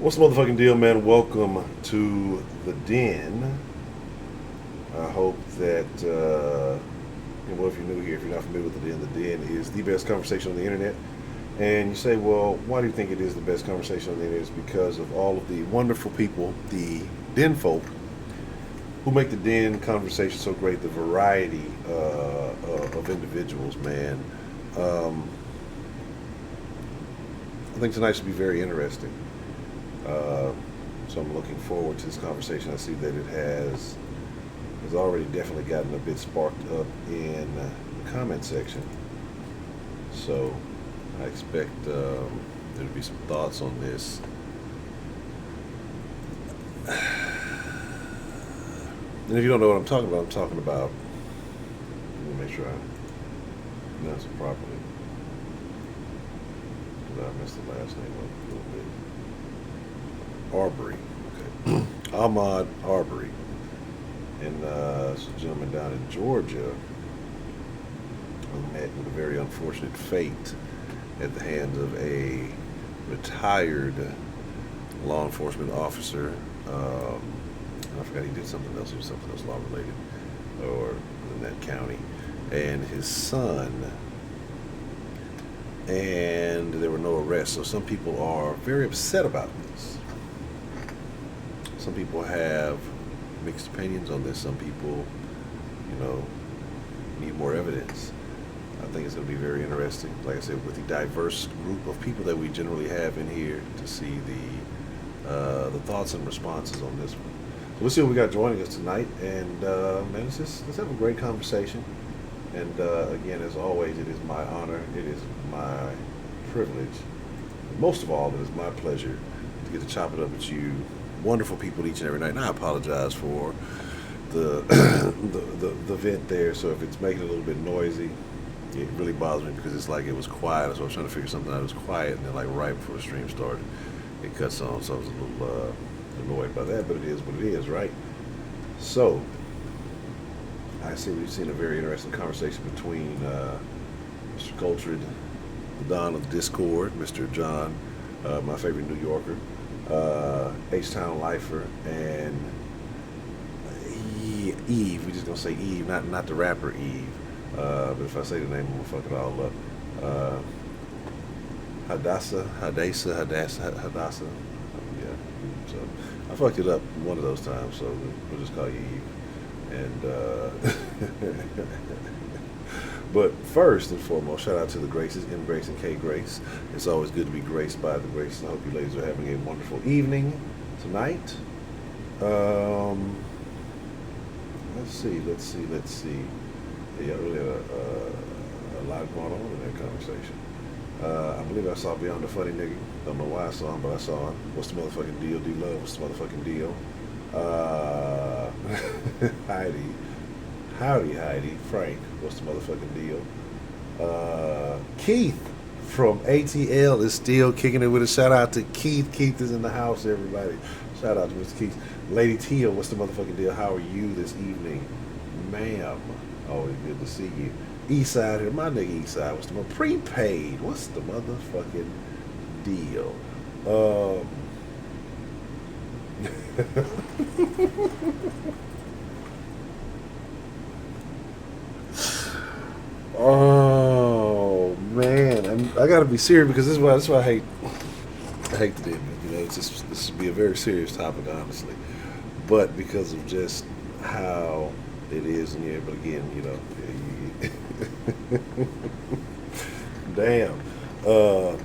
What's the motherfucking deal, man? Welcome to the Den. I hope that, well, if you're new here, if you're not familiar with the Den is the best conversation on the internet. And you say, well, why do you think it is the best conversation on the internet? It's because of all of the wonderful people, the Den folk, who make the Den conversation so great, the variety of individuals, man. Um, I think tonight should be very interesting. Uh, so I'm looking forward to this conversation. I see that it has already definitely gotten a bit sparked up in the comment section. So I expect there to be some thoughts on this. And if you don't know what I'm talking about. Let me make sure I pronounce it properly. Because I messed the last name up a little bit. Arbery. Okay. Ahmaud Arbery. And it's a gentleman down in Georgia who met with a very unfortunate fate at the hands of a retired law enforcement officer. I forgot he did something else. He was something else law related, or in that county, and his son. And there were no arrests. So some people are very upset about this. Some people have mixed opinions on this. Some people, need more evidence. I think it's going to be very interesting, like I said, with the diverse group of people that we generally have in here to see the thoughts and responses on this one. So we'll see what we got joining us tonight, and man, let's have a great conversation. And again, as always, it is my honor, it is my privilege, and most of all, it is my pleasure to get to chop it up with you, wonderful people each and every night. And I apologize for the the vent there. So if it's making it a little bit noisy, it really bothers me because it's like it was quiet. So I was trying to figure something out. It was quiet, and then like right before the stream started, it cuts on. So I was a little annoyed by that, but it is what it is, right? So I see we've seen a very interesting conversation between Mr. Cultured, the Don of Discord, Mr. John, my favorite New Yorker, H-Town Lifer, and Eve. We're just gonna say Eve, not the rapper Eve. But if I say the name, I'm gonna fuck it all up. Hadassah. Yeah. So I fucked it up one of those times. So we'll just call you Eve. And but first and foremost, shout out to the Graces, M Grace and K Grace. It's always good to be graced by the Grace. I hope you ladies are having a wonderful evening tonight. Let's see. Yeah, really a lot going on in that conversation. I believe I saw Beyond the Funny Nigga. Don't know why I saw him, but I saw him. What's the motherfucking deal, D-Love? What's the motherfucking deal? Heidi, Frank, what's the motherfucking deal? Keith from ATL is still kicking it with a shout out to Keith. Keith is in the house, everybody. Shout out to Mr. Keith. Lady Tia, what's the motherfucking deal? How are you this evening? Ma'am, always good to see you. Eastside here, my nigga Eastside, what's the prepaid? What's the motherfucking deal? Oh man, I gotta be serious because this is why I hate the demon. This would be a very serious topic, honestly, but because of just how it is in here. But again, damn,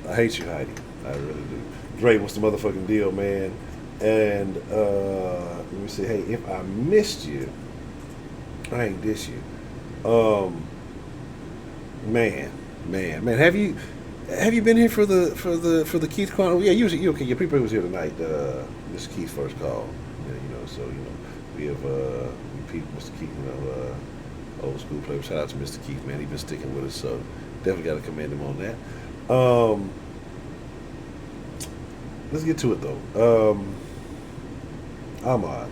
I hate you, Heidi. I really do. Dre, what's the motherfucking deal, man? And let me see. Hey, if I missed you, I ain't diss you. Man. Have you been here for the Keith Chronicle? Yeah, you okay? Your people was here tonight. Mr. Keith's first call. Yeah, so we have we peeped Mr. Keith. Old school player. Shout out to Mr. Keith, man. He's been sticking with us, so definitely got to commend him on that. Let's get to it though. Ahmaud.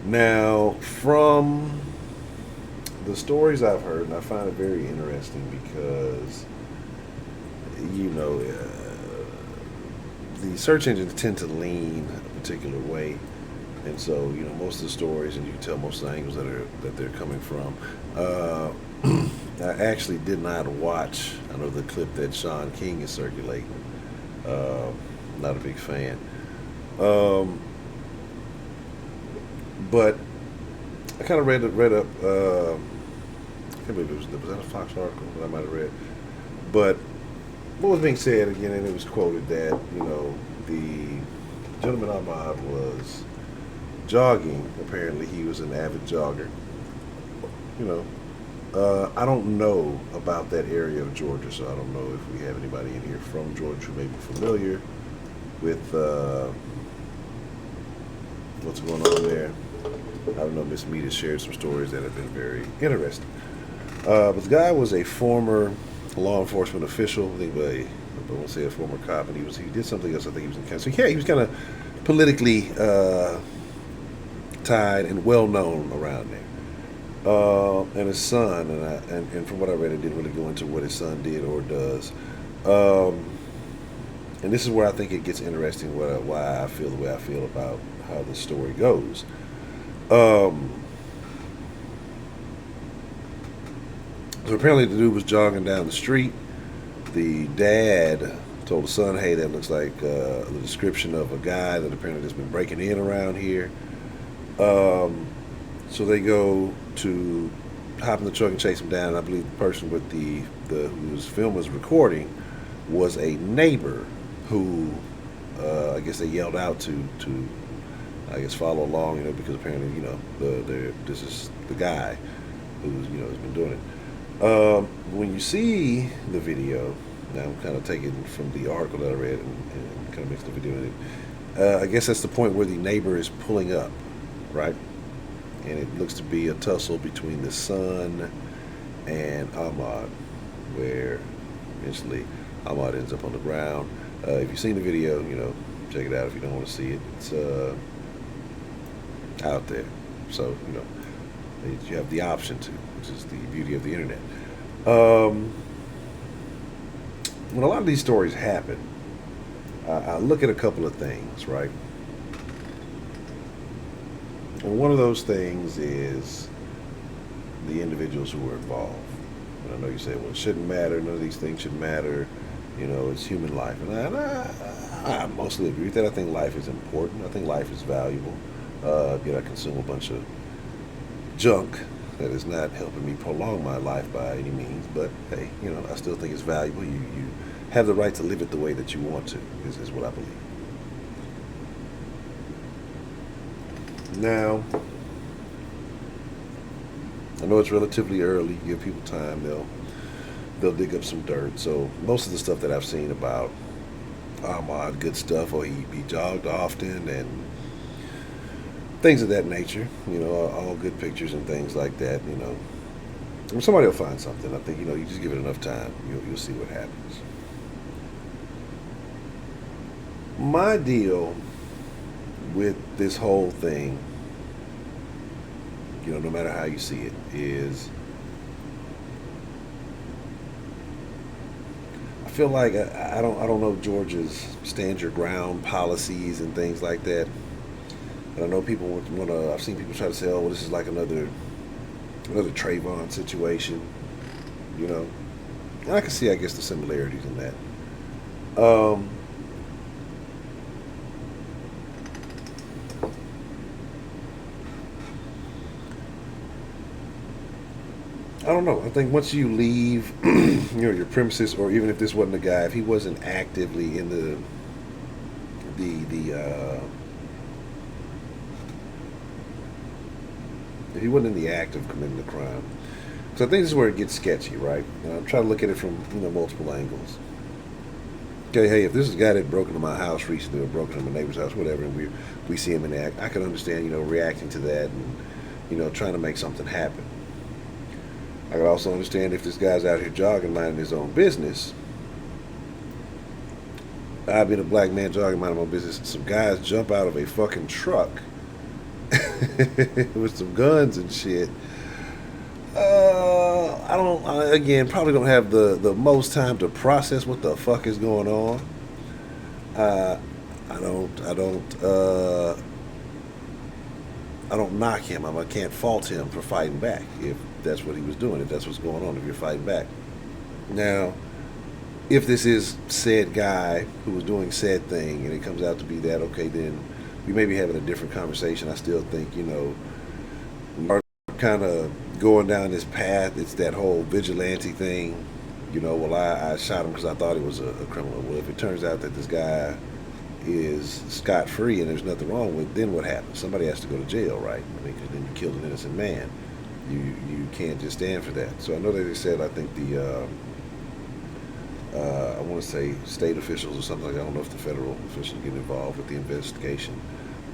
Now, from the stories I've heard, and I find it very interesting because, the search engines tend to lean a particular way, and so most of the stories, and you can tell most of the angles that they're coming from. I actually did not watch. I know the clip that Sean King is circulating. Not a big fan. But I kind of read up. I can't believe was that a Fox article that I might have read. But what was being said again, and it was quoted that the gentleman Ahmaud was jogging. Apparently, he was an avid jogger. I don't know about that area of Georgia, so I don't know if we have anybody in here from Georgia who may be familiar with what's going on there. I don't know. Miss Mead has shared some stories that have been very interesting. But the guy was a former law enforcement official. I won't say a former cop, and he did something else. I think he was in Kansas. So yeah, he was kind of politically tied and well known around there. And his son, and from what I read, it didn't really go into what his son did or does. And this is where I think it gets interesting. Why I feel the way I feel about how the story goes. So apparently the dude was jogging down the street. The dad told the son, "Hey, that looks like the description of a guy that apparently has been breaking in around here." So they go to hop in the truck and chase him down. I believe the person with whose film was recording was a neighbor who I guess they yelled out to I guess follow along, because apparently this is the guy who's has been doing it. When you see the video, now I'm kind of taking from the article that I read and kind of mixed the video in it. I guess that's the point where the neighbor is pulling up, right? And it looks to be a tussle between the son and Ahmaud, where eventually Ahmaud ends up on the ground. If you've seen the video, check it out. If you don't want to see it, it's out there. So, you have the option to, which is the beauty of the internet. When a lot of these stories happen, I look at a couple of things, right? And one of those things is the individuals who are involved. And I know you say, well, it shouldn't matter. None of these things should matter. It's human life. And I mostly agree with that. I think life is important. I think life is valuable. Yet I consume a bunch of junk that is not helping me prolong my life by any means. But, hey, I still think it's valuable. You have the right to live it the way that you want to, is what I believe. Now, I know it's relatively early. You give people time, they'll dig up some dirt. So most of the stuff that I've seen about Ahmaud, good stuff, or he jogged often and things of that nature. All good pictures and things like that. Somebody will find something. I think you just give it enough time, you'll see what happens. My deal with this whole thing, no matter how you see it, is I feel like I don't know Georgia's stand your ground policies and things like that. And I know people want to. I've seen people try to say, "Oh, well, this is like another Trayvon situation," And I can see, I guess, the similarities in that. I don't know. I think once you leave, your premises, or even if this wasn't the guy, if he wasn't actively in if he wasn't in the act of committing the crime, so I think this is where it gets sketchy, right? And I'm trying to look at it from multiple angles. Okay, hey, if this is a guy that broke into my house recently, or broke into my neighbor's house, whatever, and we see him in the act, I can understand, reacting to that and trying to make something happen. I can also understand if this guy's out here jogging, minding his own business. I've been a black man jogging, minding my own business, and some guys jump out of a fucking truck with some guns and shit. Again, probably don't have the most time to process what the fuck is going on. Uh, I don't, I don't, I don't knock him. I can't fault him for fighting back if that's what he was doing. If that's what's going on, if you're fighting back. Now, if this is said guy who was doing said thing, and it comes out to be that, okay, then we may be having a different conversation. I still think, we are kind of going down this path. It's that whole vigilante thing. Well, I shot him because I thought he was a criminal. Well, if it turns out that this guy is scot free and there's nothing wrong with, then what happens? Somebody has to go to jail, right? I mean, because then you killed an innocent man. You can't just stand for that. So I know that they said, I think I want to say state officials or something like that. I don't know if the federal officials get involved with the investigation.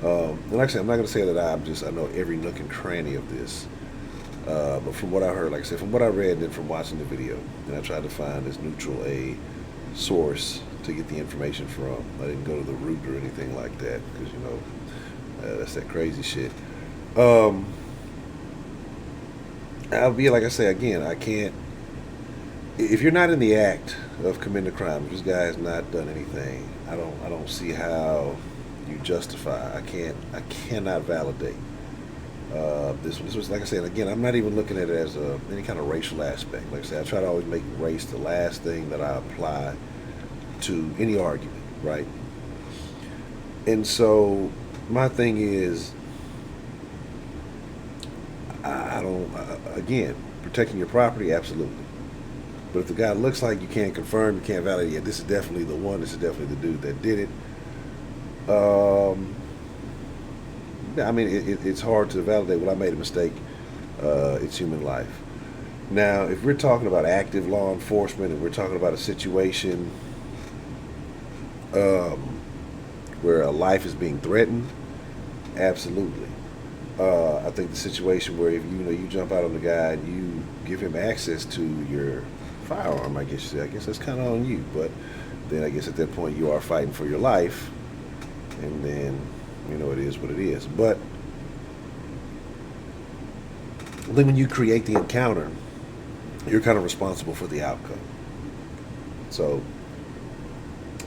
And like I said, I'm not going to say that I know every nook and cranny of this. But from what I heard, like I said, from what I read and then from watching the video, and I tried to find as neutral a source to get the information from. I didn't go to the root or anything like that because, that's that crazy shit. Um, I'll be like I say again, I can't. If you're not in the act of committing a crime, if this guy has not done anything, I don't see how you justify. I cannot validate this was, like I said, again, I'm not even looking at it as any kind of racial aspect. Like I said, I try to always make race the last thing that I apply to any argument, right? And so my thing is, I don't, again, protecting your property, absolutely. But if the guy looks like you can't confirm, you can't validate, yeah, this is definitely the one, this is definitely the dude that did it. I mean, it's hard to validate. Well, I made a mistake. It's human life. Now, if we're talking about active law enforcement and we're talking about a situation um, where a life is being threatened, absolutely. I think the situation where if you jump out on the guy and you give him access to your firearm, I guess you say, I guess that's kind of on you. But then I guess at that point you are fighting for your life, and then it is what it is. But I think when you create the encounter, you're kind of responsible for the outcome. So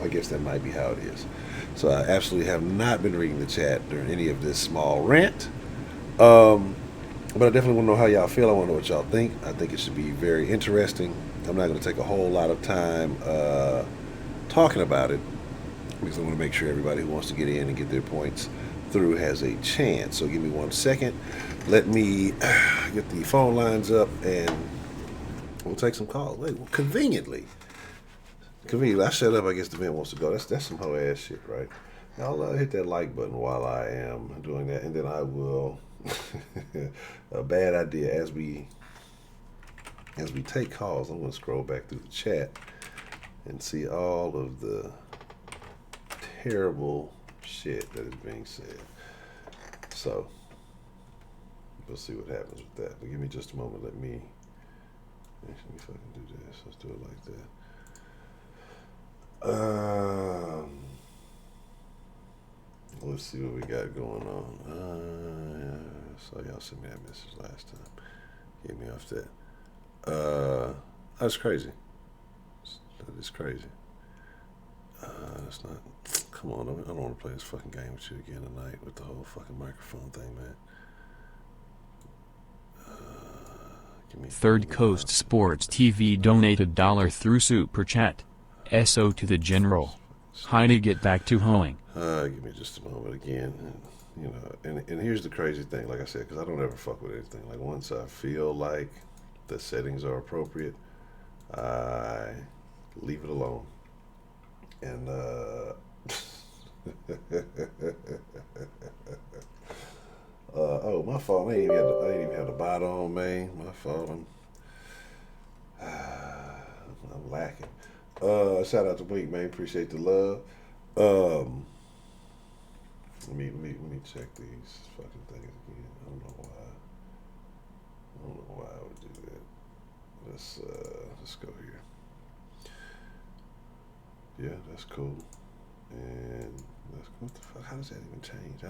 I guess that might be how it is. So I absolutely have not been reading the chat during any of this small rant. But I definitely want to know how y'all feel. I want to know what y'all think. I think it should be very interesting. I'm not going to take a whole lot of time talking about it because I want to make sure everybody who wants to get in and get their points through has a chance. So give me 1 second. Let me get the phone lines up and we'll take some calls. Wait, well, conveniently, I shut up. I guess the vent wants to go. That's some hoe ass shit, right? I'll hit that like button while I am doing that, and then I will. A bad idea as we take calls. I'm going to scroll back through the chat and see all of the terrible shit that is being said. So we'll see what happens with that. But give me just a moment. Let me fucking do this. Let's do it like that. Let's see what we got going on. So y'all sent me that message last time. Get me off that. That's crazy. That is crazy. That's not. Come on, I don't want to play this fucking game with you again tonight with the whole fucking microphone thing, man. Third Coast Sports TV donated $1 through Super Chat. SO to the General. Heidi, get back to hoeing. Give me just a moment again. And here's the crazy thing, like I said, because I don't ever fuck with anything. Like, once I feel like the settings are appropriate, I leave it alone. And, oh, my fault. I ain't even had the bot on, man. My fault. I'm lacking. Shout out to Wink, man. Appreciate the love. Let me check these fucking things again. I don't know why I would do that. Let's go here. Yeah, that's cool. And that's cool. What the fuck? How does that even change? I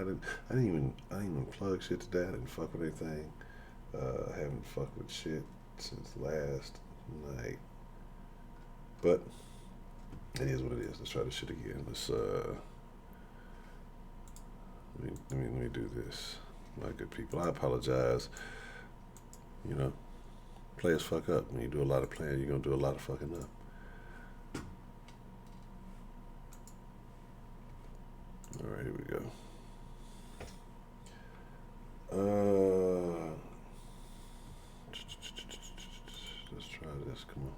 didn't even plug shit today. I didn't fuck with anything. I haven't fucked with shit since last night. But It is what it is. Let's try this shit again. Let me do this. My good people, I apologize. You know, players fuck up. When you do a lot of playing, you're gonna do a lot of fucking up. All right, here we go. Let's try this. Come on.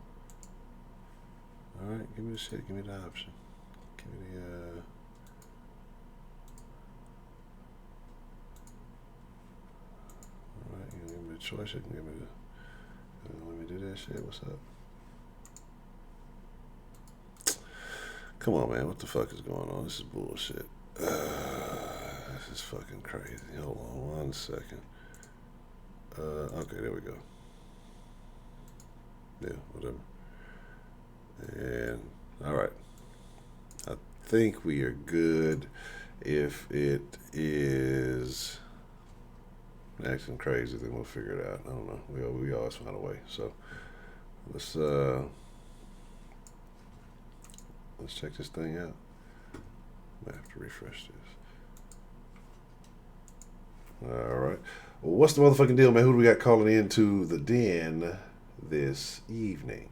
All right, give me the shit. Give me the option. Give me the. All right, you give me the choice. You can give me the. Let me do that shit. What's up? Come on, man. What the fuck is going on? This is bullshit. This is fucking crazy. Hold on 1 second. Okay, there we go. Yeah, whatever. And all right, I think we are good. If it is acting crazy, then we'll figure it out. I don't know. We always find a way. So let's check this thing out. I have to refresh this. All right. Well, what's the motherfucking deal, man? Who do we got calling into the den this evening?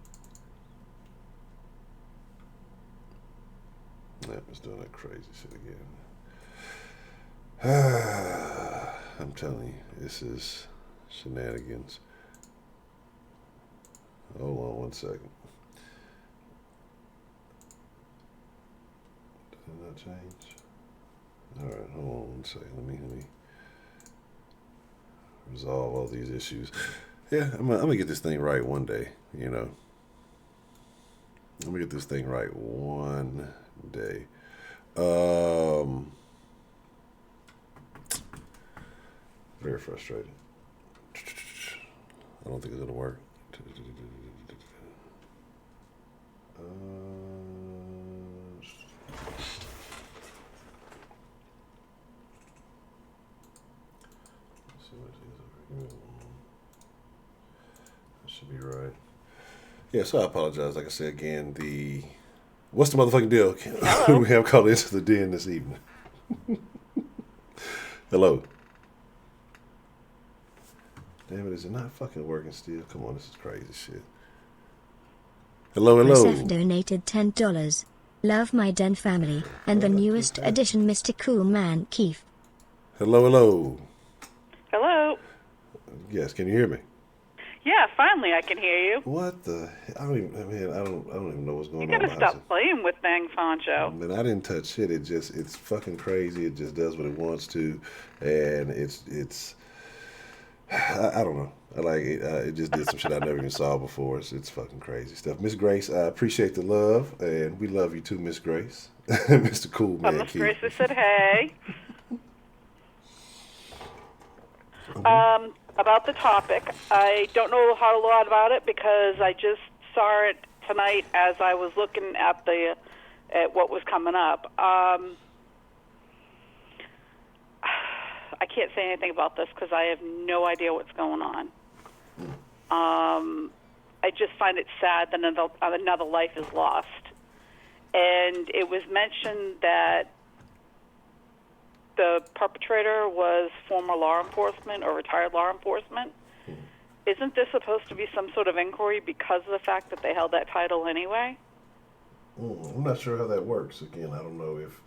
Yep, it's doing that crazy shit again. I'm telling you, this is shenanigans. Hold on 1 second. Did it not change? All right, hold on 1 second. Let me resolve all these issues. Yeah, I'm gonna get this thing right one day. You know, I'm gonna get this thing right one day. Very frustrating. I don't think it's gonna work. Let's see what it is over here. That should be right. Yeah, so I apologize. Like I said again, what's the motherfucking deal? Who do we have called into the den this evening? Hello. Damn it, is it not fucking working still? Come on, this is crazy shit. Hello. SF donated $10. Love my den family, and the newest addition, Mr. Cool Man Keith. Hello. Hello. Yes, can you hear me? Yeah, finally I can hear you. What the? I don't even know what's going on. You gotta stop playing with things, Honcho. Man, I didn't touch shit. It's fucking crazy. It just does what it wants to, and it's. I don't know. I like it. It just did some shit I never even saw before. It's fucking crazy stuff. Miss Grace, I appreciate the love, and we love you too, Miss Grace. Mr. Cool Man. Miss Grace has said hey. About the topic, I don't know a whole lot about it because I just saw it tonight as I was looking at what was coming up. I can't say anything about this because I have no idea what's going on. I just find it sad that another life is lost. And it was mentioned that the perpetrator was former law enforcement or retired law enforcement. Isn't this supposed to be some sort of inquiry because of the fact that they held that title anyway? I'm not sure how that works. Again, I don't know if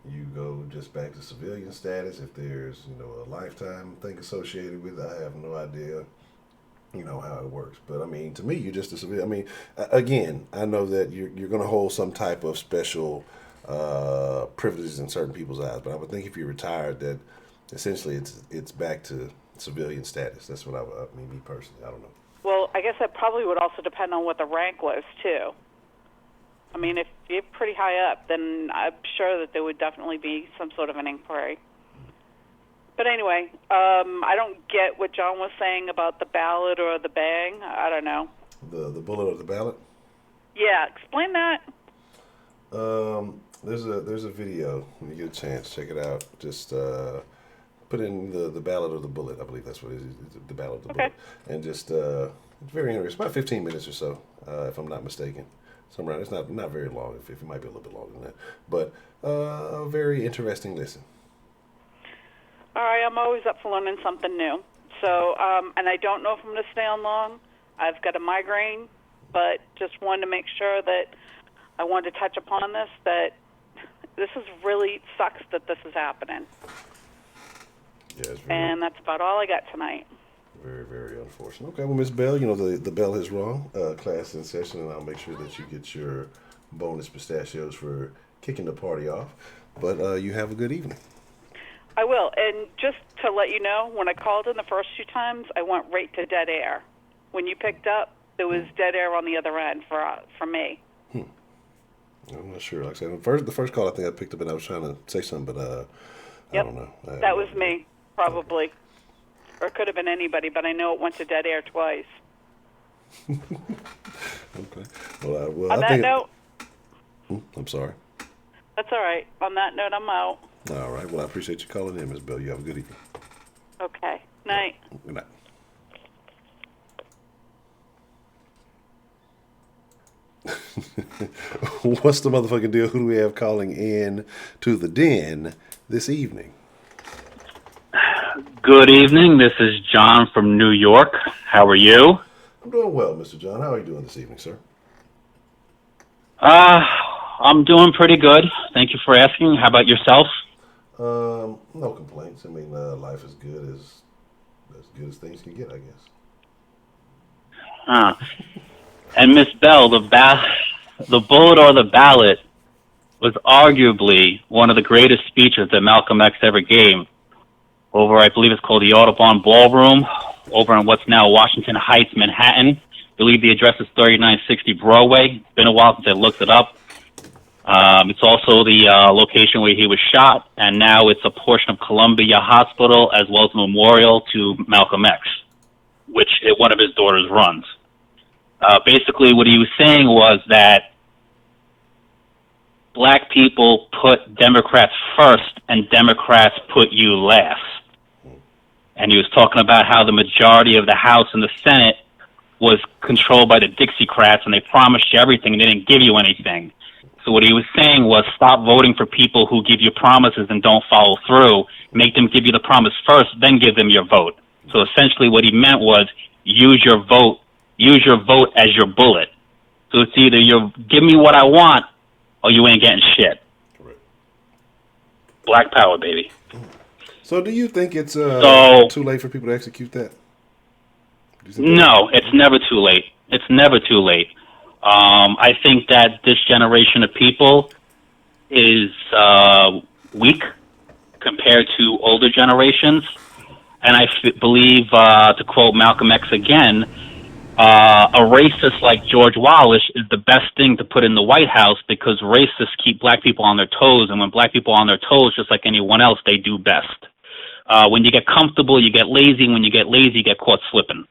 you go just back to civilian status, if there's, a lifetime thing associated with it. I have no idea, how it works. But, I mean, to me, you're just a civilian. I mean, again, I know that you're going to hold some type of special privileges in certain people's eyes. But I would think if you're retired, that essentially it's back to civilian status. That's what I mean, me personally. I don't know. Well, I guess that probably would also depend on what the rank was, too. I mean, if you're pretty high up, then I'm sure that there would definitely be some sort of an inquiry. But anyway, I don't get what John was saying about the ballot or the bang. I don't know. The bullet or the ballot? Yeah, explain that. There's a video. When you get a chance, check it out. Just put in the ballot or the bullet. I believe that's what it is. The ballot or the bullet. And just it's very interesting. It's about 15 minutes or so, if I'm not mistaken. somewhere. It's not very long. If it might be a little bit longer than that, but a very interesting listen. All right, I'm always up for learning something new. So, and I don't know if I'm going to stay on long. I've got a migraine, but just wanted to make sure that I wanted to touch upon this, that this is really sucks that this is happening. Yeah, and that's about all I got tonight. Very, very unfortunate. Okay, well, Miss Bell, you know, the bell is rung. Class in session, and I'll make sure that you get your bonus pistachios for kicking the party off. But you have a good evening. I will. And just to let you know, when I called in the first few times, I went right to dead air. When you picked up, there was dead air on the other end for me. I'm not sure. Like I said, the first call I think I picked up and I was trying to say something, but I don't know. That was me, probably. Or it could have been anybody, but I know it went to dead air twice. Okay. Well, on that note... I'm sorry. That's all right. On that note, I'm out. All right. Well, I appreciate you calling in, Ms. Bell. You have a good evening. Okay. Night. Good night. What's the motherfucking deal? Who do we have calling in to the den this evening? Good evening. This is John from New York. How are you? I'm doing well, Mr. John. How are you doing this evening, sir? I'm doing pretty good. Thank you for asking. How about yourself? No complaints. I mean, life is good as things can get, I guess. And Miss Bell, the bullet or the ballot was arguably one of the greatest speeches that Malcolm X ever gave over, I believe it's called the Audubon Ballroom, over in what's now Washington Heights, Manhattan. I believe the address is 3960 Broadway. It's been a while since I looked it up. It's also the location where he was shot, and now it's a portion of Columbia Hospital as well as a memorial to Malcolm X, which one of his daughters runs. Basically, what he was saying was that black people put Democrats first and Democrats put you last. And he was talking about how the majority of the House and the Senate was controlled by the Dixiecrats, and they promised you everything and they didn't give you anything. So what he was saying was stop voting for people who give you promises and don't follow through. Make them give you the promise first, then give them your vote. So essentially what he meant was use your vote as your bullet. So it's either you give me what I want or you ain't getting shit. Correct. Black power, baby. So do you think it's too late for people to execute that? No, it's never too late. It's never too late. I think that this generation of people is weak compared to older generations. And I believe, to quote Malcolm X again, a racist like George Wallace is the best thing to put in the White House because racists keep black people on their toes, and when black people are on their toes, just like anyone else, they do best. When you get comfortable, you get lazy. When you get lazy, you get caught slipping.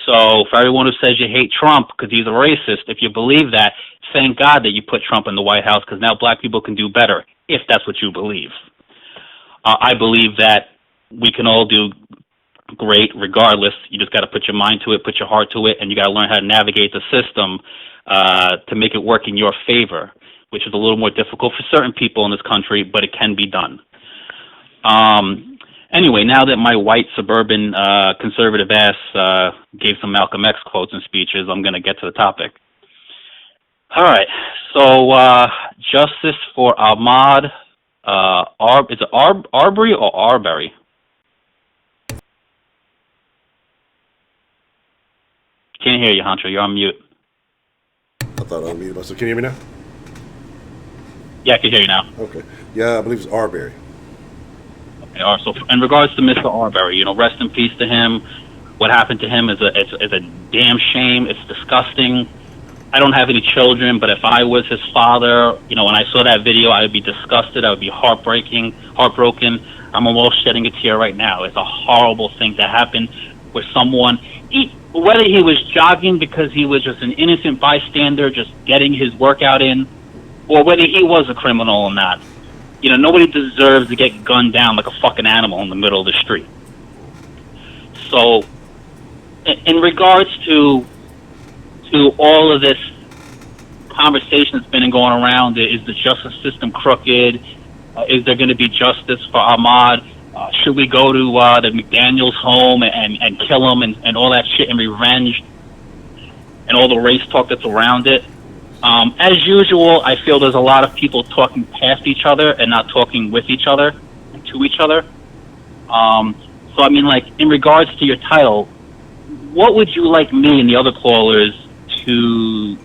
So for everyone who says you hate Trump because he's a racist, if you believe that, thank God that you put Trump in the White House because now black people can do better, if that's what you believe. I believe that we can all do great regardless. You just got to put your mind to it, put your heart to it, and you got to learn how to navigate the system to make it work in your favor, which is a little more difficult for certain people in this country, but it can be done. Anyway, now that my white suburban conservative ass gave some Malcolm X quotes and speeches, I'm going to get to the topic. All right, so justice for Ahmaud is it Arbery or Arbery? Can't hear you, Honcho. You're on mute. I thought I unmuted myself. Can you hear me now? Yeah, I can hear you now. Okay. Yeah, I believe it's Arbery. Okay, so in regards to Mr. Arbery, rest in peace to him. What happened to him is a damn shame. It's disgusting. I don't have any children, but if I was his father, when I saw that video, I would be disgusted. I would be heartbroken. I'm almost shedding a tear right now. It's a horrible thing to happen with someone, whether he was jogging because he was just an innocent bystander, just getting his workout in, or whether he was a criminal or not. Nobody deserves to get gunned down like a fucking animal in the middle of the street. So, in regards to all of this conversation that's been going around. Is the justice system crooked? Is there going to be justice for Ahmaud? Should we go to the McDaniels home and kill him and all that shit and revenge and all the race talk that's around it? As usual, I feel there's a lot of people talking past each other and not talking with each other and to each other. So, I mean, like, in regards to your title, what would you like me and the other callers to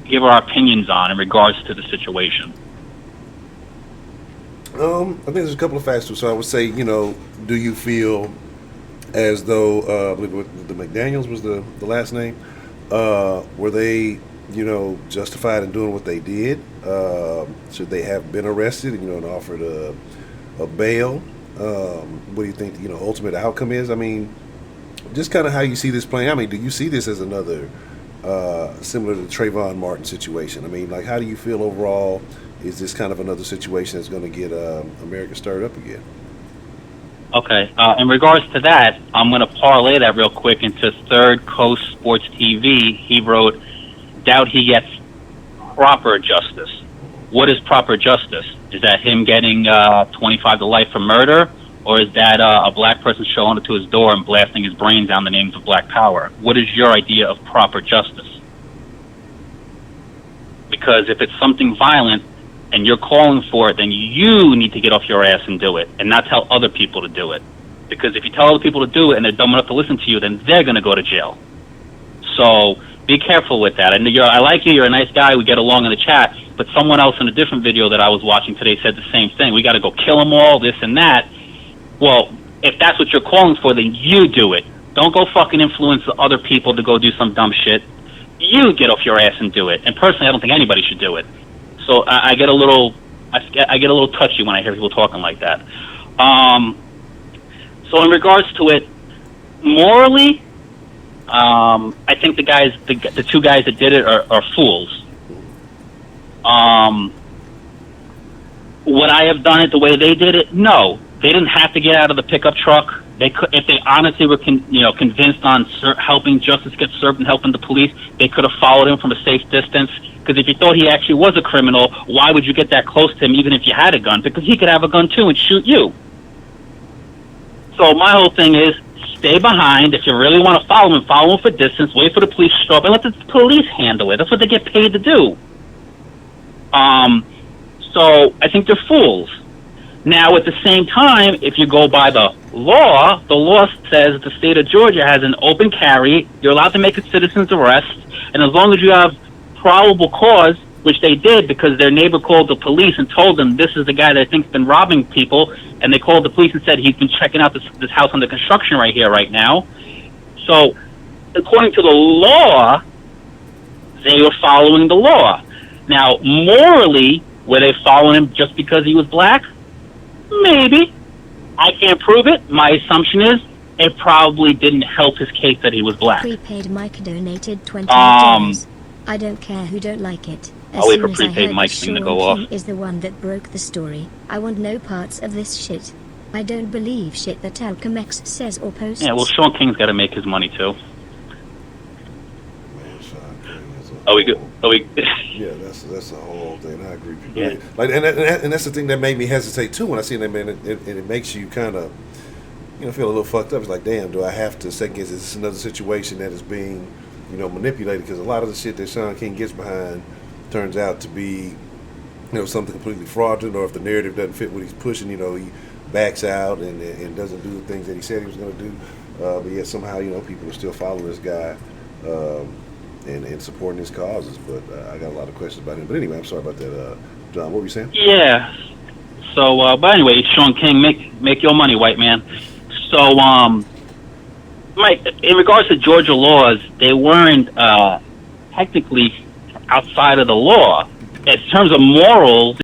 give our opinions on in regards to the situation? I think there's a couple of factors. So I would say, do you feel as though, I believe the McDaniels was the last name, were they, justified in doing what they did? Should they have been arrested, and offered a bail? What do you think, ultimate outcome is? I mean, just kind of how you see this playing. I mean, do you see this as another similar to the Trayvon Martin situation? I mean, like, how do you feel overall? Is this kind of another situation that's going to get America stirred up again? Okay. In regards to that, I'm going to parlay that real quick into Third Coast Sports TV. He wrote, doubt he gets proper justice. What is proper justice? Is that him getting 25 to life for murder? Or is that a black person showing up to his door and blasting his brains down the names of Black Power? What is your idea of proper justice? Because if it's something violent and you're calling for it, then you need to get off your ass and do it, and not tell other people to do it. Because if you tell other people to do it and they're dumb enough to listen to you, then they're going to go to jail. So be careful with that. I like you. You're a nice guy. We get along in the chat. But someone else in a different video that I was watching today said the same thing. We got to go kill them all, this and that. Well, if that's what you're calling for, then you do it. Don't go fucking influence the other people to go do some dumb shit. You get off your ass and do it. And personally, I don't think anybody should do it. So I get a little touchy when I hear people talking like that. So in regards to it, morally, I think the two guys that did it are fools. Would I have done it the way they did it? No. They didn't have to get out of the pickup truck. They could, if they honestly were convinced on helping justice get served and helping the police, they could have followed him from a safe distance. Because if you thought he actually was a criminal, why would you get that close to him even if you had a gun? Because he could have a gun too and shoot you. So my whole thing is, stay behind. If you really want to follow him for distance, wait for the police to show up, and let the police handle it. That's what they get paid to do. So I think they're fools. Now, at the same time, if you go by the law says the state of Georgia has an open carry. You're allowed to make a citizen's arrest, and as long as you have probable cause, which they did because their neighbor called the police and told them this is the guy that I think's been robbing people, and they called the police and said he's been checking out this house under construction right here, right now. So, according to the law, they were following the law. Now, morally, were they following him just because he was black? Maybe. I can't prove it. My assumption is it probably didn't help his case that he was black. Prepaid Mike donated $20. I don't care who don't like it. I'll wait for prepaid Mike's thing to go off. Is the one that broke the story. I want no parts of this shit. I don't believe shit that Alchem X says or posts. Yeah, well, Sean King's got to make his money too. Are we good? Yeah, that's the whole thing. I agree with you. Yeah. Like, and that's the thing that made me hesitate too when I seen that, man. It makes you kind of, feel a little fucked up. It's like, damn, do I have to second guess? Is this another situation that is being, manipulated? Because a lot of the shit that Sean King gets behind turns out to be, something completely fraudulent, or if the narrative doesn't fit what he's pushing, he backs out and doesn't do the things that he said he was going to do. But yet somehow, people are still following this guy. And supporting his causes, but I got a lot of questions about him. But anyway, I'm sorry about that, John. What were you saying? Yeah. So, but anyway, Sean King, make your money, white man. So, Mike, in regards to Georgia laws, they weren't technically outside of the law. In terms of morals,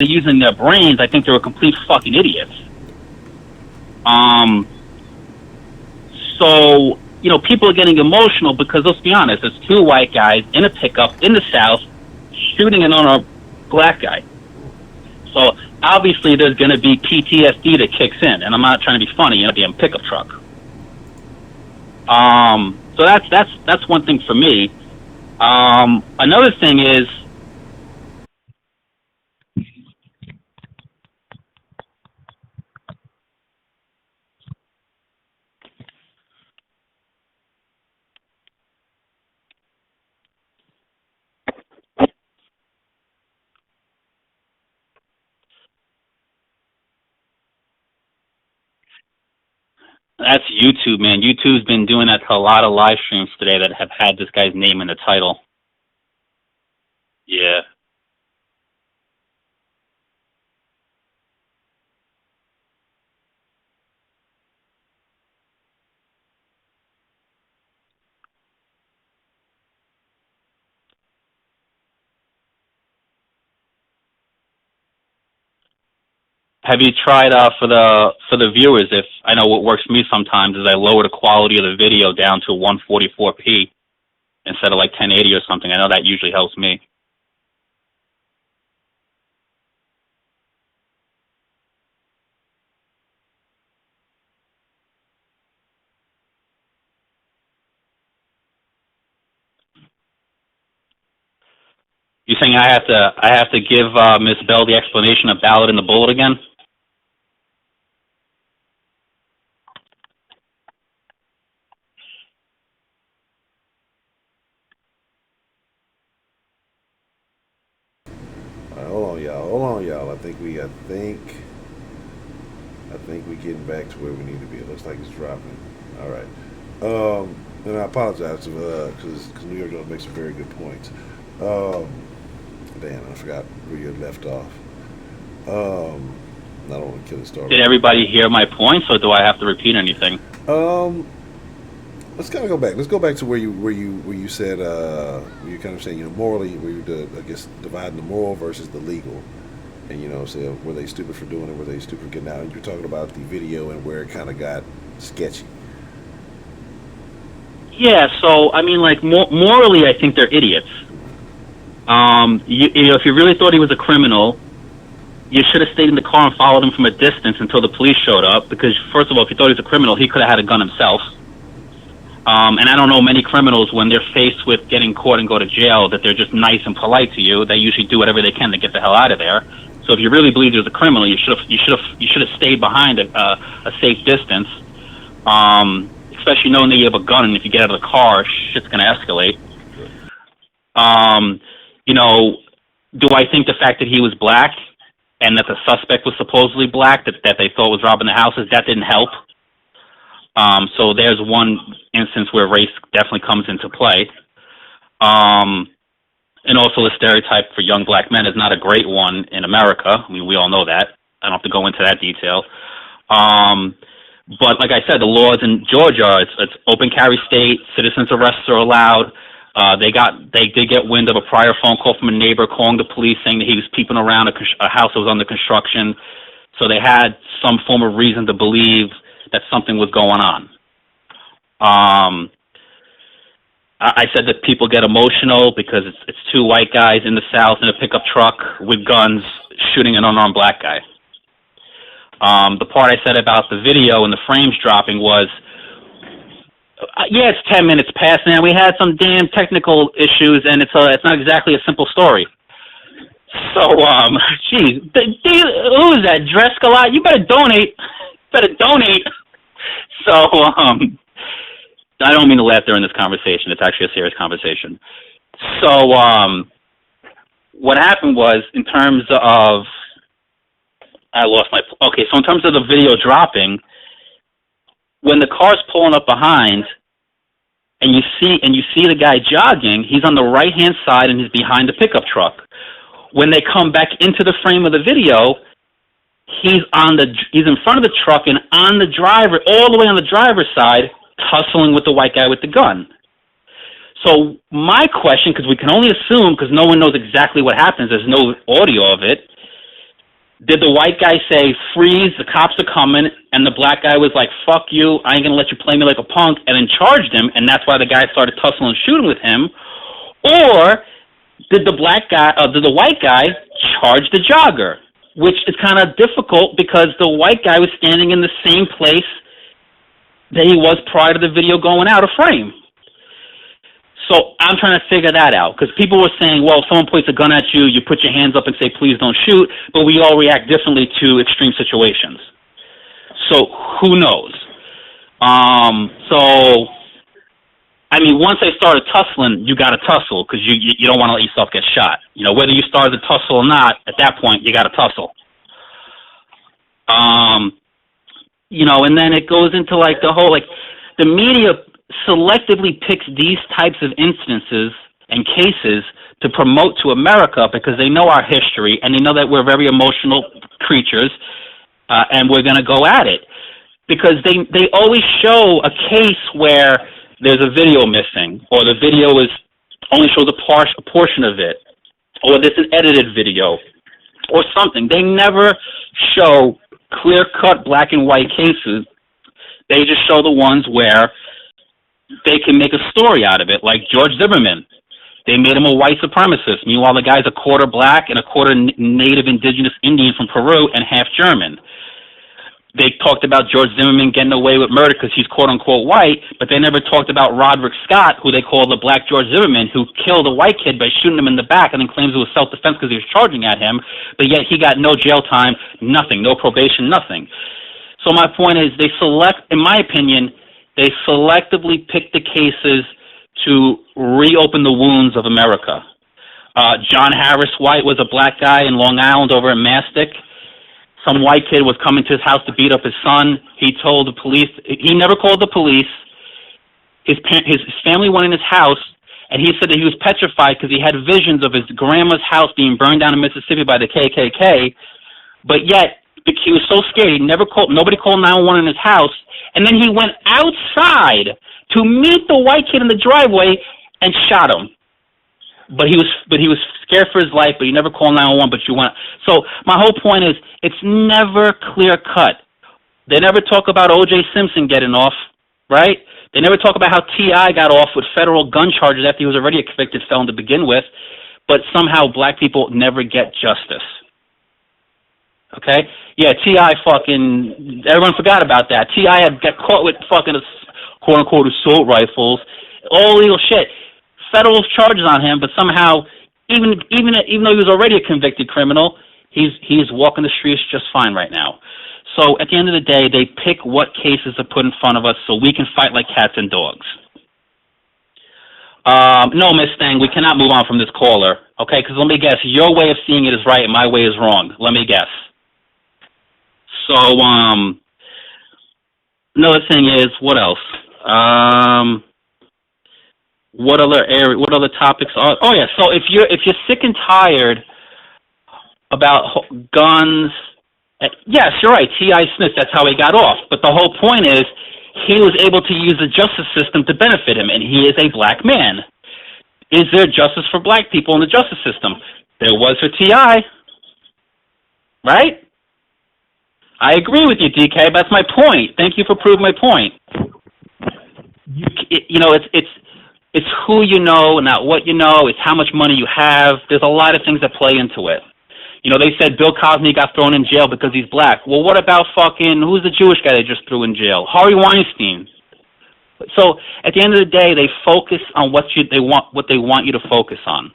they're using their brains. I think they were complete fucking idiots. So. People are getting emotional because, let's be honest, there's two white guys in a pickup in the South shooting an unarmed black guy. So, obviously, there's going to be PTSD that kicks in, and I'm not trying to be funny, be in a pickup truck. So that's one thing for me. Another thing is, that's YouTube, man. YouTube's been doing that to a lot of live streams today that have had this guy's name in the title. Yeah. Have you tried for the viewers? If I know what works for me sometimes is I lower the quality of the video down to 144p instead of like 1080 or something. I know that usually helps me. You saying I have to give Miss Bell the explanation of ballot and the bullet again? All right, hold on, y'all. Hold on, y'all. I think we getting back to where we need to be. It looks like it's dropping. All right. And I apologize because New York does make some very good points. Damn, I forgot where you had left off. I don't want to kill the story. Did everybody hear my points, or do I have to repeat anything? Let's kind of go back. Let's go back to where you said where you kind of saying, morally, where you I guess dividing the moral versus the legal, and say were they stupid for doing it, were they stupid for getting out? And you're talking about the video and where it kind of got sketchy. Yeah. So I mean, like morally, I think they're idiots. If you really thought he was a criminal, you should have stayed in the car and followed him from a distance until the police showed up. Because first of all, if you thought he was a criminal, he could have had a gun himself. And I don't know many criminals, when they're faced with getting caught and go to jail, that they're just nice and polite to you. They usually do whatever they can to get the hell out of there. So if you really believe he was a criminal, you should have stayed behind a safe distance. Especially knowing that you have a gun, and if you get out of the car, shit's going to escalate. Do I think the fact that he was black and that the suspect was supposedly black, that they thought was robbing the houses, that didn't help? So there's one instance where race definitely comes into play. And also the stereotype for young black men is not a great one in America. I mean, we all know that. I don't have to go into that detail. But like I said, the laws in Georgia, it's open carry state, citizens arrests are allowed. They did get wind of a prior phone call from a neighbor calling the police saying that he was peeping around a house that was under construction. So they had some form of reason to believe that something was going on. I said that people get emotional because it's two white guys in the South in a pickup truck with guns shooting an unarmed black guy. The part I said about the video and the frames dropping was, yeah, it's 10 minutes past now. We had some damn technical issues, and it's not exactly a simple story. So, geez, who is that? Dresca lot? You better donate. So, I don't mean to laugh during this conversation. It's actually a serious conversation. So, what happened was, in terms of, so in terms of the video dropping, when the car's pulling up behind, and you see the guy jogging, he's on the right-hand side and he's behind the pickup truck. When they come back into the frame of the video, he's in front of the truck and on the driver, all the way on the driver's side, tussling with the white guy with the gun. So my question, because we can only assume, because no one knows exactly what happens, there's no audio of it, did the white guy say, freeze, the cops are coming, and the black guy was like, fuck you, I ain't going to let you play me like a punk, and then charged him, and that's why the guy started tussling and shooting with him? Or did the white guy charge the jogger? Which is kind of difficult because the white guy was standing in the same place that he was prior to the video going out of frame. So I'm trying to figure that out, because people were saying, well, if someone points a gun at you, you put your hands up and say, please don't shoot, but we all react differently to extreme situations. So who knows? So, I mean, once they started tussling, you got to tussle, because you don't want to let yourself get shot. You know, whether you started the tussle or not, at that point, you got to tussle. You know, and then it goes into, like, the whole, like, the media selectively picks these types of instances and cases to promote to America because they know our history and they know that we're very emotional creatures, and we're going to go at it. Because they always show a case where there's a video missing, or the video only shows a portion of it, or this is edited video, or something. They never show clear-cut black and white cases. They just show the ones where they can make a story out of it, like George Zimmerman. They made him a white supremacist. Meanwhile, the guy's a quarter black and a quarter native indigenous Indian from Peru and half German. They talked about George Zimmerman getting away with murder because he's quote-unquote white, but they never talked about Roderick Scott, who they call the Black George Zimmerman, who killed a white kid by shooting him in the back and then claims it was self-defense because he was charging at him, but yet he got no jail time, nothing, no probation, nothing. So my point is, in my opinion, they selectively pick the cases to reopen the wounds of America. John Harris White was a black guy in Long Island over in Mastic. Some white kid was coming to his house to beat up his son. He told the police. He never called the police. His family went in his house, and he said that he was petrified because he had visions of his grandma's house being burned down in Mississippi by the KKK. But yet, he was so scared, nobody called 911 in his house, and then he went outside to meet the white kid in the driveway and shot him. But he was scared for his life, but he never called 911, but you went. So my whole point is, it's never clear cut. They never talk about O.J. Simpson getting off, right? They never talk about how T.I. got off with federal gun charges after he was already a convicted felon to begin with, but somehow black people never get justice. Okay? Yeah, T.I. everyone forgot about that. T.I. got caught with fucking quote-unquote assault rifles, all legal shit. Federal charges on him, but somehow, even though he was already a convicted criminal, he's walking the streets just fine right now. So at the end of the day, they pick what cases to put in front of us so we can fight like cats and dogs. No, Miss Stang, we cannot move on from this caller, okay? Because let me guess, your way of seeing it is right and my way is wrong. Let me guess. So, another thing is, what else? What other topics are? Oh yeah. So if you're sick and tired about guns, yes, you're right. T.I. Smith, that's how he got off. But the whole point is, he was able to use the justice system to benefit him, and he is a black man. Is there justice for black people in the justice system? There was for T.I. Right? I agree with you, DK. That's my point. Thank you for proving my point. It's who you know, not what you know. It's how much money you have. There's a lot of things that play into it. You know, they said Bill Cosby got thrown in jail because he's black. Well, what about who's the Jewish guy they just threw in jail? Harvey Weinstein. So at the end of the day, they focus on what they want you to focus on.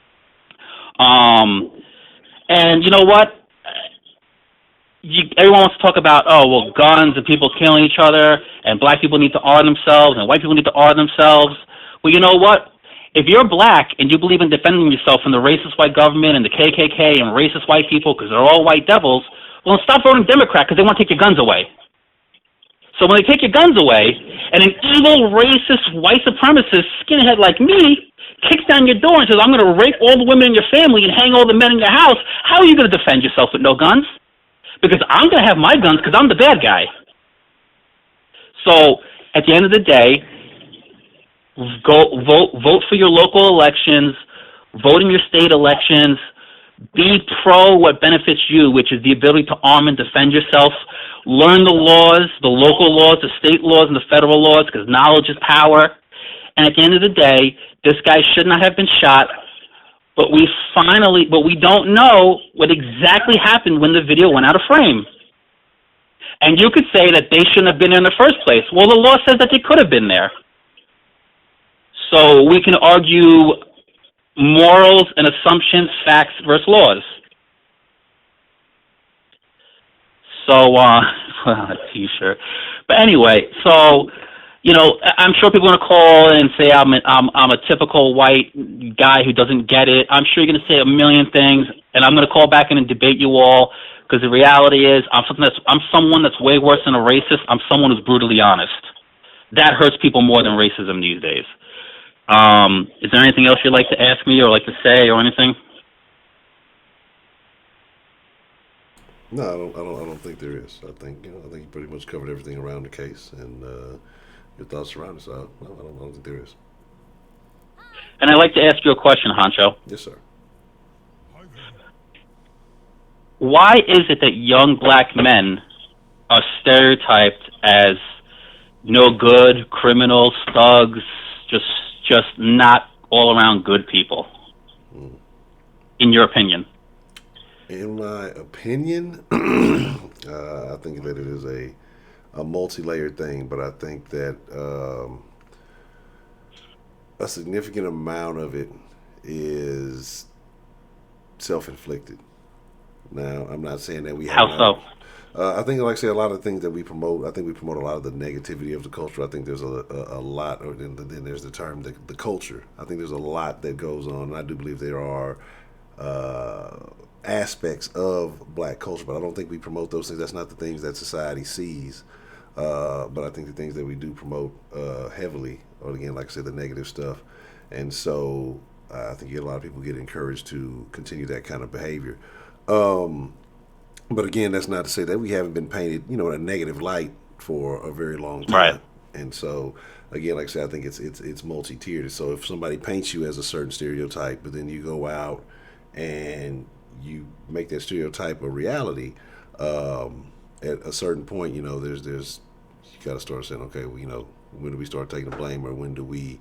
And you know what? Everyone wants to talk about, guns and people killing each other, and black people need to arm themselves, and white people need to arm themselves. Well, you know what? If you're black and you believe in defending yourself from the racist white government and the KKK and racist white people because they're all white devils, well, stop voting Democrat because they want to take your guns away. So when they take your guns away and an evil, racist, white supremacist skinhead like me kicks down your door and says, I'm going to rape all the women in your family and hang all the men in your house, how are you going to defend yourself with no guns? Because I'm going to have my guns because I'm the bad guy. So at the end of the day, vote for your local elections, vote in your state elections, be pro what benefits you, which is the ability to arm and defend yourself. Learn the laws, the local laws, the state laws, and the federal laws, because knowledge is power. And at the end of the day, this guy should not have been shot, but we don't know what exactly happened when the video went out of frame. And you could say that they shouldn't have been there in the first place. Well, the law says that they could have been there. So we can argue morals and assumptions, facts versus laws. So, a T-shirt. But anyway, so, you know, I'm sure people are going to call and say I'm a typical white guy who doesn't get it. I'm sure you're going to say a million things, and I'm going to call back in and debate you all, because the reality is I'm someone that's way worse than a racist. I'm someone who's brutally honest. That hurts people more than racism these days. Is there anything else you'd like to ask me or like to say or anything? No, I don't think there is. I think you pretty much covered everything around the case and your thoughts around it. So I don't think there is. And I'd like to ask you a question, Honcho. Yes, sir. Why is it that young black men are stereotyped as no good, criminals, thugs, just not all around good people? In your opinion? In my opinion, I think that it is a multi-layered thing, but I think that a significant amount of it is self-inflicted. Now, I'm not saying that we have. How so? I think, like I say, a lot of the things that we promote, I think we promote a lot of the negativity of the culture. I think there's a lot, or then there's the term, the culture. I think there's a lot that goes on, and I do believe there are aspects of black culture, but I don't think we promote those things. That's not the things that society sees. But I think the things that we do promote heavily are, again, like I said, the negative stuff. And so I think you get a lot of people get encouraged to continue that kind of behavior. But again, that's not to say that we haven't been painted, in a negative light for a very long time. Right. And so, again, like I said, I think it's multi-tiered. So if somebody paints you as a certain stereotype, but then you go out and you make that stereotype a reality, at a certain point, there's you got to start saying, okay, well, when do we start taking the blame, or when do we,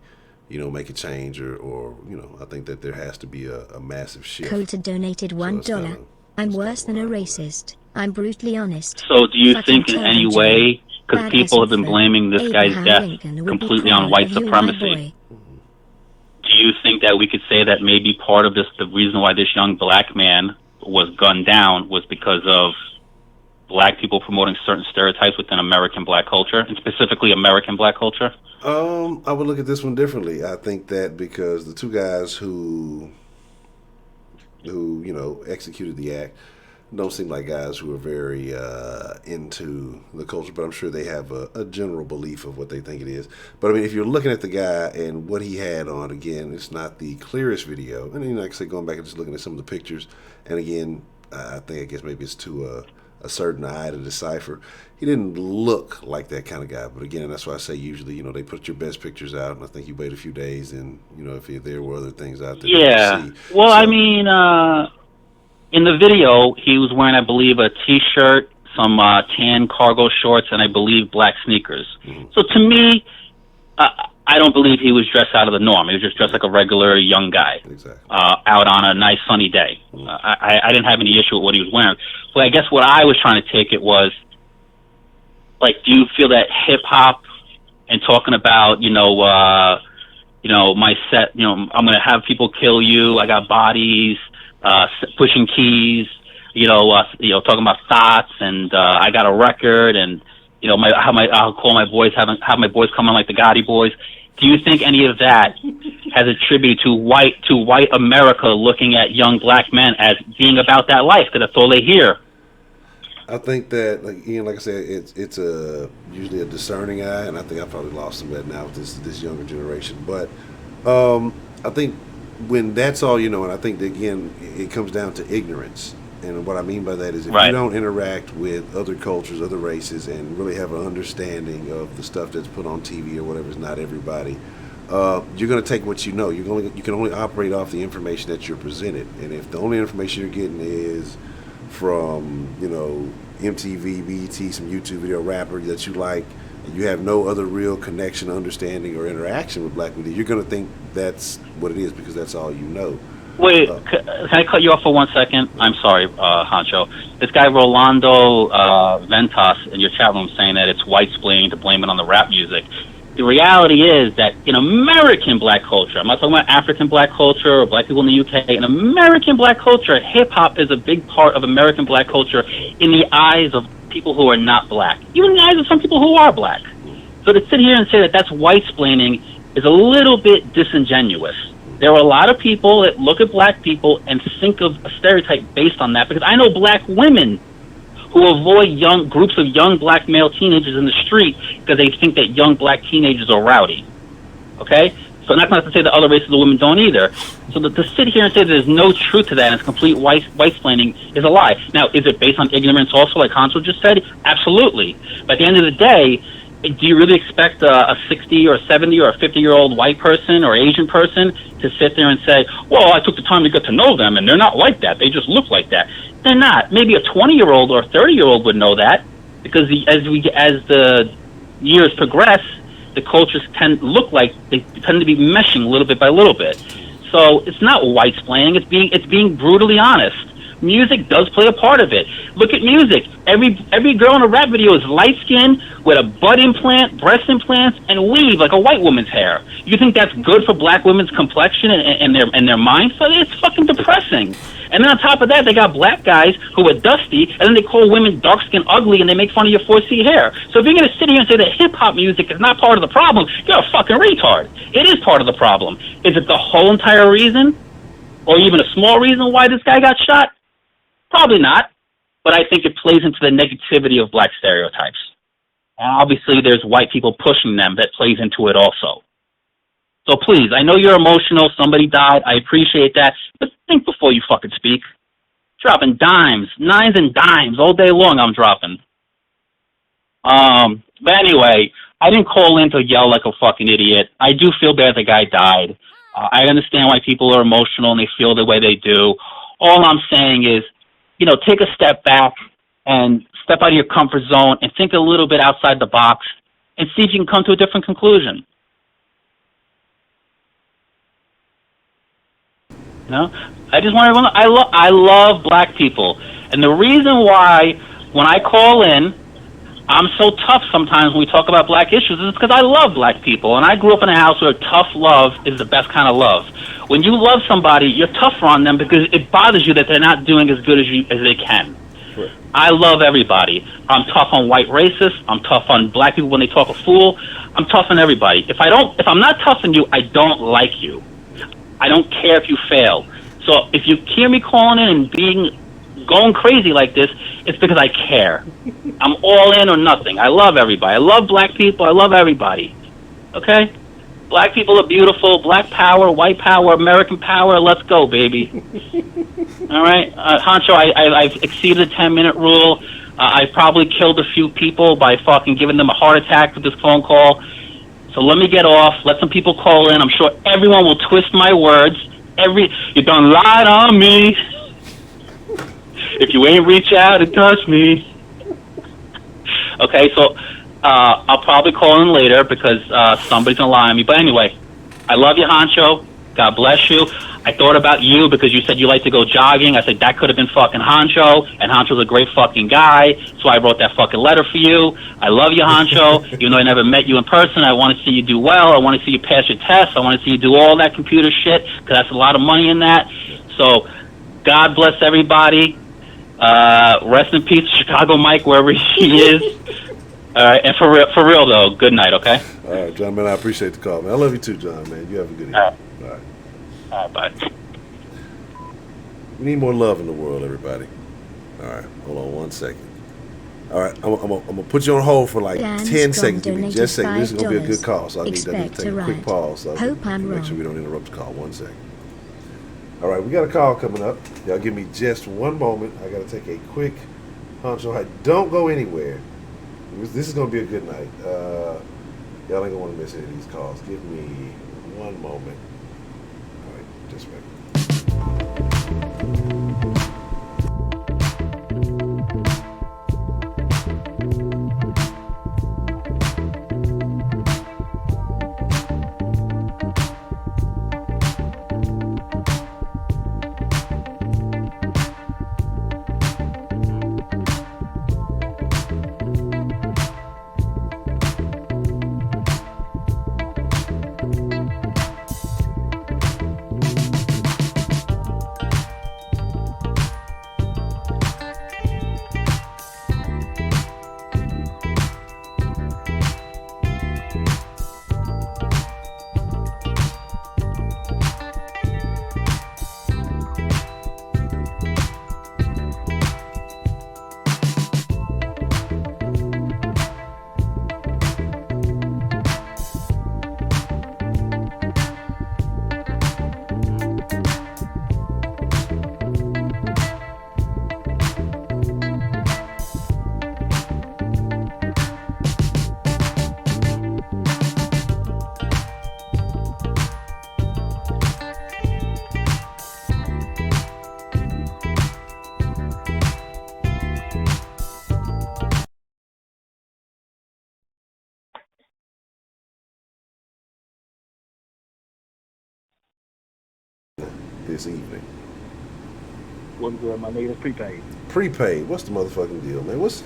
make a change, or I think that there has to be a massive shift. Coulter donated $1. I'm worse than a racist. I'm brutally honest. So do you Fucking think in tell any them, way, because Bad people have been Esopher, blaming this guy's Abraham death Lincoln would be completely proud on white of you, my supremacy, boy. do you think that we could say that maybe part of this, the reason why this young black man was gunned down, was because of black people promoting certain stereotypes within American black culture, and specifically American black culture? I would look at this one differently. I think that because the two guys who executed the act don't seem like guys who are very into the culture, but I'm sure they have a general belief of what they think it is. But I mean, if you're looking at the guy and what he had on, again, it's not the clearest video. And then, like I said, going back and just looking at some of the pictures, and again, I guess maybe it's to a certain eye to decipher. He didn't look like that kind of guy. But again, that's why I say usually, they put your best pictures out, and I think you wait a few days, and if there were other things out there, yeah. you see. Well, so, I mean, in the video, he was wearing, I believe, a T-shirt, some tan cargo shorts, and I believe black sneakers. Mm-hmm. So to me, I don't believe he was dressed out of the norm. He was just dressed like a regular young guy, exactly. Out on a nice sunny day. Mm-hmm. I didn't have any issue with what he was wearing. But I guess what I was trying to take it was, like, do you feel that hip-hop and talking about, my set, I'm going to have people kill you, I got bodies, pushing keys, talking about thoughts, and I got a record, and I'll call my boys, have my boys come on like the Gotti boys. Do you think any of that has attributed to white America looking at young black men as being about that life? Because that's all they hear. I think that, like I said, it's usually a discerning eye, and I think I probably lost some of that now with this younger generation. But I think when that's all and I think that, again, it comes down to ignorance. And what I mean by that is if you don't interact with other cultures, other races, and really have an understanding of the stuff that's put on TV or whatever, is not everybody, you're going to take what you know. You can only operate off the information that you're presented. And if the only information you're getting is from, MTV, BET, some YouTube video rapper that you like, and you have no other real connection, understanding, or interaction with black media, you're going to think that's what it is because that's all you know. Wait, can I cut you off for 1 second? I'm sorry, Honcho. This guy Rolando Ventas in your chat room saying that it's white splaining to blame it on the rap music. the reality is that in American black culture, I'm not talking about African black culture or black people in the UK, in American black culture, hip-hop is a big part of American black culture in the eyes of people who are not black, even in the eyes of some people who are black. So to sit here and say that that's white-splaining is a little bit disingenuous. There are a lot of people that look at black people and think of a stereotype based on that, because I know black women who avoid groups of young black male teenagers in the street because they think that young black teenagers are rowdy. Okay? So that's not to say that other races of women don't either. So to sit here and say there's no truth to that and it's complete white-splaining is a lie. Now, is it based on ignorance also, like Honcho just said? Absolutely. But at the end of the day, do you really expect a 60 or 70 or a 50-year-old white person or Asian person to sit there and say, well, I took the time to get to know them and they're not like that, they just look like that? They're not. Maybe a 20-year-old or a 30-year-old would know that, because as the years progress, the cultures tend to be meshing little bit by little bit. So it's not white-splaining, it's being brutally honest. Music does play a part of it. Look at music. Every girl in a rap video is light-skinned with a butt implant, breast implants, and weave like a white woman's hair. You think that's good for black women's complexion and their minds? So it's fucking depressing. And then on top of that, they got black guys who are dusty, and then they call women dark-skinned ugly, and they make fun of your 4C hair. So if you're going to sit here and say that hip-hop music is not part of the problem, you're a fucking retard. It is part of the problem. Is it the whole entire reason, or even a small reason why this guy got shot? Probably not, but I think it plays into the negativity of black stereotypes. And obviously there's white people pushing them that plays into it also. So please, I know you're emotional, somebody died, I appreciate that, but think before you fucking speak. Dropping dimes, nines and dimes, all day long I'm dropping. But anyway, I didn't call in to yell like a fucking idiot. I do feel bad the guy died. I understand why people are emotional and they feel the way they do. All I'm saying is, take a step back and step out of your comfort zone and think a little bit outside the box and see if you can come to a different conclusion. I just want everyone to know, I love black people. And the reason why when I call in, I'm so tough sometimes when we talk about black issues is because I love black people. And I grew up in a house where tough love is the best kind of love. When you love somebody, you're tougher on them because it bothers you that they're not doing as good as they can. Sure. I love everybody. I'm tough on white racists. I'm tough on black people when they talk a fool. I'm tough on everybody. If I'm not tough on you, I don't like you. I don't care if you fail. So if you hear me calling in and going crazy like this, it's because I care. I'm all in or nothing. I love everybody. I love black people. I love everybody. Okay? Black people are beautiful. Black power, white power, American power. Let's go, baby. All right? Honcho, I've exceeded the 10-minute rule. I probably killed a few people by fucking giving them a heart attack with this phone call. So let me get off. Let some people call in. I'm sure everyone will twist my words. You done lied on me. If you ain't reach out and touch me. Okay, so I'll probably call in later because somebody's gonna lie on me. But anyway, I love you, Honcho. God bless you. I thought about you because you said you like to go jogging. I said that could have been fucking Honcho, and Honcho's a great fucking guy, so I wrote that fucking letter for you. I love you, Honcho. Even though I never met you in person, I want to see you do well. I want to see you pass your tests. I want to see you do all that computer shit because that's a lot of money in that. So God bless everybody. Rest in peace, Chicago Mike, wherever he is. All right, and for real though, good night, okay? All right, John, man, I appreciate the call, man. I love you too, John, man. You have a good evening. All right. All right, bye. We need more love in the world, everybody. All right, hold on one second. All right, I'm gonna put you on hold for like 10 seconds. Give me just a second. This is gonna be a good call, so I need to take a quick pause. So make sure we don't interrupt the call. 1 second. All right, we got a call coming up. Y'all give me just one moment. I gotta take a quick Honcho. Don't go anywhere. This is gonna be a good night. Y'all ain't gonna want to miss any of these calls. Give me one moment. All right, just a minute. this evening? What's good, my nigga? It's prepaid. Prepaid. What's the motherfucking deal, man? What's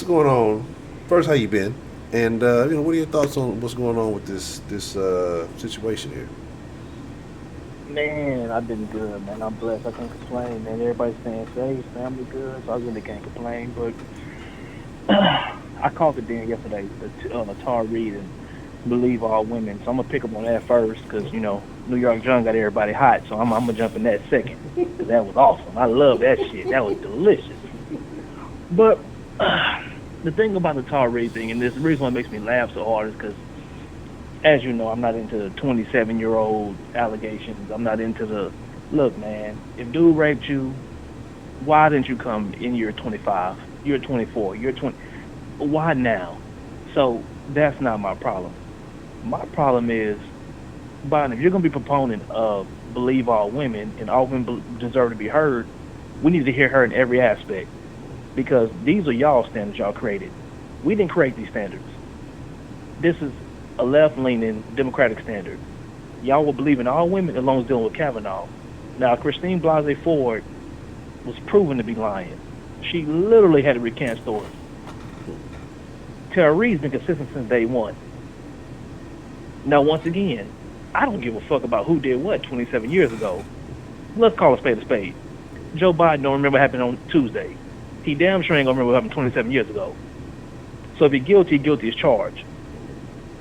going on? First, how you been? And what are your thoughts on what's going on with this situation here? Man, I've been good, man. I'm blessed. I can't complain, man. Everybody's staying safe, family good, so I really can't complain. But I called it then yesterday, the Tar Reid and Believe All Women. So I'm gonna pick up on that first, because New York John got everybody hot. So I'm gonna jump in that second. 'Cause that was awesome. I love that shit. That was delicious. But the thing about the Tar Reid thing, and this the reason why it makes me laugh so hard, is because, as you know, I'm not into the 27-year-old allegations. I'm not into the, look, man, if dude raped you, why didn't you come in year 25? You're 24. You're 20. Why now? So that's not my problem. My problem is, Biden, if you're going to be proponent of Believe All Women and all women deserve to be heard, we need to hear her in every aspect. Because these are y'all standards y'all created. We didn't create these standards. This is a left-leaning Democratic standard. Y'all will believe in all women as long as dealing with Kavanaugh. Now, Christine Blasey Ford was proven to be lying. She literally had to recant stories. Tara Reid's been consistent since day one. Now, once again, I don't give a fuck about who did what 27 years ago. Let's call a spade a spade. Joe Biden don't remember what happened on Tuesday. He damn sure ain't gonna remember what happened 27 years ago. So if he's guilty, guilty is charged.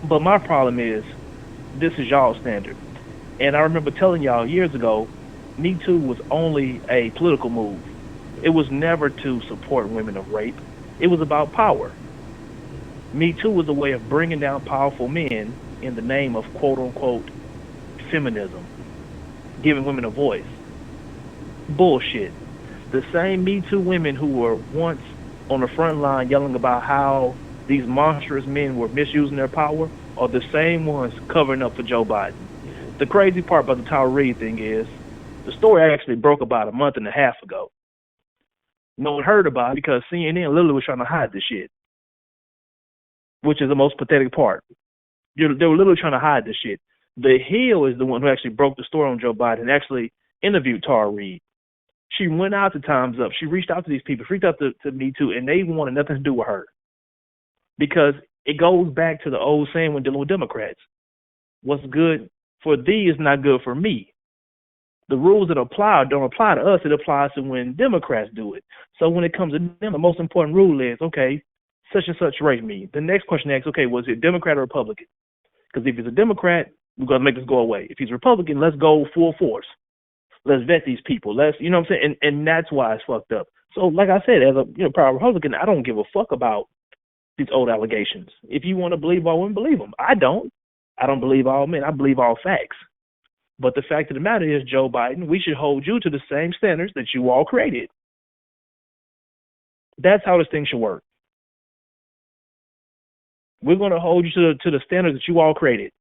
But my problem is, this is y'all's standard. And I remember telling y'all years ago, Me Too was only a political move. It was never to support women of rape. It was about power. Me Too was a way of bringing down powerful men in the name of quote-unquote feminism, giving women a voice. Bullshit. The same Me Too women who were once on the front line yelling about how these monstrous men were misusing their power are the same ones covering up for Joe Biden. The crazy part about the Tar Reid thing is the story actually broke about a month and a half ago. No one heard about it because CNN literally was trying to hide this shit, which is the most pathetic part. They were literally trying to hide this shit. The Hill is the one who actually broke the story on Joe Biden and actually interviewed Tar Reid. She went out to Time's Up. She reached out to these people, reached out to Me Too, and they wanted nothing to do with her. Because it goes back to the old saying when dealing with Democrats. What's good for thee is not good for me. The rules that apply don't apply to us. It applies to when Democrats do it. So when it comes to them, the most important rule is, okay, such and such raped me. The next question asks, okay, was it Democrat or Republican? Because if it's a Democrat, we're going to make this go away. If he's Republican, let's go full force. Let's vet these people. You know what I'm saying? And that's why it's fucked up. So, like I said, as a proud Republican, I don't give a fuck about these old allegations. If you want to believe all women, believe them. I don't. I don't believe all men. I believe all facts. But the fact of the matter is, Joe Biden, we should hold you to the same standards that you all created. That's how this thing should work. We're going to hold you to the standards that you all created.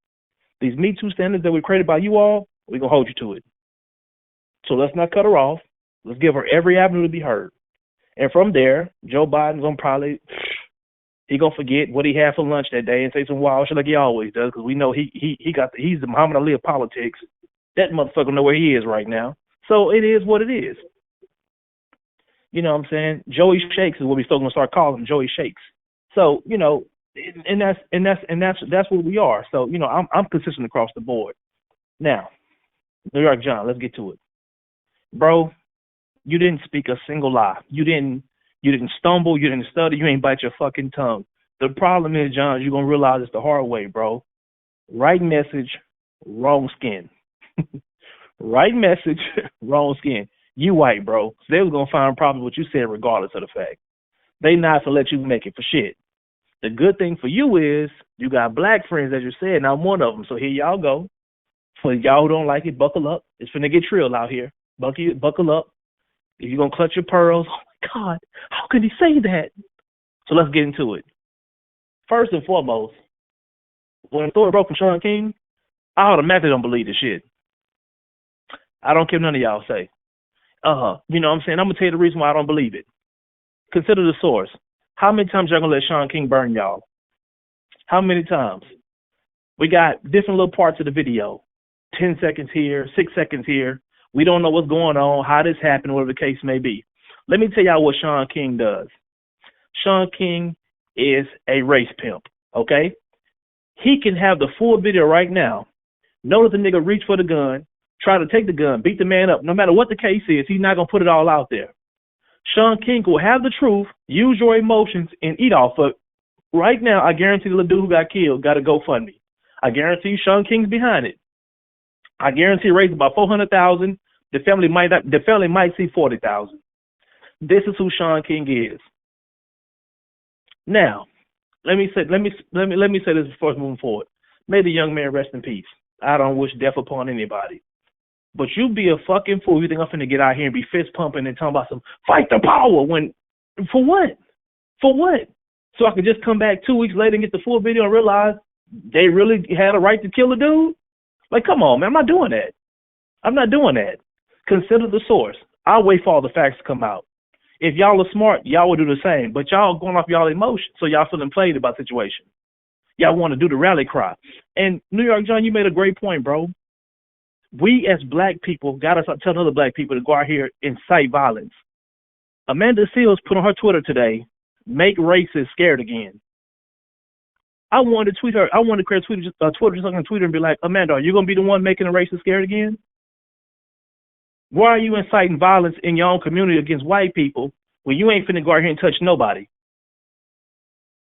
These Me Too standards that were created by you all, we're going to hold you to it. So let's not cut her off. Let's give her every avenue to be heard. And from there, Joe Biden's going to probably, he going to forget what he had for lunch that day and say some wild shit like he always does, because we know he's the Muhammad Ali of politics. That motherfucker know where he is right now. So it is what it is. You know what I'm saying? Joey Shakes is what we're still going to start calling him, Joey Shakes. So, and that's what we are. So, I'm consistent across the board. Now, New York John, let's get to it. Bro, you didn't speak a single lie. You didn't stumble, you didn't stutter, you ain't bite your fucking tongue. The problem is, John, you're gonna realize it's the hard way, bro. Right message, wrong skin. Right message, wrong skin. You white, bro. So they was gonna find a problem with what you said regardless of the fact. They not to let you make it for shit. The good thing for you is you got black friends, as you said, and I'm one of them. So here y'all go. For y'all who don't like it, buckle up. It's finna get trill out here. Buckle up. If you're going to clutch your pearls, oh my God, how could he say that? So let's get into it. First and foremost, when the story broke from Sean King, I automatically don't believe this shit. I don't care what none of y'all say. You know what I'm saying? I'm going to tell you the reason why I don't believe it. Consider the source. How many times y'all going to let Sean King burn y'all? How many times? We got different little parts of the video. 10 seconds here, 6 seconds here. We don't know what's going on, how this happened, whatever the case may be. Let me tell y'all what Sean King does. Sean King is a race pimp, okay? He can have the full video right now. Notice the nigga reach for the gun, try to take the gun, beat the man up. No matter what the case is, he's not going to put it all out there. Sean King will have the truth, use your emotions, and eat off of it. Right now, I guarantee the little dude who got killed got a GoFundMe. I guarantee you Sean King's behind it. I guarantee he raised about $400,000. The family might see $40,000. This is who Sean King is. Now, let me say this before moving forward. May the young man rest in peace. I don't wish death upon anybody. But you be a fucking fool. You think I'm finna get out here and be fist pumping and talking about some fight the power when, for what? For what? So I could just come back 2 weeks later and get the full video and realize they really had a right to kill a dude? Like, come on, man. I'm not doing that. I'm not doing that. Consider the source. I'll wait for all the facts to come out. If y'all are smart, y'all will do the same. But y'all going off y'all emotions, so y'all feeling played about the situation. Y'all want to do the rally cry. And New York John, you made a great point, bro. We as black people got to start telling other black people to go out here and incite violence. Amanda Seals put on her Twitter today, make racists scared again. I wanted to tweet her. I wanted to create a Twitter just on Twitter and be like, Amanda, are you going to be the one making the racist scared again? Why are you inciting violence in your own community against white people when you ain't finna go out here and touch nobody?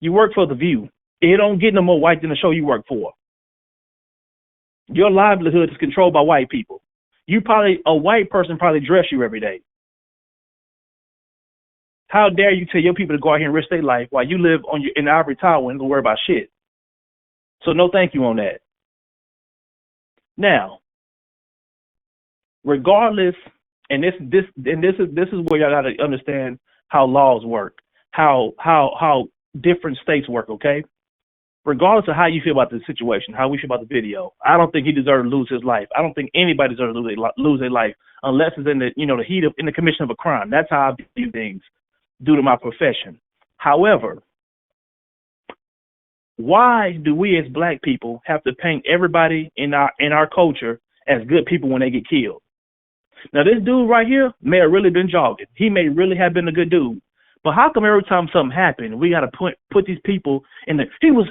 You work for The View. It don't get no more white than the show you work for. Your livelihood is controlled by white people. A white person probably dress you every day. How dare you tell your people to go out here and risk their life while you live in the ivory tower and don't worry about shit? So no thank you on that. Now, regardless, and this is where y'all gotta understand how laws work, how different states work, okay? Regardless of how you feel about the situation, how we feel about the video, I don't think he deserved to lose his life. I don't think anybody deserves to lose their life unless it's in the heat of in the commission of a crime. That's how I view things due to my profession. However, why do we as black people have to paint everybody in our culture as good people when they get killed? Now, this dude right here may have really been jogging. He may really have been a good dude. But how come every time something happened, we got to put these people in the, he was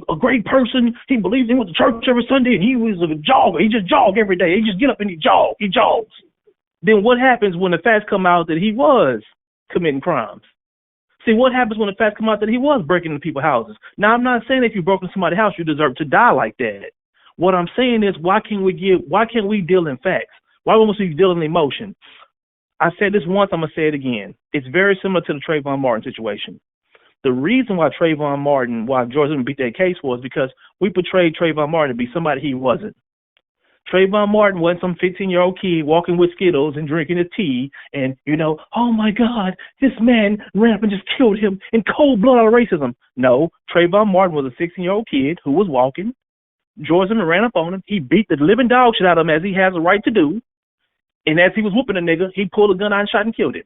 a great person. He believed he went to church every Sunday, and he was a jogger. He just jogged every day. He just get up and he jogs. Then what happens when the facts come out that he was committing crimes? See, what happens when the facts come out that he was breaking into people's houses? Now, I'm not saying if you broke into somebody's house, you deserve to die like that. What I'm saying is, why can't we deal in facts? Why must we deal in emotion? I said this once, I'm going to say it again. It's very similar to the Trayvon Martin situation. The reason why George Zimmerman beat that case was because we portrayed Trayvon Martin to be somebody he wasn't. Trayvon Martin wasn't some 15-year-old kid walking with Skittles and drinking his tea and, oh my God, this man ran up and just killed him in cold blood out of racism. No, Trayvon Martin was a 16-year-old kid who was walking. George Zimmerman ran up on him. He beat the living dog shit out of him as he has a right to do. And as he was whooping a nigga, he pulled a gun out and shot and killed him.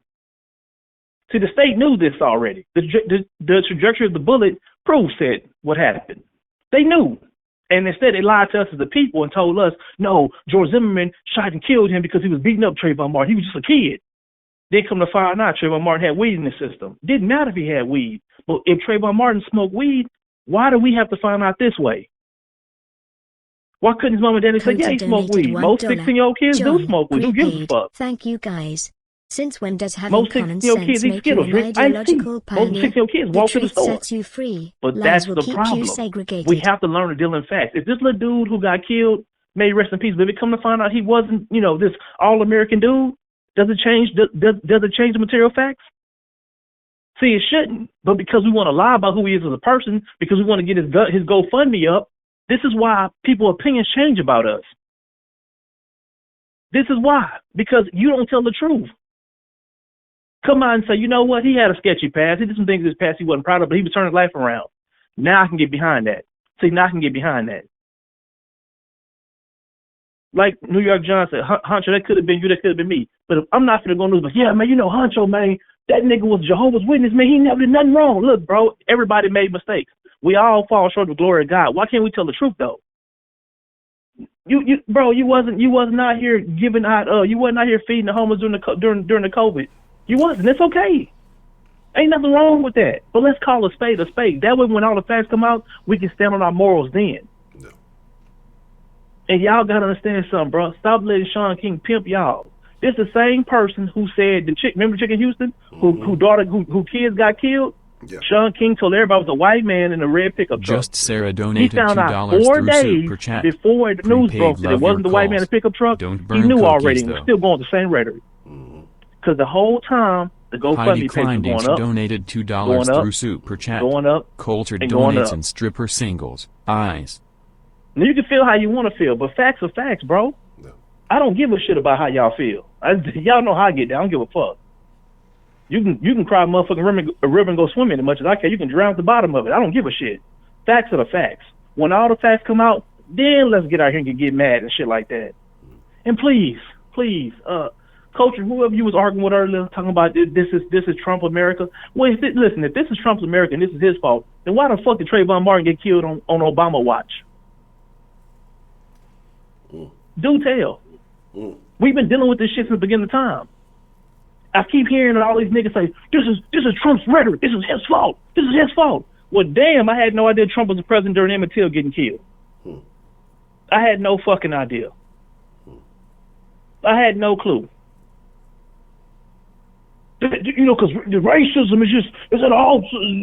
See, the state knew this already. The trajectory of the bullet proves it, what happened. They knew. And instead, they lied to us as the people and told us, no, George Zimmerman shot and killed him because he was beating up Trayvon Martin. He was just a kid. Then come to find out Trayvon Martin had weed in his system. Didn't matter if he had weed. But if Trayvon Martin smoked weed, why do we have to find out this way? Why couldn't his mom and daddy say, yeah, he smoked weed? Most 16-year-old kids do smoke weed. Who gives a fuck? Thank you, guys. Since when does having common sense kids make you an ideological pioneer? Most 16-year-old kids walk to the store. Sets you free. But that's the problem. We have to learn to deal in facts. If this little dude who got killed, may rest in peace, but if it come to find out he wasn't, this all-American dude, does it change the material facts? See, it shouldn't. But because we want to lie about who he is as a person, because we want to get his GoFundMe up, this is why people's opinions change about us. This is why. Because you don't tell the truth. Come on and say, you know what? He had a sketchy past. He did some things in his past he wasn't proud of, but he was turning his life around. Now I can get behind that. See, now I can get behind that. Like New York John said, Honcho, that could have been you, that could have been me. But if I'm not going to go news, but yeah, man, Honcho, man, that nigga was Jehovah's Witness, man. He never did nothing wrong. Look, bro, everybody made mistakes. We all fall short of the glory of God. Why can't we tell the truth, though? Bro, you wasn't out here giving out. You wasn't out here feeding the homeless during the COVID. You wasn't. It's okay. Ain't nothing wrong with that. But let's call a spade a spade. That way, when all the facts come out, we can stand on our morals then. No. And y'all gotta understand something, bro. Stop letting Sean King pimp y'all. This the same person who said remember the chick in Houston, who kids got killed. Yeah. Sean King told everybody it was a white man in a red pickup truck. Just Sarah He donated found out $2 4 through days Super Chat. before the news Prepaid broke that it love wasn't the your white man in calls. the pickup truck. Don't He burn knew cookies, already and was though. still going with the same rhetoric. Because the whole time, the Heidi GoFundMe page was going Kleindich up, donated $2 going up, through Super Chat. going up, Coulter and going donates up. and stripper singles. Eyes. Now, you can feel how you want to feel, but facts are facts, bro. No. I don't give a shit about how y'all feel. Y'all know how I get down. I don't give a fuck. You can cry a motherfucking river and go swimming as much as I can. You can drown at the bottom of it. I don't give a shit. Facts are the facts. When all the facts come out, then let's get out here and get mad and shit like that. And please, Culture, whoever you was arguing with earlier, talking about this is Trump America. Well, listen, if this is Trump's America and this is his fault, then why the fuck did Trayvon Martin get killed on Obama watch? Do tell. We've been dealing with this shit since the beginning of time. I keep hearing all these niggas say, this is Trump's rhetoric. This is his fault. This is his fault. Well, damn, I had no idea Trump was the president during Emmett Till getting killed. I had no fucking idea. I had no clue. You know, because the racism is all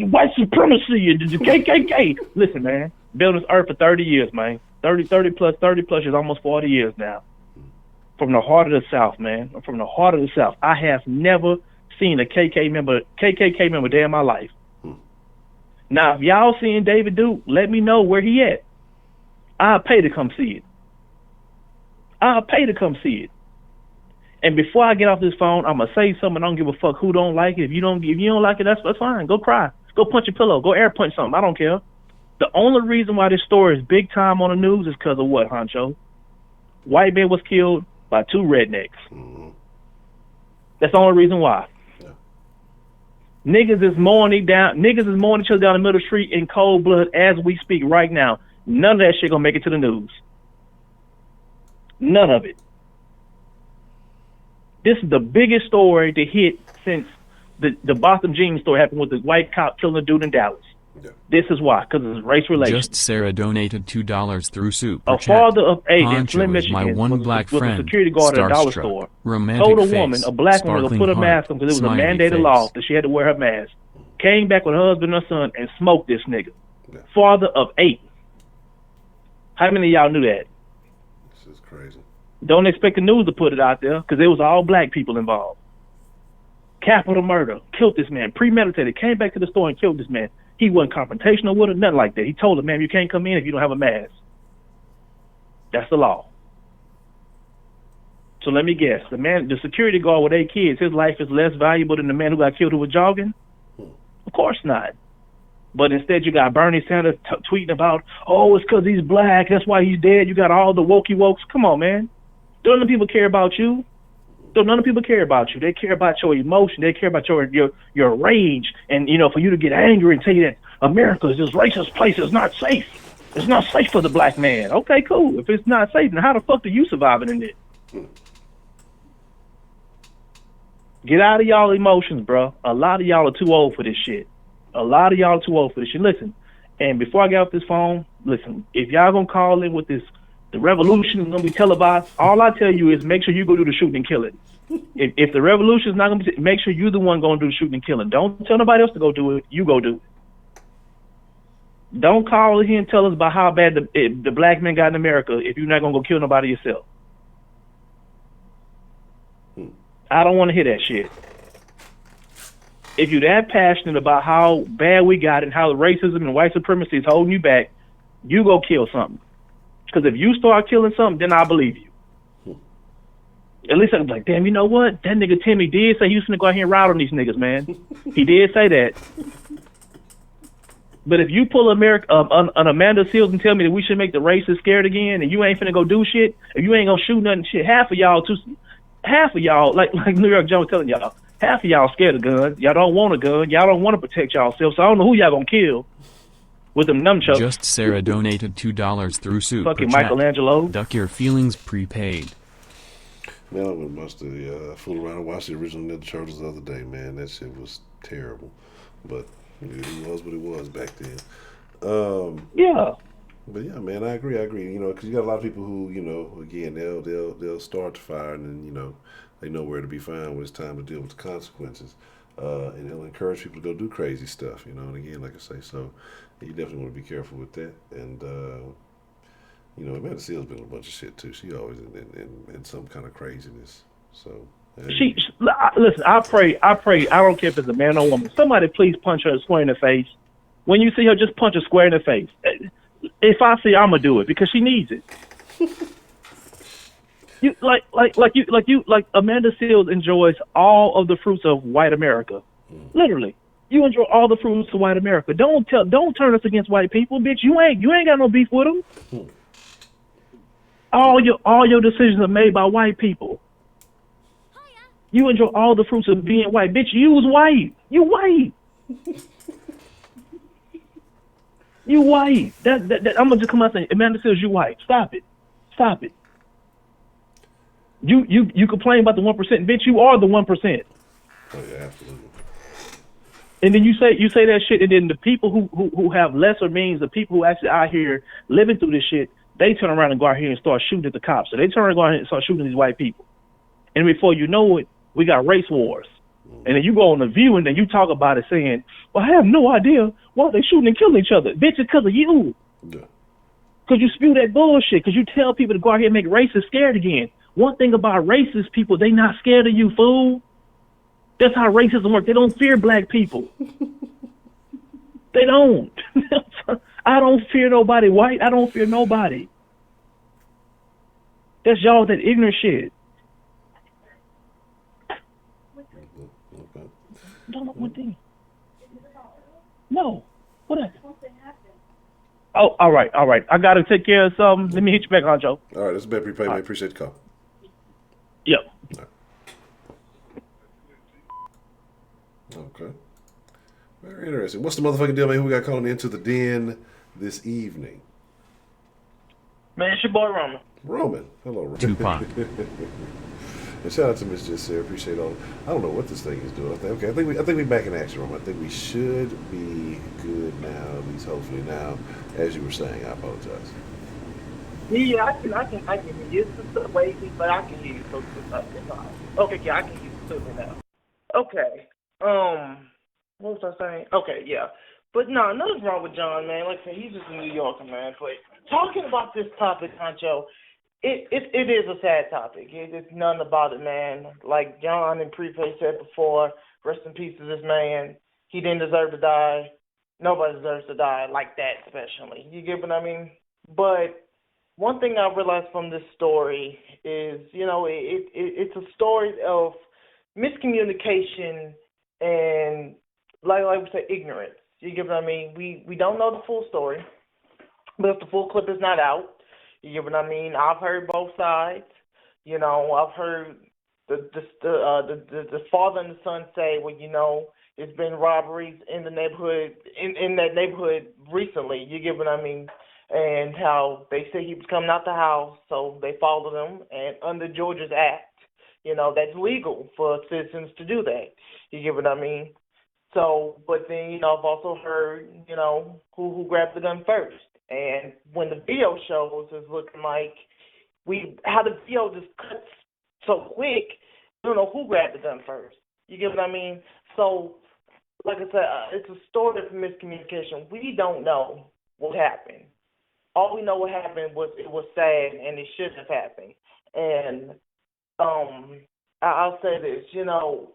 white supremacy and the KKK. Listen, man, been on this earth for 30 years, man. 30 plus years, almost 40 years now. From the heart of the South, man. From the heart of the South. I have never seen a KKK member day in my life. Now, if y'all seeing David Duke, let me know where he at. I'll pay to come see it. I'll pay to come see it. And before I get off this phone, I'm gonna say something. I don't give a fuck who don't like it. If you don't like it, that's fine. Go cry. Go punch a pillow. Go air punch something. I don't care. The only reason why this story is big time on the news is because of what, Honcho? White man was killed by 2 rednecks. That's the only reason why. Niggas is mowing each other down the middle of the street in cold blood as we speak right now. None of that shit gonna make it to the news. None of it. This is the biggest story to hit since the Boston Jeans story happened with the white cop killing a dude in Dallas. Yeah. This is why, because it's race relations. Just Sarah donated $2 through Super Chat. A father of 8 in Honcho Flint, is my Michigan, one was black a friend, security guard at a dollar starstruck, store. romantic Told a face, woman, a black woman, to put a sparkling mask on because it was a smiley mandated face. law that she had to wear her mask. Came back with her husband and her son and smoked this nigga. Yeah. Father of 8. How many of y'all knew that? This is crazy. Don't expect the news to put it out there because it was all black people involved. Capital murder. Killed this man. Premeditated. Came back to the store and killed this man. He wasn't confrontational with her, nothing like that. He told her, ma'am, you can't come in if you don't have a mask. That's the law. So let me guess. The security guard with 8 kids, his life is less valuable than the man who got killed who was jogging? Of course not. But instead you got Bernie Sanders tweeting about, oh, it's because he's black, that's why he's dead. You got all the wokey wokes. Come on, man. Don't none people care about you. Don't none of people care about you. They care about your emotion. They care about your rage. And, you know, for you to get angry and tell you that America is this racist place, it's not safe. It's not safe for the black man. Okay, cool. If it's not safe, then how the fuck are you surviving in it? Get out of y'all emotions, bro. A lot of y'all are too old for this shit. Listen, and before I get off this phone, listen, if y'all gonna call in with this, the revolution is gonna be televised, all I tell you is make sure you go do the shooting and kill it. If the revolution is not gonna be, make sure you're the one gonna do the shooting and killing. Don't tell nobody else to go do it. You go do it. Don't call in here and tell us about how bad the black men got in America if you're not gonna go kill nobody yourself. I don't want to hear that shit. If you're that passionate about how bad we got it and how the racism and white supremacy is holding you back, you go kill something. Because if you start killing something, then I believe you. At least I'm like, damn, you know what? That nigga Timmy did say he was going to go out here and ride on these niggas, man. He did say that. But if you pull an Amanda Seals and tell me that we should make the racists scared again and you ain't finna go do shit, if you ain't gonna shoot nothing, shit, half of y'all, like New York Joe was telling y'all, half of y'all scared of guns. Y'all don't want a gun. Y'all don't want to protect y'allself. So I don't know who y'all gonna kill. with them nunchucks. Just Sarah donated $2 through Super Fucking Chat. Michelangelo. Duck your feelings prepaid. Man, I went much to fool around and watch the original Ninja Turtles the other day, man. That shit was terrible. But it was what it was back then. Yeah. But yeah, man, I agree. You know, because you got a lot of people who, you know, again, they'll start the fire, and then, you know, they know where to be found when it's time to deal with the consequences, and they'll encourage people to go do crazy stuff. You know, and again, like I say, so you definitely want to be careful with that. And you know, Amanda Seale's been in a bunch of shit too. She always in some kind of craziness. So Listen. I pray. I don't care if it's a man or woman. Somebody please punch her square in the face. When you see her, just punch her square in the face. If I see, I'm gonna do it because she needs it. You like Amanda Seales enjoys all of the fruits of white America. Literally, you enjoy all the fruits of white America. Don't turn us against white people, bitch. You ain't got no beef with them. All your decisions are made by white people. You enjoy all the fruits of being white, bitch. You was white. You white. You white. That I'm gonna just come out and say, Amanda Seales, you white. Stop it. You complain about the 1%, bitch. You are the 1%. Oh yeah, absolutely. And then you say that shit, and then the people who have lesser means, the people who actually out here living through this shit, they turn around and go out here and start shooting at the cops. So they turn around and go out here and start shooting at these white people. And before you know it, we got race wars. And then you go on The View and then you talk about it saying, well, I have no idea why they shooting and killing each other. Bitch, it's because of you. Yeah. Because you spew that bullshit. Because you tell people to go out here and make racists scared again. One thing about racist people, they not scared of you, fool. That's how racism works. They don't fear black people. They don't. I don't fear nobody white. I don't fear nobody. That's y'all that ignorant shit. Okay. Don't know one thing. No. What is it? Oh, all right. I got to take care of something. Let me hit you back, Honcho. All right, that's a bad prepaid, man. Appreciate the call. Yep. All right. Okay. Very interesting. What's the motherfucking deal, man? Who we got calling into the den this evening? Man, it's your boy Roman. Roman. Hello, Roman. Tupac. And shout out to Miss Just Sarah. Appreciate all. I don't know what this thing is doing. I think we back in action, Roman. I think we should be good now. At least hopefully now. As you were saying, I apologize. Yeah, I can hear you. It's just wavy, but I can hear you. So it's all right. Okay, yeah, I can hear you too now. Okay. What was I saying? Okay, yeah. But no, nothing's wrong with John, man. Like I said, he's just a New Yorker, man. But talking about this topic, Honcho, it is a sad topic. It's nothing about it, man. Like John and Prepaid said before, rest in peace to this man. He didn't deserve to die. Nobody deserves to die like that, especially. You get what I mean? But one thing I realized from this story is, you know, it's a story of miscommunication and, like we say, ignorance. You get what I mean? We don't know the full story, but if the full clip is not out, you get what I mean? I've heard both sides. You know, I've heard the father and the son say, well, you know, it's been robberies in the neighborhood, in that neighborhood recently. You get what I mean? And how they say he was coming out the house, so they followed him. And under Georgia's Act, you know, that's legal for citizens to do that. You get what I mean? So, but then, you know, I've also heard, you know, who grabbed the gun first. And when the video shows, it's looking like how the video just cuts so quick, you don't know who grabbed the gun first. You get what I mean? So, like I said, it's a story of miscommunication. We don't know what happened. All we know what happened was it was sad and it shouldn't have happened. And I'll say this, you know,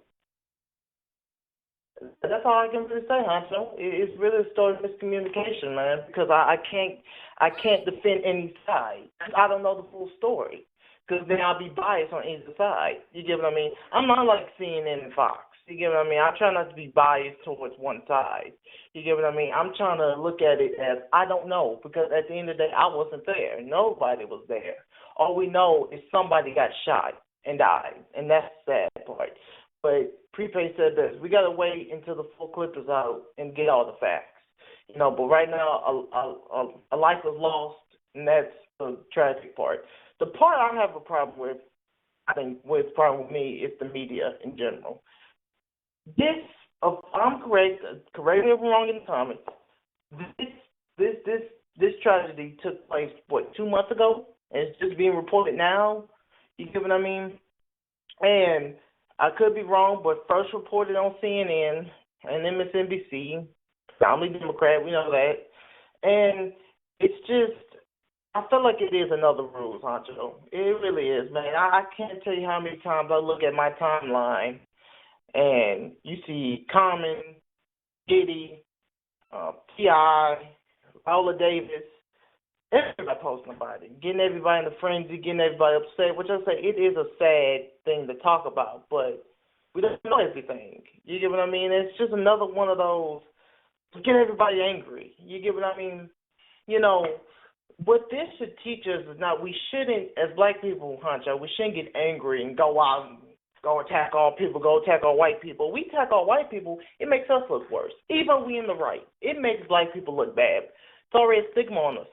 that's all I can really say, Honcho. It's really a story of miscommunication, man, because I can't defend any side. I don't know the full story, because then I'll be biased on either side. You get what I mean? I'm not like CNN and Fox. You get what I mean? I try not to be biased towards one side. You get what I mean? I'm trying to look at it as I don't know, because at the end of the day, I wasn't there. Nobody was there. All we know is somebody got shot and died, and that's the sad part. But Prepaid said this: we got to wait until the full clip is out and get all the facts. But right now, a life was lost, and that's the tragic part. The part I have a problem with, I think, what's problem with me is the media in general. This, if I'm correct, correct me if I'm wrong in the comments. This tragedy took place 2 months ago, and it's just being reported now. You get what I mean? And I could be wrong, but first reported on CNN and MSNBC, family Democrat, we know that. And it's just, I feel like it is another Rules, Honcho. It really is, man. I can't tell you how many times I look at my timeline and you see Common, Diddy, T.I., Viola Davis, everybody posting about it, getting everybody in a frenzy, getting everybody upset, which I say it is a sad thing to talk about, but we don't know everything. You get what I mean? It's just another one of those to get everybody angry. You get what I mean? What this should teach us is not, we shouldn't, as black people, Honcho, we shouldn't get angry and go out and go attack all people, go attack all white people. We attack all white people, it makes us look worse. Even we in the right, it makes black people look bad. It's already a stigma on us.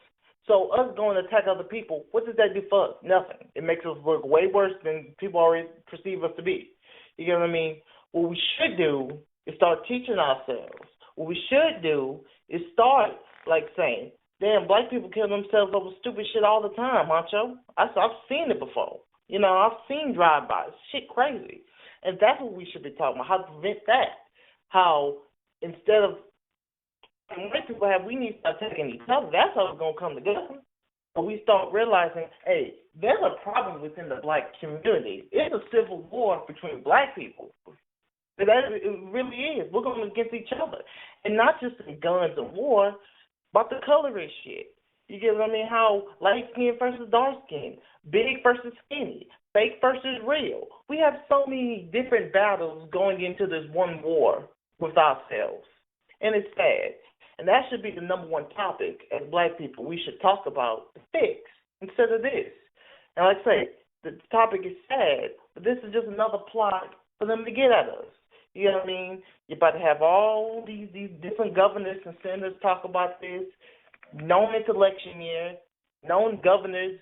So us going to attack other people, what does that do for us? Nothing. It makes us look way worse than people already perceive us to be. You get what I mean? What we should do is start teaching ourselves. What we should do is start, saying, damn, black people kill themselves over stupid shit all the time, Honcho. I've seen it before. I've seen drive-bys. Shit crazy. And that's what we should be talking about, how to prevent that. How instead of white people we need to start attacking each other. That's how we're going to come together. But we start realizing, hey, there's a problem within the black community. It's a civil war between black people. It really is. We're going against each other. And not just in guns and war, but the colorist shit. You get what I mean? How light skin versus dark skin, big versus skinny, fake versus real. We have so many different battles going into this one war with ourselves. And it's sad. And that should be the number one topic as black people we should talk about to fix instead of this. And like I say, the topic is sad, but this is just another plot for them to get at us. You know what I mean? You're about to have all these different governors and senators talk about this, known it's election year, known governors,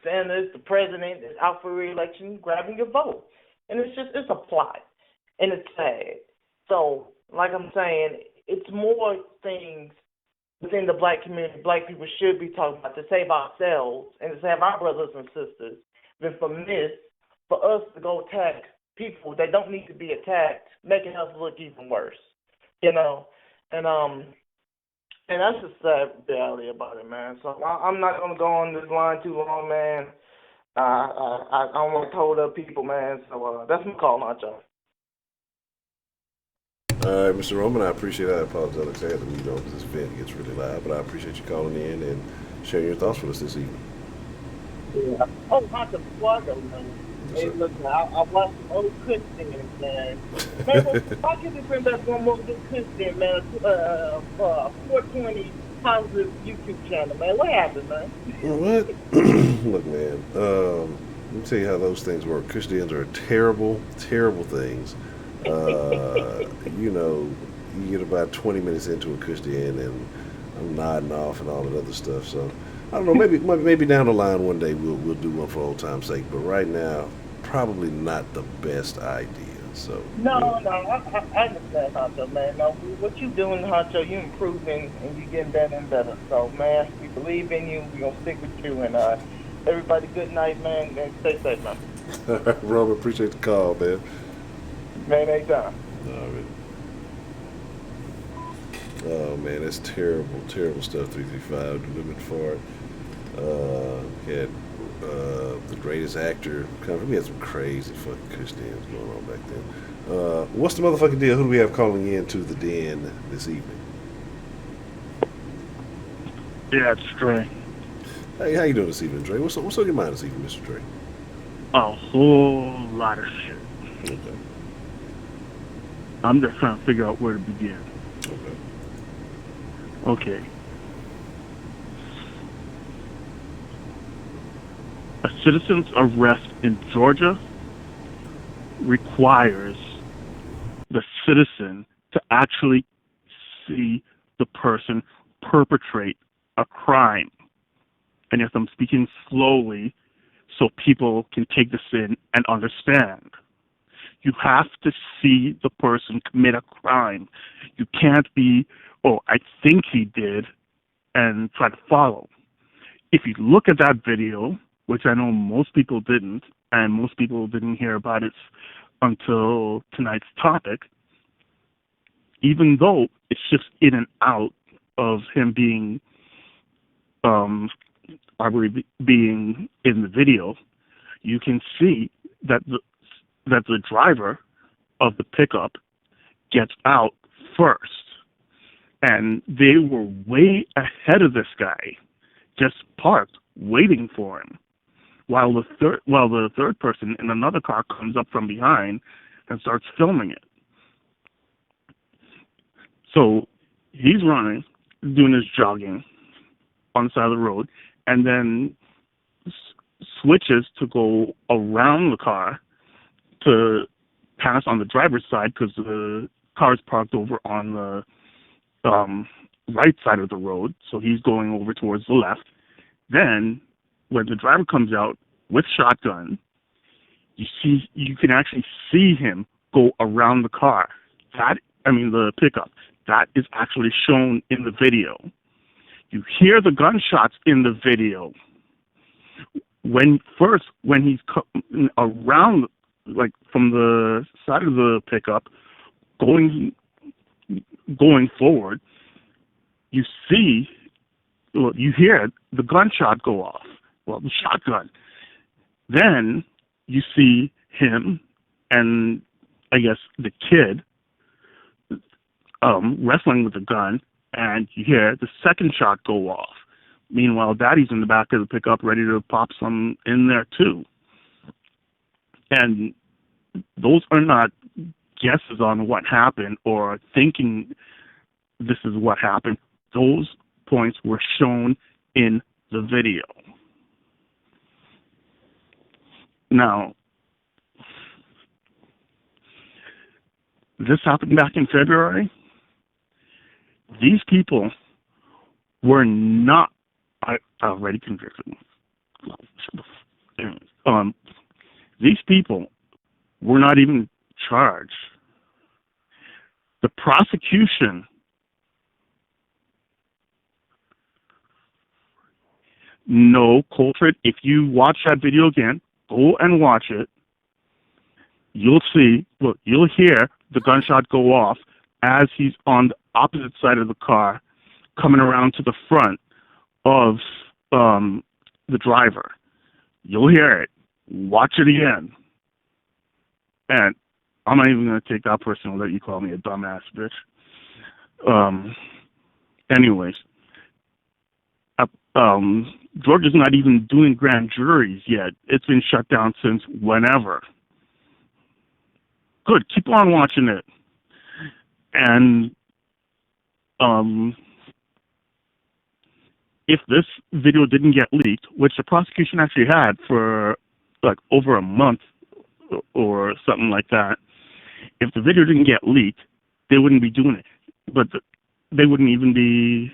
senators, the president is out for re-election, grabbing your vote. And it's a plot. And it's sad. So, like I'm saying, it's more things within the black community black people should be talking about to save ourselves and to save our brothers and sisters than from this, for us to go attack people that don't need to be attacked, making us look even worse. And that's the sad reality about it, man. So I'm not going to go on this line too long, man. I don't want to hold up people, man. So that's my call, Honcho. All right, Mr. Roman, I appreciate that. I apologize. Like I had to mute on because this vent gets really loud, but I appreciate you calling in and sharing your thoughts with us this evening. Yeah. Oh, Honcho, before I go, man. Yes, Hey, look, man, I watched some old Kush things, man. Man, why can't we bring back one more good Kush thing, man? 420 positive YouTube channel, man. What happened, man? What? Look, man, let me tell you how those things work. Kush dens are terrible, terrible things. You get about 20 minutes into a Kush den and I'm nodding off and all that other stuff. So I don't know. Maybe down the line one day we'll do one for old time's sake. But right now, probably not the best idea. So No, I understand, Honcho, man. No, what you doing, Honcho, you improving and you getting better and better. So, man, we believe in you. We're gonna stick with you. And everybody, good night, man. And stay safe, man. All right, Robert, appreciate the call, man. Man, anytime. All right. Oh man, that's terrible, terrible stuff. 335, the limit for it. Had the greatest actor. We had some crazy fucking Kush dens going on back then. What's the motherfucking deal? Who do we have calling in to the den this evening? Yeah, it's Dre. Hey, how you doing this evening, Dre? What's on your mind this evening, Mr. Dre? A whole lot of shit. Okay. I'm just trying to figure out where to begin. Okay. A citizen's arrest in Georgia requires the citizen to actually see the person perpetrate a crime. And yes, I'm speaking slowly so people can take this in and understand. You have to see the person commit a crime. You can't be, oh, I think he did, and try to follow. If you look at that video, which I know most people didn't, and most people didn't hear about it until tonight's topic, even though it's just in and out of him being, Arbery being in the video, you can see that the driver of the pickup gets out first, and they were way ahead of this guy, just parked waiting for him, while the third person in another car comes up from behind and starts filming it. So he's running, doing his jogging on the side of the road, and then switches to go around the car to pass on the driver's side because the car is parked over on the right side of the road, so he's going over towards the left. Then, when the driver comes out with shotgun, you can actually see him go around the car. The pickup. That is actually shown in the video. You hear the gunshots in the video. When he's around, like from the side of the pickup, going forward, you hear the gunshot go off. Well, the shotgun. Then you see him and I guess the kid wrestling with the gun, and you hear the second shot go off. Meanwhile, Daddy's in the back of the pickup ready to pop some in there too. And those are not guesses on what happened or thinking this is what happened. Those points were shown in the video. Now, this happened back in February. These people were not already convicted. These people were not even charged. The prosecution Colford, if you watch that video again, go and watch it. You'll hear the gunshot go off as he's on the opposite side of the car, coming around to the front of the driver. You'll hear it. Watch it again. And I'm not even going to take that personal that you call me a dumbass bitch. Anyways, Georgia's not even doing grand juries yet. It's been shut down since whenever. Good. Keep on watching it. And if this video didn't get leaked, which the prosecution actually had for like over a month or something like that, if the video didn't get leaked, they wouldn't be doing it. But they wouldn't even be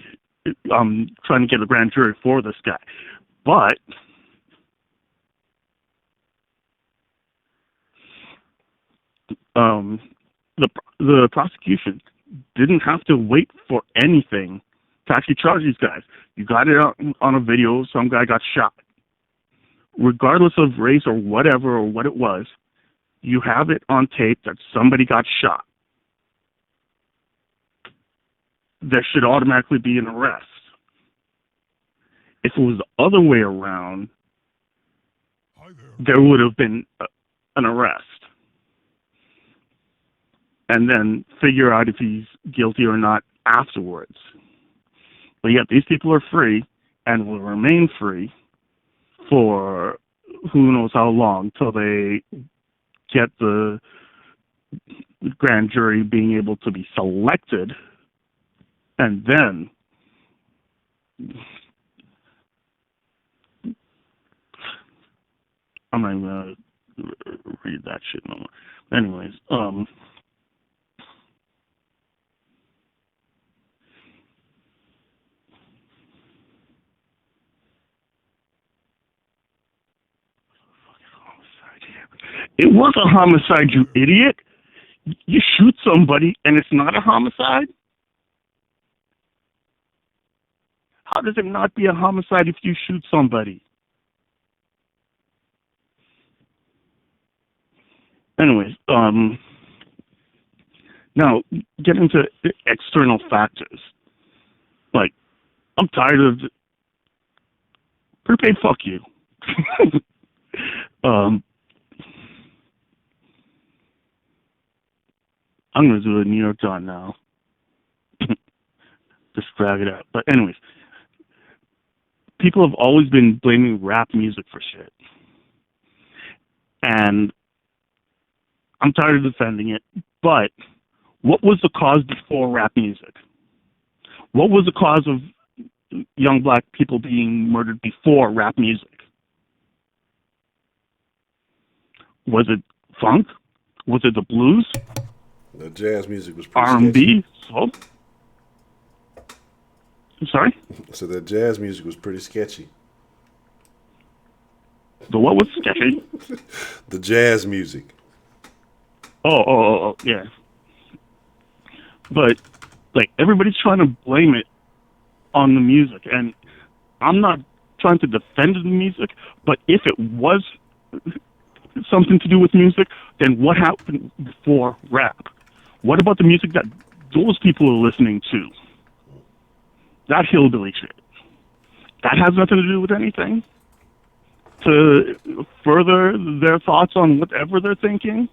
trying to get a grand jury for this guy. But the prosecution didn't have to wait for anything to actually charge these guys. You got it on a video, some guy got shot. Regardless of race or whatever or what it was, you have it on tape that somebody got shot. There should automatically be an arrest. If it was the other way around, there would have been an arrest. And then figure out if he's guilty or not afterwards. But yet these people are free and will remain free for who knows how long till they get the grand jury being able to be selected, and then I'm not even gonna read that shit no more. Anyways, It was a homicide, you idiot. You shoot somebody and it's not a homicide? How does it not be a homicide if you shoot somebody? Anyways, now getting to external factors. Like, I'm tired of prepaid. Fuck you. I'm gonna do a New York John now. Just drag it out. But anyways, people have always been blaming rap music for shit, and I'm tired of defending it. But what was the cause before rap music? What was the cause of young black people being murdered before rap music? Was it funk? Was it the blues? The jazz music was pretty R&B? Soul? I'm sorry? So the jazz music was pretty sketchy. The what was sketchy? The jazz music. Oh, yeah. But, like, everybody's trying to blame it on the music, and I'm not trying to defend the music, but if it was something to do with music, then what happened before rap? What about the music that those people are listening to? That hillbilly shit. That has nothing to do with anything? To further their thoughts on whatever they're thinking?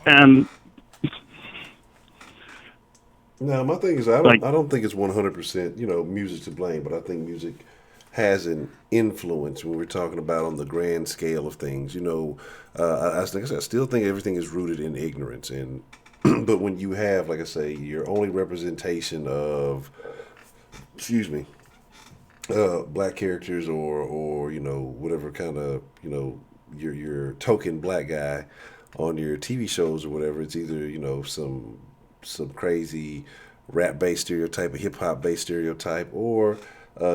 And no, my thing is I don't think it's 100% music to blame, but I think music has an influence when we're talking about on the grand scale of things. I still think everything is rooted in ignorance, and but when you have, like I say, your only representation of, black characters or whatever kind of your token black guy on your TV shows or whatever, it's either some crazy rap based stereotype, a hip hop based stereotype, or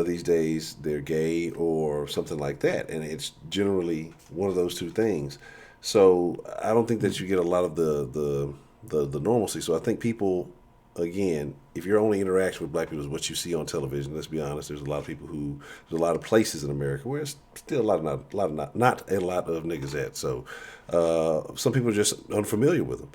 these days they're gay or something like that, and it's generally one of those two things. So I don't think that you get a lot of the normalcy. So I think people, again, if your only interaction with black people is what you see on television, let's be honest, there's a lot of places in America where it's still not a lot of niggas at. So some people are just unfamiliar with them.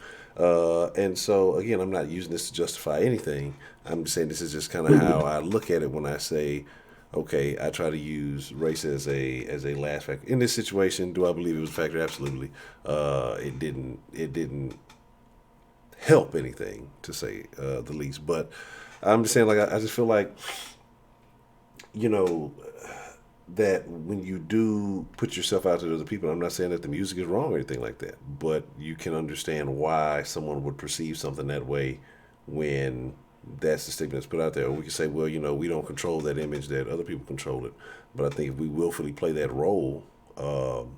And so, again, I'm not using this to justify anything. I'm just saying this is just kind of how I look at it when I say, okay, I try to use race as a last factor. In this situation, do I believe it was a factor? Absolutely. It didn't help anything, to say the least. But I'm just saying, like, I just feel like, that when you do put yourself out to other people, I'm not saying that the music is wrong or anything like that, but you can understand why someone would perceive something that way when that's the stigma that's put out there. Or we can say, well, we don't control that image, that other people control it. But I think if we willfully play that role,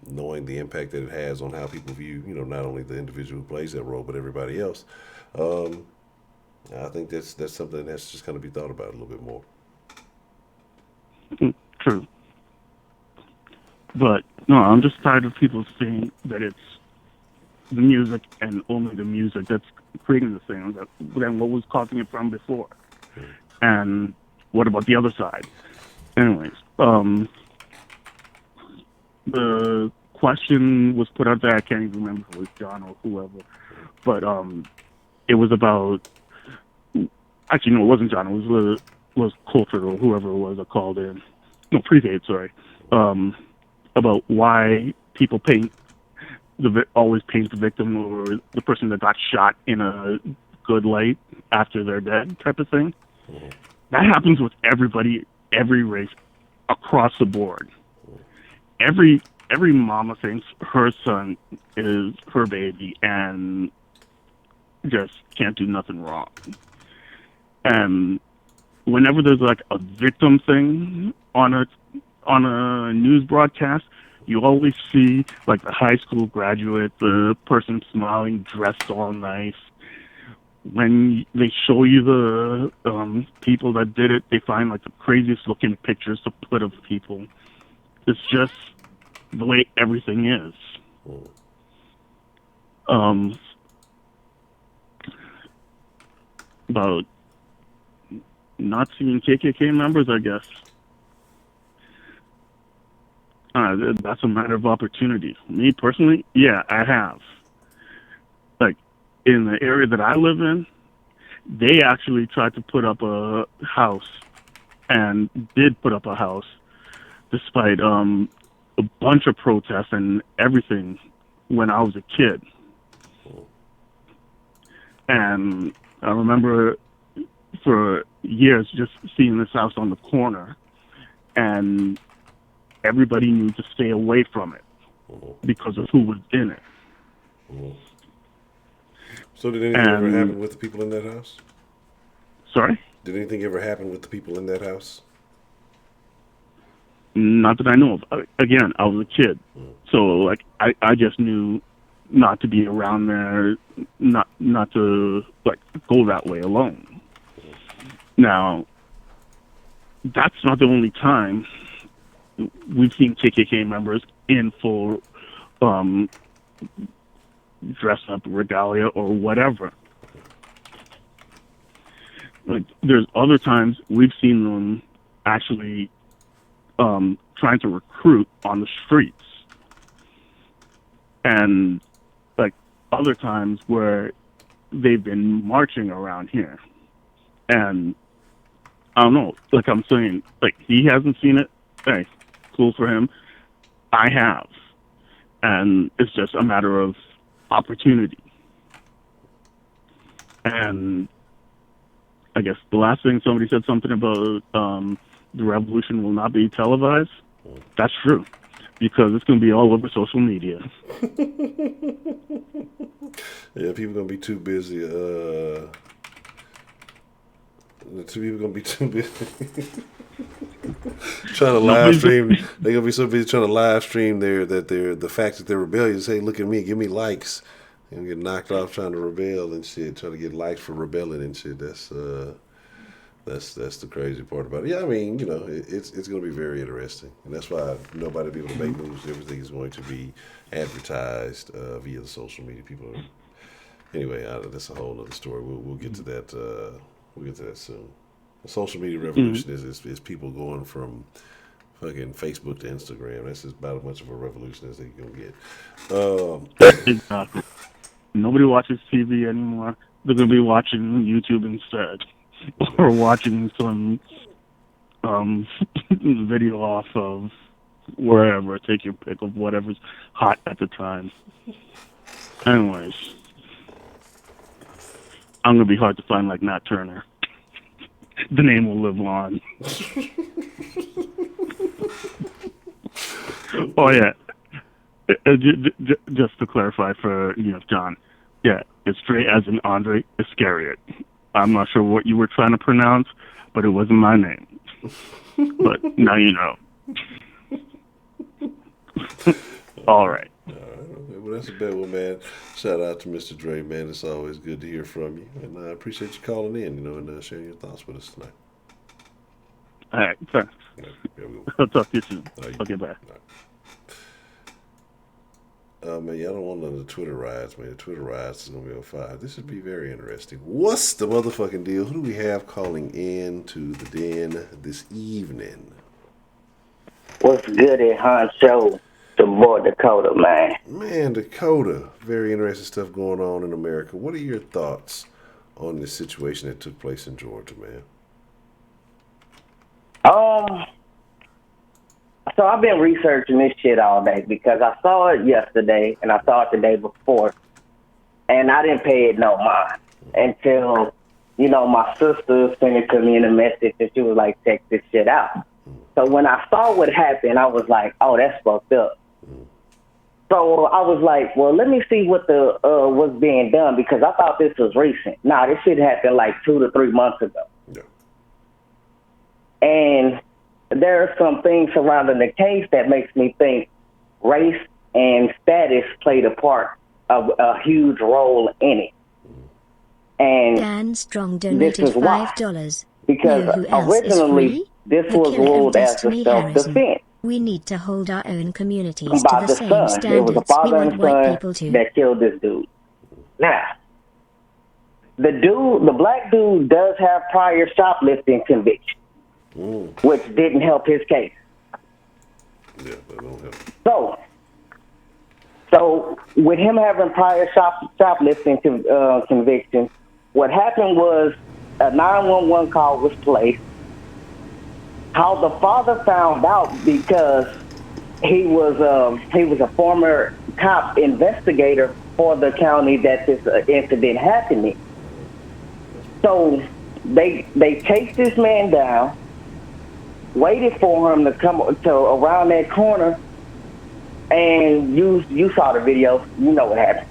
knowing the impact that it has on how people view, not only the individual who plays that role, but everybody else, I think that's something that's just going to be thought about a little bit more. True. But, no, I'm just tired of people saying that it's the music and only the music that's creating the thing, than what was causing it from before. And what about the other side? Anyways, the question was put out there, I can't even remember if it was John or whoever, but it was about, actually, no, it wasn't John, it was Coulter or whoever it was that called in. No, Prepaid, sorry. About why people always paint the victim or the person that got shot in a good light after they're dead, type of thing. Mm-hmm. That happens with everybody, every race, across the board. Every mama thinks her son is her baby and just can't do nothing wrong. And whenever there's like a victim thing on a news broadcast, you always see like the high school graduate, the person smiling, dressed all nice. When they show you the people that did it, they find like the craziest looking pictures to put of people. It's just the way everything is. About not seeing KKK members, I guess. That's a matter of opportunity. Me personally, yeah, I have. Like, in the area that I live in, they actually tried to put up a house, and did put up a house, despite a bunch of protests and everything when I was a kid. And I remember for years just seeing this house on the corner, and everybody knew to stay away from it because of who was in it. So did anything ever happen with the people in that house? Sorry? Did anything ever happen with the people in that house? Not that I know of. Again, I was a kid. So, like, I just knew not to be around there, not to, like, go that way alone. Now, that's not the only time we've seen KKK members in full dress up regalia or whatever. Like, there's other times we've seen them actually trying to recruit on the streets. And, like, other times where they've been marching around here. And I don't know, like I'm saying, like, he hasn't seen it. Hey, cool for him. I have. And it's just a matter of opportunity. And I guess the last thing, somebody said something about the revolution will not be televised. That's true, because it's going to be all over social media. Yeah, people going to be too busy. People going to be too busy trying to live stream. They're going to be so busy trying to live stream the fact that they're rebellious. Hey, look at me, give me likes. And get knocked off trying to rebel and shit, trying to get likes for rebelling and shit. That's the crazy part about it. Yeah, I mean, you know, it's going to be very interesting, and that's why nobody will be able to make moves. Everything is going to be advertised via the social media. People are, anyway. That's a whole other story. We'll get to that. We'll get to that soon. The social media revolution is people going from fucking Facebook to Instagram. That's just about as much of a revolution as they can get. Exactly. Nobody watches TV anymore. They're going to be watching YouTube instead. Or watching some video off of wherever. Take your pick of whatever's hot at the time. Anyways. I'm going to be hard to find like Nat Turner. The name will live on. Oh, yeah. Just to clarify for John, yeah, it's straight as in Andre Iscariot. I'm not sure what you were trying to pronounce, but it wasn't my name. But now you know. All right. Well, that's a bad one, man. Shout out to Mr. Dre, man. It's always good to hear from you, and I appreciate you calling in, and sharing your thoughts with us tonight. All right, thanks. I'll talk to you soon. Okay, bye. Man, y'all don't want none of the Twitter riots, man. The Twitter riots is going to be on fire. This should be very interesting. What's the motherfucking deal? Who do we have calling in to the den this evening? What's good, Ed Honcho? The boy Dakota, man. Man, Dakota. Very interesting stuff going on in America. What are your thoughts on the situation that took place in Georgia, man? So I've been researching this shit all day because I saw it yesterday and I saw it the day before, and I didn't pay it no mind until, my sister sent it to me in a message and she was like, check this shit out. So when I saw what happened, I was like, oh, that's fucked up. So I was like, well, let me see what was being done, because I thought this was recent. Nah, this shit happened like 2 to 3 months ago. Yeah. And there are some things surrounding the case that makes me think race and status played a huge role in it. And Dan Strong donated $5. Because originally this was ruled as a self-defense. We need to hold our own communities to About the the same son. It was a standards we father want and white son people to. that killed this dude. Now, the black dude does have prior shoplifting conviction, which didn't help his case. Yeah, that don't help. So with him having prior shoplifting conviction, what happened was a 911 call was placed. How the father found out because he was a former cop investigator for the county that this incident happened in. So they chased this man down, waited for him to come to around that corner, and you saw the video. You know what happened.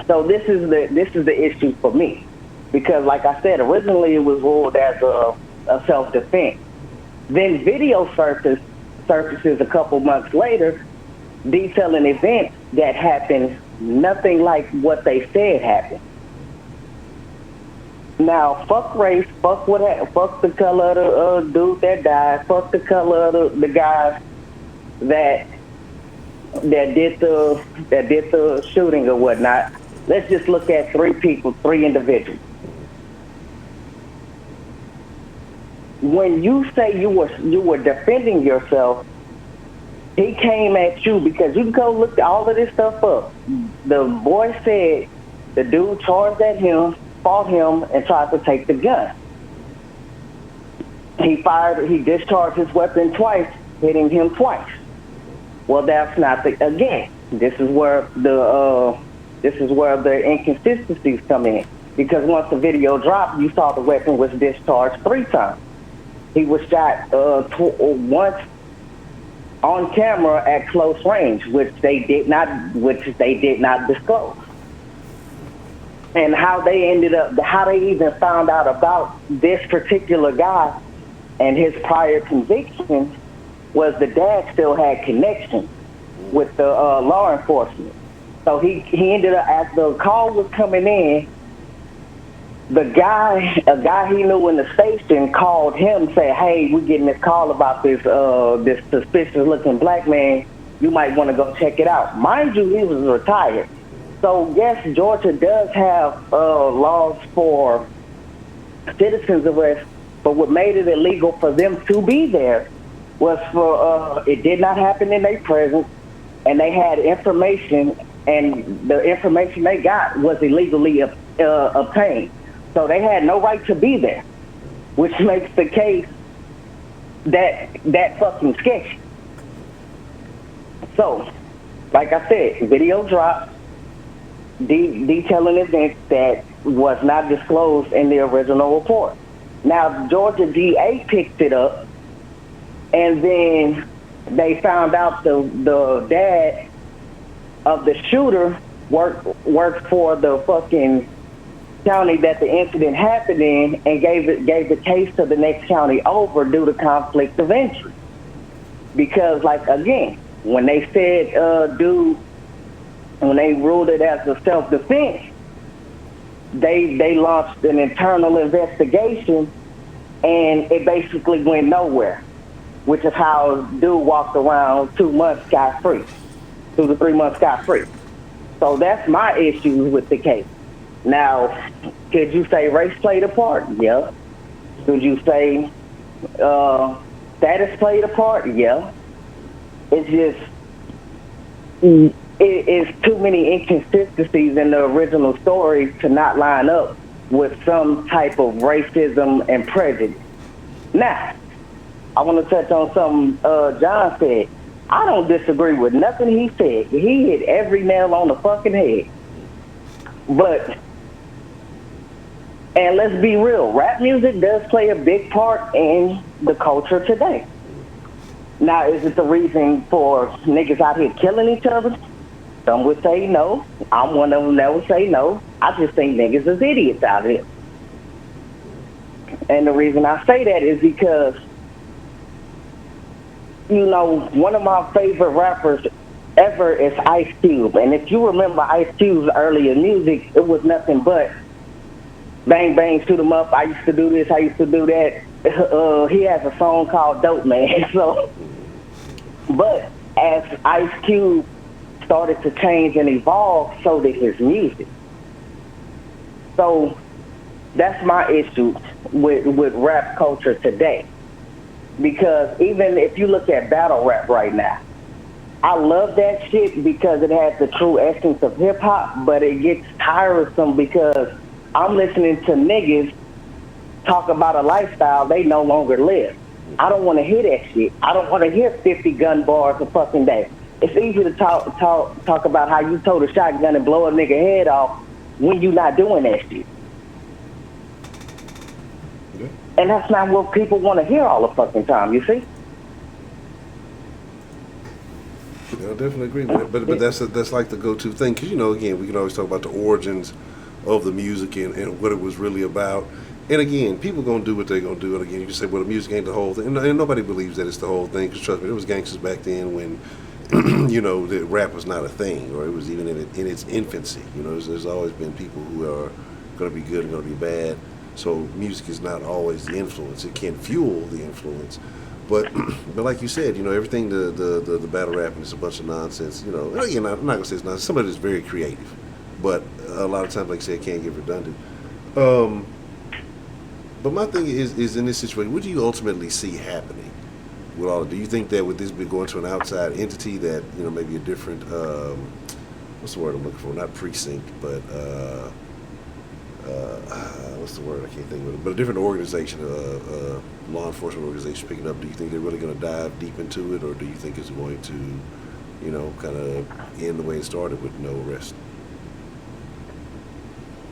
So this is the issue for me, because like I said, originally it was ruled as a self-defense. Then video surfaces a couple months later, detailing events that happened nothing like what they said happened. Now, fuck race, fuck the color of the dude that died, fuck the color of the guys that did the shooting or whatnot. Let's just look at three individuals. When you say you were defending yourself, he came at you because you can go look all of this stuff up. The boy said the dude charged at him, fought him, and tried to take the gun. He discharged his weapon twice, hitting him twice. Well, that's not again. This is where the inconsistencies come in, because once the video dropped, you saw the weapon was discharged 3 times. He was shot once on camera at close range, which they did not disclose. And how they even found out about this particular guy and his prior conviction was the dad still had connection with the law enforcement. So he ended up, as the call was coming in, a guy he knew in the station called him, said, "Hey, we're getting this call about this suspicious looking black man. You might want to go check it out." Mind you, he was retired. So yes, Georgia does have laws for citizens arrest, but what made it illegal for them to be there was for it did not happen in their presence, and they had information, and the information they got was illegally obtained. So they had no right to be there, which makes the case that fucking sketchy. So, like I said, video dropped detailing events that was not disclosed in the original report. Now, Georgia DA picked it up, and then they found out the dad of the shooter worked for the fucking county that the incident happened in, and gave the case to the next county over due to conflict of interest. Because, like, again, when they said when they ruled it as a self-defense, they launched an internal investigation, and it basically went nowhere, which is how dude walked around 2 months scot-free, 2 to 3 months scot-free. So that's my issue with the case. Now, could you say race played a part? Yeah. Could you say status played a part? Yeah. It's just it's too many inconsistencies in the original story to not line up with some type of racism and prejudice. Now, I want to touch on something John said. I don't disagree with nothing he said. He hit every nail on the fucking head. And let's be real, rap music does play a big part in the culture today. Now, is it the reason for niggas out here killing each other? Some would say no. I'm one of them that would say no. I just think niggas is idiots out here. And the reason I say that is because, you know, one of my favorite rappers ever is Ice Cube. And if you remember Ice Cube's earlier music, it was nothing but bang, bang, shoot 'em up. I used to do this, I used to do that. He has a song called Dope Man. So But as Ice Cube started to change and evolve, so did his music. So that's my issue with rap culture today. Because even if you look at battle rap right now, I love that shit because it has the true essence of hip hop, but it gets tiresome because I'm listening to niggas talk about a lifestyle they no longer live. I don't want to hear that shit. I don't want to hear 50 gun bars a fucking day. It's easy to talk about how you told a shotgun and blow a nigga head off when you not doing that shit. Yeah. And that's not what people want to hear all the fucking time, you see? I definitely agree with it, but that's like the go-to thing, because again, we can always talk about the origins of the music and what it was really about. And again, people gonna do what they gonna do. And again, you can say, well, the music ain't the whole thing, and nobody believes that it's the whole thing. Because trust me, there was gangsters back then when the rap was not a thing, or it was even in its infancy. There's always been people who are gonna be good and gonna be bad. So music is not always the influence. It can fuel the influence. But like you said, everything the battle rapping is a bunch of nonsense. Again, I'm not gonna say it's nonsense. Some of it is very creative, but a lot of times, like I said, it can get redundant. But my thing is in this situation, what do you ultimately see happening with all of it? Do you think that with this be going to an outside entity that maybe a different what's the word I'm looking for? Not precinct, but what's the word? I can't think of it. But a different organization, law enforcement organization picking up. Do you think they're really going to dive deep into it, or do you think it's going to, kind of end the way it started with no arrest?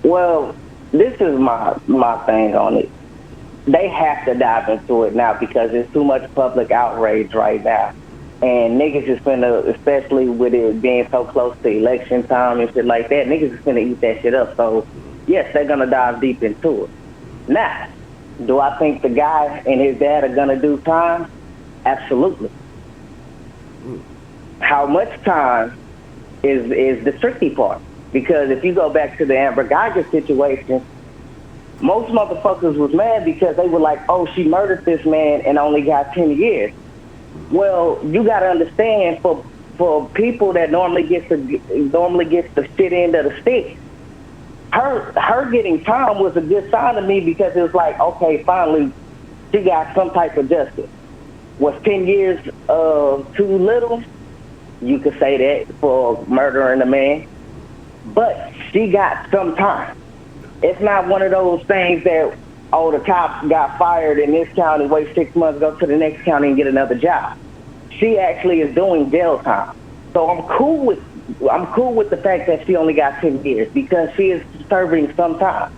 Well, this is my thing on it. They have to dive into it now because there's too much public outrage right now. And niggas is finna, especially with it being so close to election time and shit like that, niggas is finna eat that shit up. So, yes, they're gonna dive deep into it. Now, do I think the guy and his dad are gonna do time? Absolutely. How much time is the tricky part. Because if you go back to the Amber Geiger situation, most motherfuckers was mad because they were like, oh, she murdered this man and only got 10 years. Well, you got to understand, for people that normally gets the shit end of the stick, her getting time was a good sign to me because it was like, okay, finally, she got some type of justice. Was 10 years too little? You could say that for murdering a man. But she got some time. It's not one of those things that, oh, the cop got fired in this county, wait 6 months, go to the next county and get another job. She actually is doing jail time. So I'm cool with the fact that she only got 10 years because she is serving some time.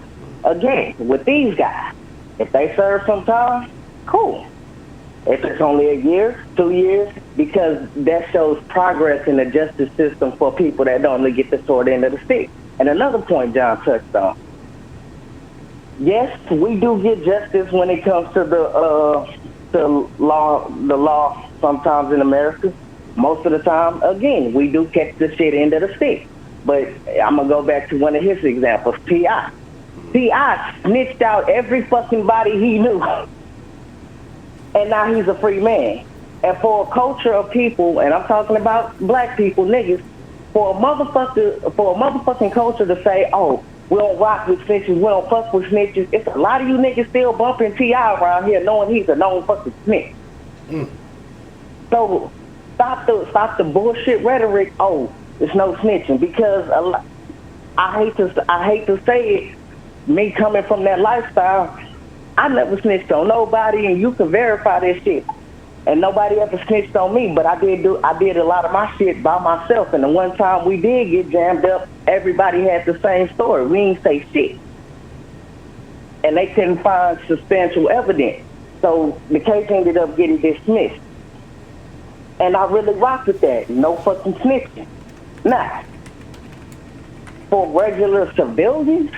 Again, with these guys, if they serve some time, cool. If it's only a year, 2 years, because that shows progress in the justice system for people that don't really get the short end of the stick. And another point John touched on. Yes, we do get justice when it comes to the law sometimes in America. Most of the time, again, we do catch the shit end of the stick. But I'm going to go back to one of his examples, T.I. T.I. snitched out every fucking body he knew. And now he's a free man. And for a culture of people, and I'm talking about black people, niggas, for a motherfucking culture to say, oh, we don't rock with snitches, we don't fuck with snitches. It's a lot of you niggas still bumping T.I. around here knowing he's a known fucking snitch. So stop the bullshit rhetoric. Oh, there's no snitching, because I hate to say it. Me coming from that lifestyle, I never snitched on nobody, and you can verify this shit. And nobody ever snitched on me, but I did a lot of my shit by myself. And the one time we did get jammed up, everybody had the same story. We didn't say shit. And they couldn't find substantial evidence. So the case ended up getting dismissed. And I really rocked with that. No fucking snitching. Now, for regular civilians,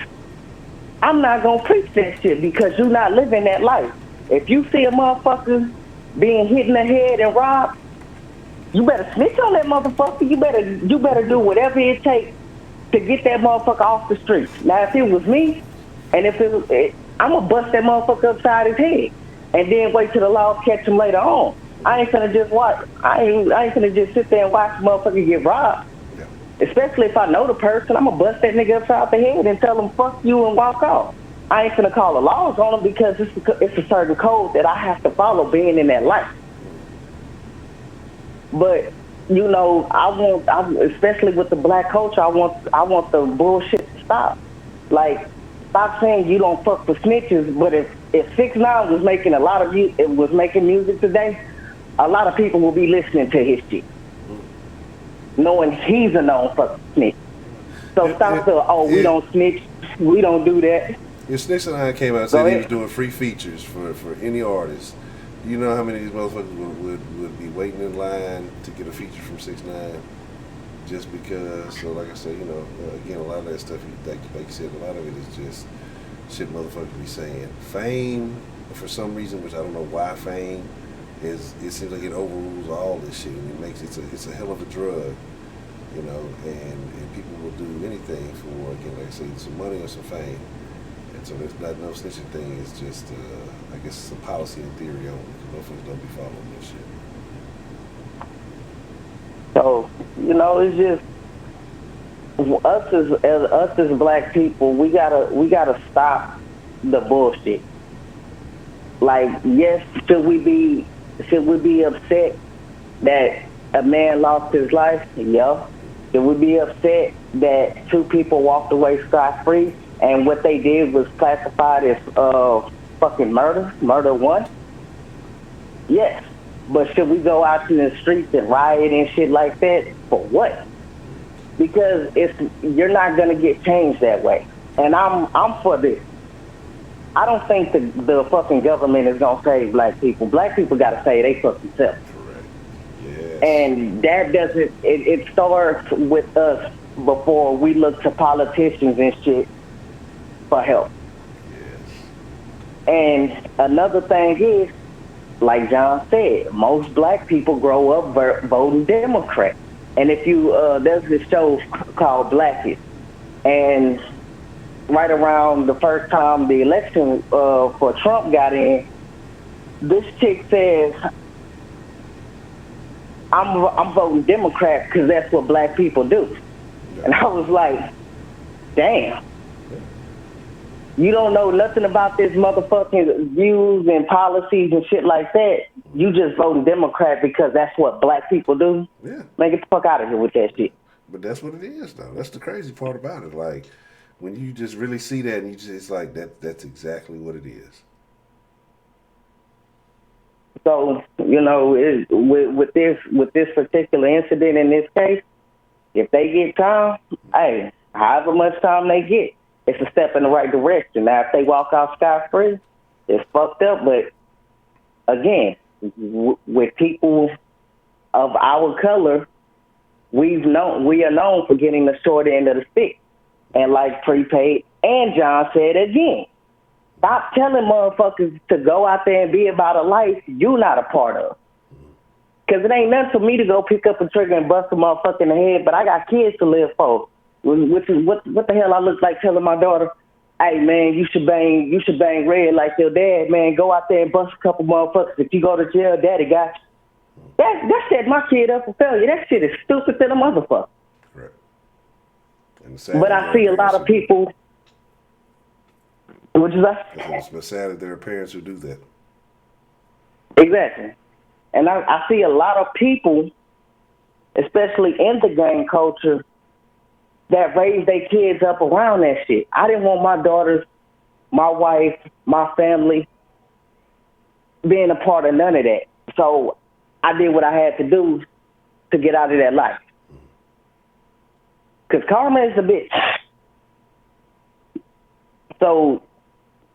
I'm not going to preach that shit because you're not living that life. If you see a motherfucker being hit in the head and robbed, you better snitch on that motherfucker. You better do whatever it takes to get that motherfucker off the street. Now, if it was me, and I'm going to bust that motherfucker upside his head and then wait till the law catch him later on. I ain't gonna just watch. I ain't gonna just sit there and watch motherfucker get robbed. Yeah. Especially if I know the person, I'm gonna bust that nigga upside the head and tell him fuck you and walk off. I ain't gonna call the laws on him because it's a certain code that I have to follow being in that life. But you know, especially with the black culture, I want the bullshit to stop. Like, stop saying you don't fuck with snitches. But if 6ix9ine was making making music today, a lot of people will be listening to his shit, knowing he's a known fucking snitch. So stop we don't snitch, we don't do that. If 6ix9ine came out and said he was doing free features for any artist, you know how many of these motherfuckers would be waiting in line to get a feature from 6ix9ine just because? So like I said, you know, again, a lot of that stuff, like you said, a lot of it is just shit motherfuckers be saying. Fame, for some reason, which I don't know why fame, it seems like it overrules all this shit, and it's a hell of a drug, you know, and people will do anything for, again, like I say, some money or some fame. And so there's not no snitching thing. It's just, I guess it's a policy in theory only, because motherfuckers don't be following this shit. So, you know, it's just us as black people, we gotta stop the bullshit. Like, yes, should we be upset that a man lost his life? Yeah. Should we be upset that 2 people walked away scot-free and what they did was classified as fucking murder 1? Yes. But should we go out in the streets and riot and shit like that? For what? Because you're not gonna get changed that way. And I'm for this. I don't think the fucking government is gonna save black people. Black people gotta save they fucking self. Correct. Yes. And that doesn't. It starts with us before we look to politicians and shit for help. Yes. And another thing is, like John said, most black people grow up voting Democrat. And if you there's this show called Blackish, and right around the first time the election for Trump got in, this chick says, I'm voting Democrat because that's what black people do. And I was like, damn. You don't know nothing about this motherfucking views and policies and shit like that. You just voting Democrat because that's what black people do. Yeah. Man, get the fuck out of here with that shit. But that's what it is, though. That's the crazy part about it. Like, when you just really see that, and it's like that's exactly what it is. So, you know, with this particular incident in this case, if they get time, hey, however much time they get, it's a step in the right direction. Now, if they walk out scot-free, it's fucked up. But again, with people of our color, we are known for getting the short end of the stick. And like Prepaid and John said again, stop telling motherfuckers to go out there and be about a life you're not a part of. Because it ain't nothing for me to go pick up a trigger and bust a motherfucker in the head, but I got kids to live for. Which is what the hell I look like telling my daughter, hey man, you should bang red like your dad, man. Go out there and bust a couple motherfuckers. If you go to jail, daddy got you. That set my kid up for failure. That shit is stupid than a motherfucker. Right. But I see a lot of people. What you say? It's sad that there are parents who do that. Exactly. And I see a lot of people, especially in the gang culture, that raise their kids up around that shit. I didn't want my daughters, my wife, my family being a part of none of that. So I did what I had to do to get out of that life. Because karma is a bitch. So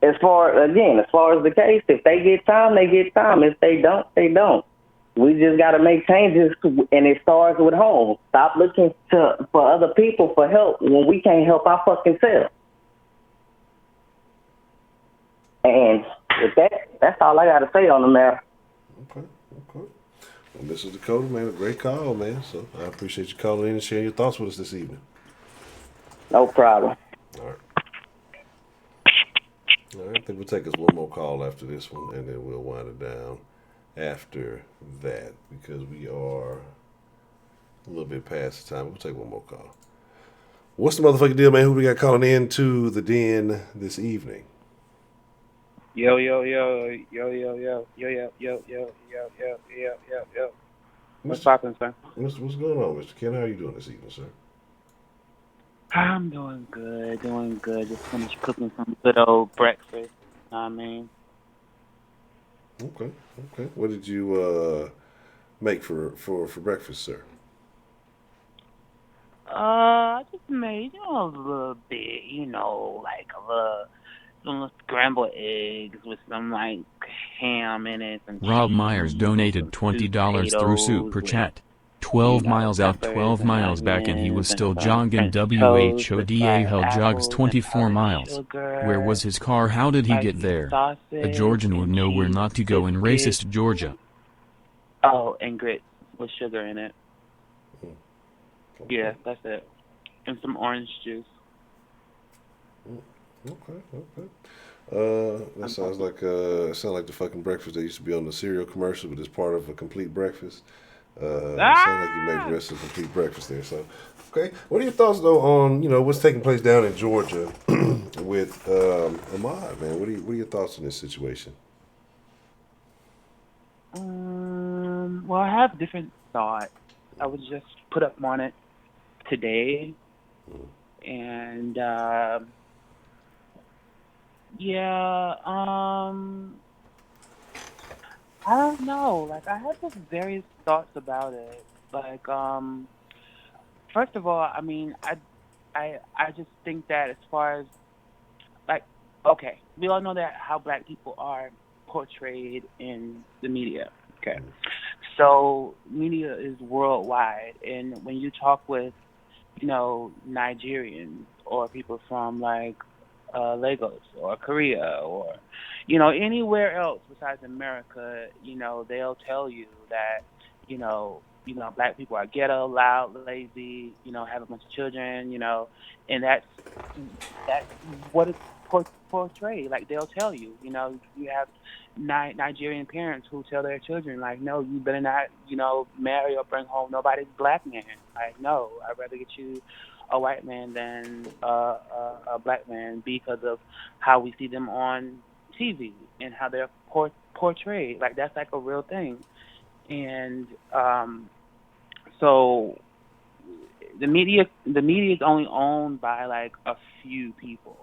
as far as the case, if they get time, they get time. If they don't, they don't. We just got to make changes, and it starts with home. Stop looking for other people for help when we can't help our fucking self. And with that's all I got to say on the matter. Okay. Well, Mr. Dakota, man, a great call, man. So I appreciate you calling in and sharing your thoughts with us this evening. No problem. All right. I think we'll take us one more call after this one, and then we'll wind it down. after that because we are a little bit past the time. We'll take one more call. What's the motherfucking deal, man? Who we got calling in to the den this evening? Yo, yo, yo, yo, yo, yo, yo, yo, yo, yo, yo, yo, yo, yo, yo. What's poppin', sir? What's going on, Mr. Ken? How are you doing this evening, sir? I'm doing good, doing good. Just finished cooking some good old breakfast. I mean, Okay. What did you make for breakfast, sir? I just made, a little bit, like some scrambled eggs with some, like, ham in it, some Rob cheese, Myers donated some sweet $20 through potatoes Super with, Chat. 12 miles out, peppers 12 and miles back, and he was onions and still some jogging. French toast with WHODA fried hell jogs apples and 24 powdered miles. Where was sugar, his car? How did he get spicy there? A sausage Georgian would and know where cheese not to go in biscuits. racist Georgia. Oh, and grits with sugar in it. Okay. Yeah, that's it. And some orange juice. Okay. That sounds like the fucking breakfast that used to be on the cereal commercial, but it's part of a complete breakfast. Sounds like you made the rest of a complete breakfast there. So, okay. What are your thoughts though on what's taking place down in Georgia with Ahmaud, man? What are your thoughts on this situation? Well, I have different thoughts. I was just put up on it today, and yeah, I don't know. Like, I have just various thoughts about it. Like, first of all, I mean, I just think that as far as, like, okay, we all know that how black people are portrayed in the media. Okay, so media is worldwide, and when you talk with, Nigerians or people from like Lagos or Korea or anywhere else besides America, they'll tell you that black people are ghetto, loud, lazy, have a bunch of children, and that's what it's portrayed. Like, they'll tell you, you have Nigerian parents who tell their children, like, no, you better not, marry or bring home nobody's black man. Like, no, I'd rather get you a white man than a black man because of how we see them on TV and how they're portrayed. Like, that's like a real thing. And so the media is only owned by like a few people.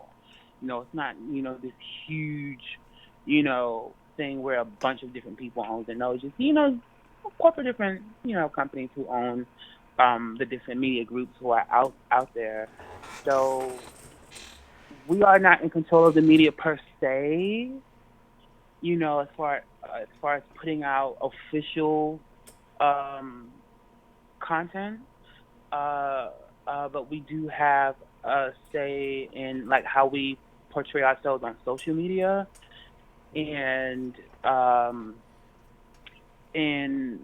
It's not this huge thing where a bunch of different people own it. No, it's just corporate different companies who own the different media groups who are out there. So we are not in control of the media per se. As far as putting out official content, but we do have a say in like how we portray ourselves on social media, and in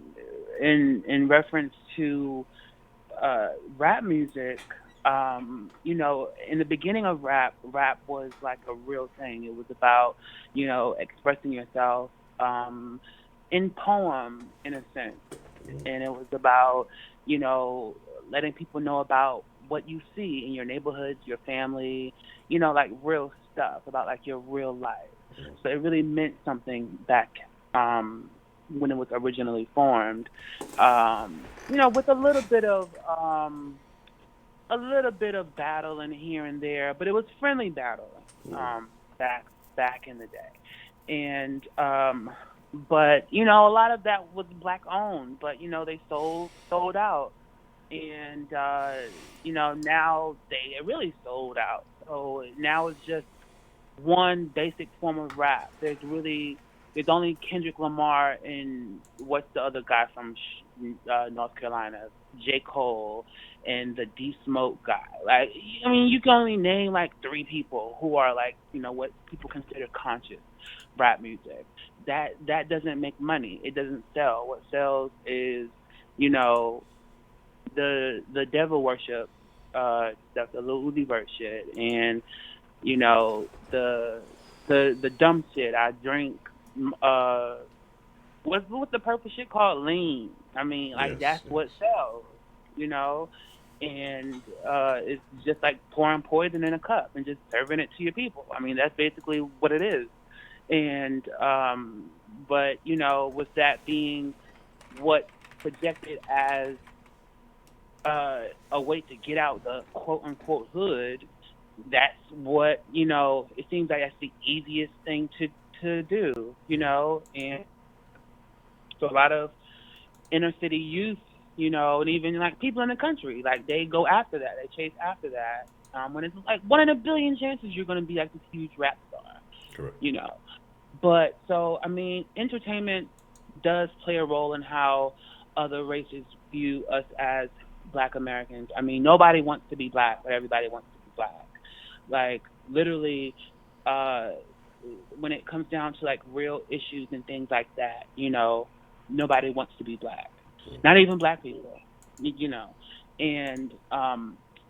reference to rap music. In the beginning of rap was like a real thing. It was about, expressing yourself in poem, in a sense. And it was about, letting people know about what you see in your neighborhood, your family, like real stuff, about like your real life. So it really meant something back when it was originally formed. With a little bit of battle in here and there, but it was friendly battle back in the day. And but a lot of that was black owned, but they sold out. And now they really sold out. So now it's just one basic form of rap. There's only Kendrick Lamar and what's the other guy from North Carolina, J. Cole, and the D Smoke guy. Like, I mean, you can only name like 3 people who are like, what people consider conscious rap music. That doesn't make money. It doesn't sell. What sells is, the devil worship stuff, the Lil Uzi Vert shit, and the dumb shit. I drink what's the purple shit called? Lean. I mean, like that's what sells, you know. And it's just like pouring poison in a cup and just serving it to your people. I mean, that's basically what it is. And but you know, with that being what projected as a way to get out the quote unquote hood, that's what, you know, it seems like that's the easiest thing to do, you know. And so a lot of inner city youth, you know, and even like people in the country, like they go after that, they chase after that. When it's like 1 in a billion chances you're going to be like this huge rap star. Correct. You know. But so I mean, entertainment does play a role in how other races view us as Black Americans. I mean, nobody wants to be Black, but everybody wants to be Black. Like literally, when it comes down to like real issues and things like that, you know, nobody wants to be Black. Not even Black people, you know. And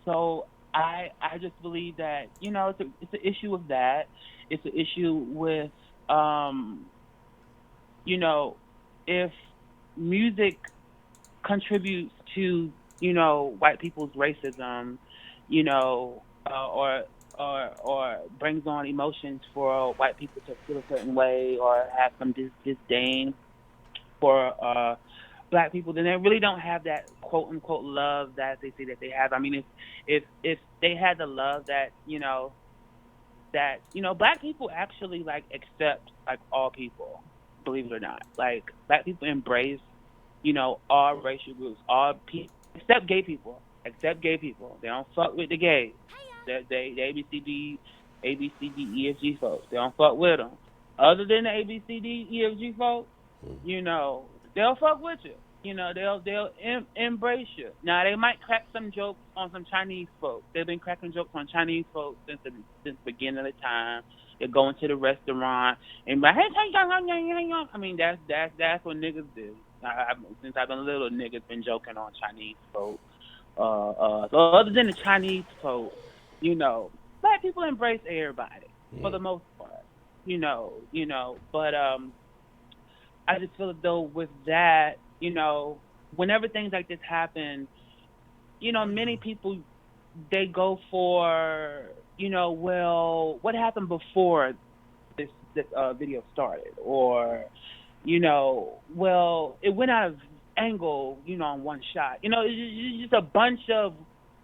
so I just believe that, you know, it's an issue with that. It's an issue with you know, if music contributes to, you know, white people's racism, you know, or brings on emotions for white people to feel a certain way or have some disdain for Black people, then they really don't have that quote unquote love that they say that they have. I mean, if they had the love that, you know, Black people actually like accept like all people, believe it or not. Like Black people embrace, you know, all racial groups, all people except gay people. Except gay people. They don't fuck with the gays. They the ABCD EFG folks. They don't fuck with them. Other than the ABCD EFG folks, you know, they'll fuck with you. You know, they'll embrace you. Now they might crack some jokes on some Chinese folks. They've been cracking jokes on Chinese folks since the beginning of the time. They go into the restaurant and be like, hey, I mean, that's what niggas do. Since I've been little, niggas been joking on Chinese folks. So other than the Chinese folks, you know, Black people embrace everybody for the most part. You know, but I just feel as though with that, you know, whenever things like this happen, you know, many people, they go for, you know, well, what happened before this video started? Or, you know, well, it went out of angle, you know, on one shot. You know, it's just a bunch of,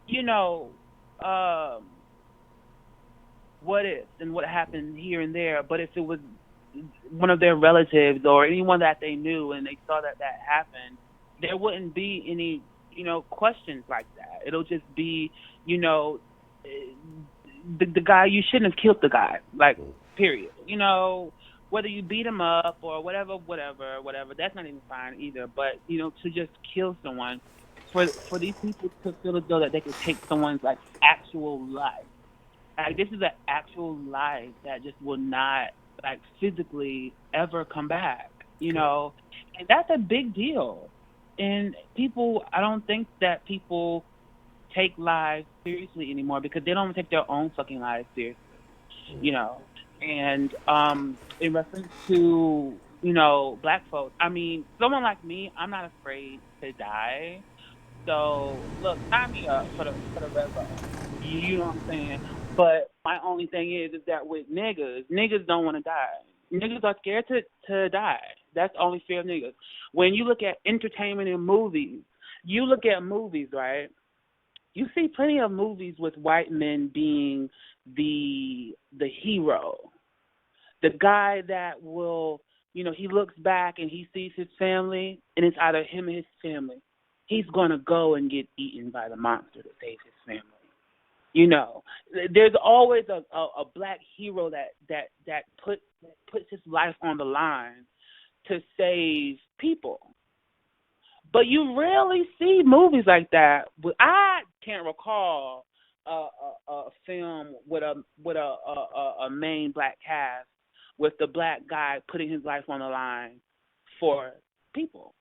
you know, what if and what happened here and there. But if it was one of their relatives or anyone that they knew and they saw that happened, there wouldn't be any, you know, questions like that. It'll just be, you know, the guy, you shouldn't have killed the guy, like, period. You know, whether you beat him up or whatever, that's not even fine either. But, you know, to just kill someone, for these people to feel as though that they could take someone's, like, actual life. Like, this is an actual life that just will not, like, physically ever come back, you know, and that's a big deal. And people, I don't think that people take lives seriously anymore because they don't take their own fucking lives seriously, you know. And in reference to, you know, Black folks, I mean, someone like me, I'm not afraid to die. So look, sign me up for the red zone. You know what I'm saying? But my only thing is that with niggas don't want to die. Niggas are scared to die. That's the only fear of niggas. When you look at entertainment and movies, you look at movies, right? You see plenty of movies with white men being the hero. The guy that will, you know, he looks back and he sees his family, and it's either him or his family. He's going to go and get eaten by the monster to save his family. You know, there's always a Black hero that puts his life on the line to save people. But you rarely see movies like that. I can't recall a film with a main Black cast with the Black guy putting his life on the line for people.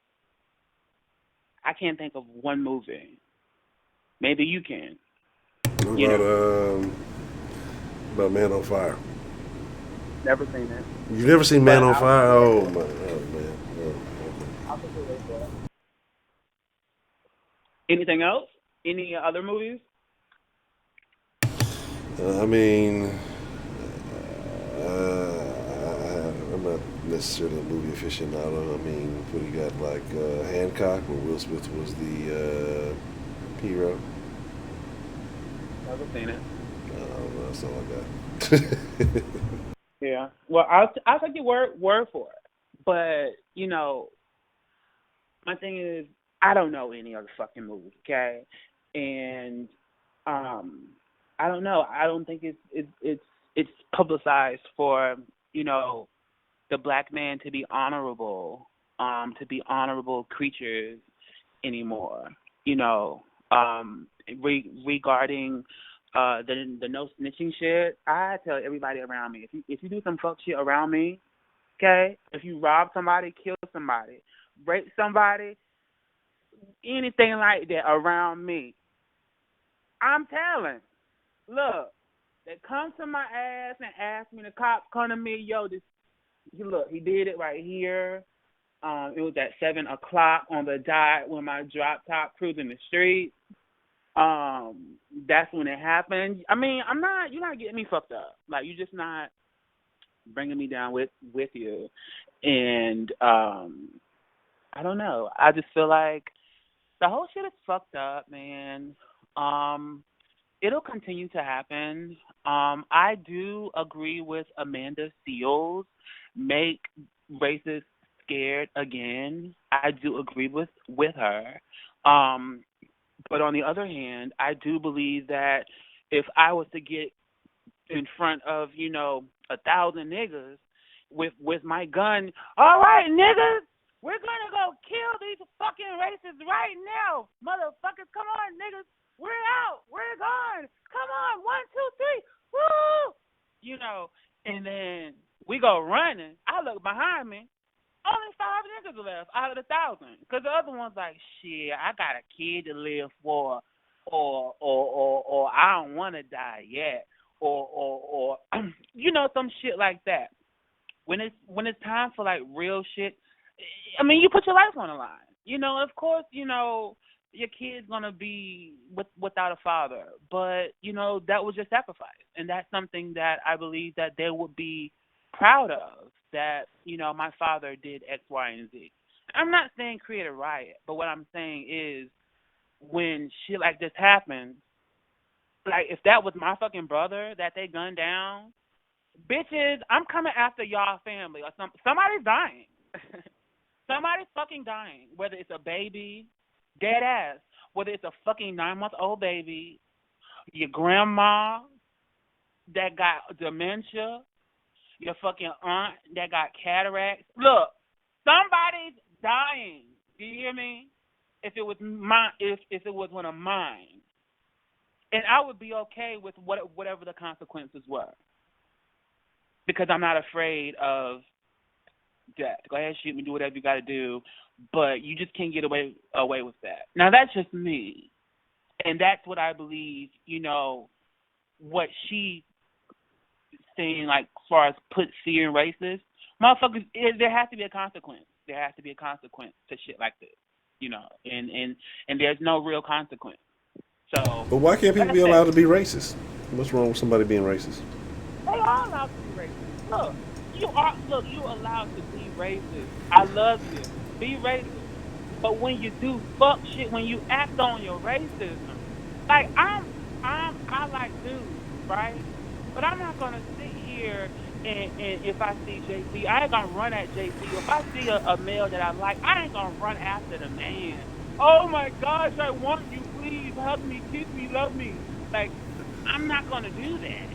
I can't think of one movie. Maybe you can. What about Man on Fire? Never seen it. You've never seen Man on Fire? Oh, man. Anything else? Any other movies? I mean, I'm not necessarily a movie aficionado. I mean, what do you got, like Hancock, where Will Smith was the hero? Never seen it. That's all I got. Yeah. Well, I'll take your word for it. But you know, my thing is, I don't know any other fucking movies, okay? And I don't know. I don't think it's publicized for, you know, the black man to be honorable creatures anymore. You know, regarding the no snitching shit. I tell everybody around me, if you do some fuck shit around me, okay, if you rob somebody, kill somebody, rape somebody, anything like that around me, I'm telling. Look, they come to my ass and ask me, the cops come to me, yo, look, he did it right here. It was at 7 o'clock on the dot when my drop top cruising the street. That's when it happened. I mean, you're not getting me fucked up. Like, you're just not bringing me down with you. And, I don't know. I just feel like the whole shit is fucked up, man. It'll continue to happen. I do agree with Amanda Seales. Make racists scared again. I do agree with her. But on the other hand, I do believe that if I was to get in front of, 1,000 niggas with my gun, all right, niggas, we're gonna go kill these fucking racists right now, motherfuckers. Come on, niggas, we're out, we're gone. Come on, 1, 2, 3, woo! And then we go running. I look behind me. Only 5 niggas left out of the 1,000. Because the other one's like, shit, I got a kid to live for, or I don't want to die yet, or some shit like that. When it's time for, like, real shit, I mean, you put your life on the line. Of course, your kid's going to be without a father. But, that was your sacrifice. And that's something that I believe that they would be proud of, that, my father did X, Y, and Z. I'm not saying create a riot, but what I'm saying is when shit like this happens, like if that was my fucking brother that they gunned down, bitches, I'm coming after y'all family or somebody's dying. Somebody's fucking dying, whether it's a baby, dead ass, whether it's a fucking 9-month-old baby, your grandma that got dementia, your fucking aunt that got cataracts. Look, somebody's dying. Do you hear me? If it was if it was one of mine, and I would be okay with whatever the consequences were, because I'm not afraid of death. Go ahead, shoot me, do whatever you got to do, but you just can't get away with that. Now that's just me, and that's what I believe. What she saying, like, as far as seeing racist, motherfuckers, there has to be a consequence. There has to be a consequence to shit like this, and there's no real consequence. So, but why can't people be allowed to be racist? What's wrong with somebody being racist? They are allowed to be racist. Look, you allowed to be racist. I love you. Be racist. But when you do fuck shit, when you act on your racism, like I like dudes, right? But I'm not gonna sit here and if I see JC, I ain't gonna run at JC. If I see a male that I like, I ain't gonna run after the man. Oh my gosh, I want you. Please hug me, kiss me, love me. Like, I'm not gonna do that.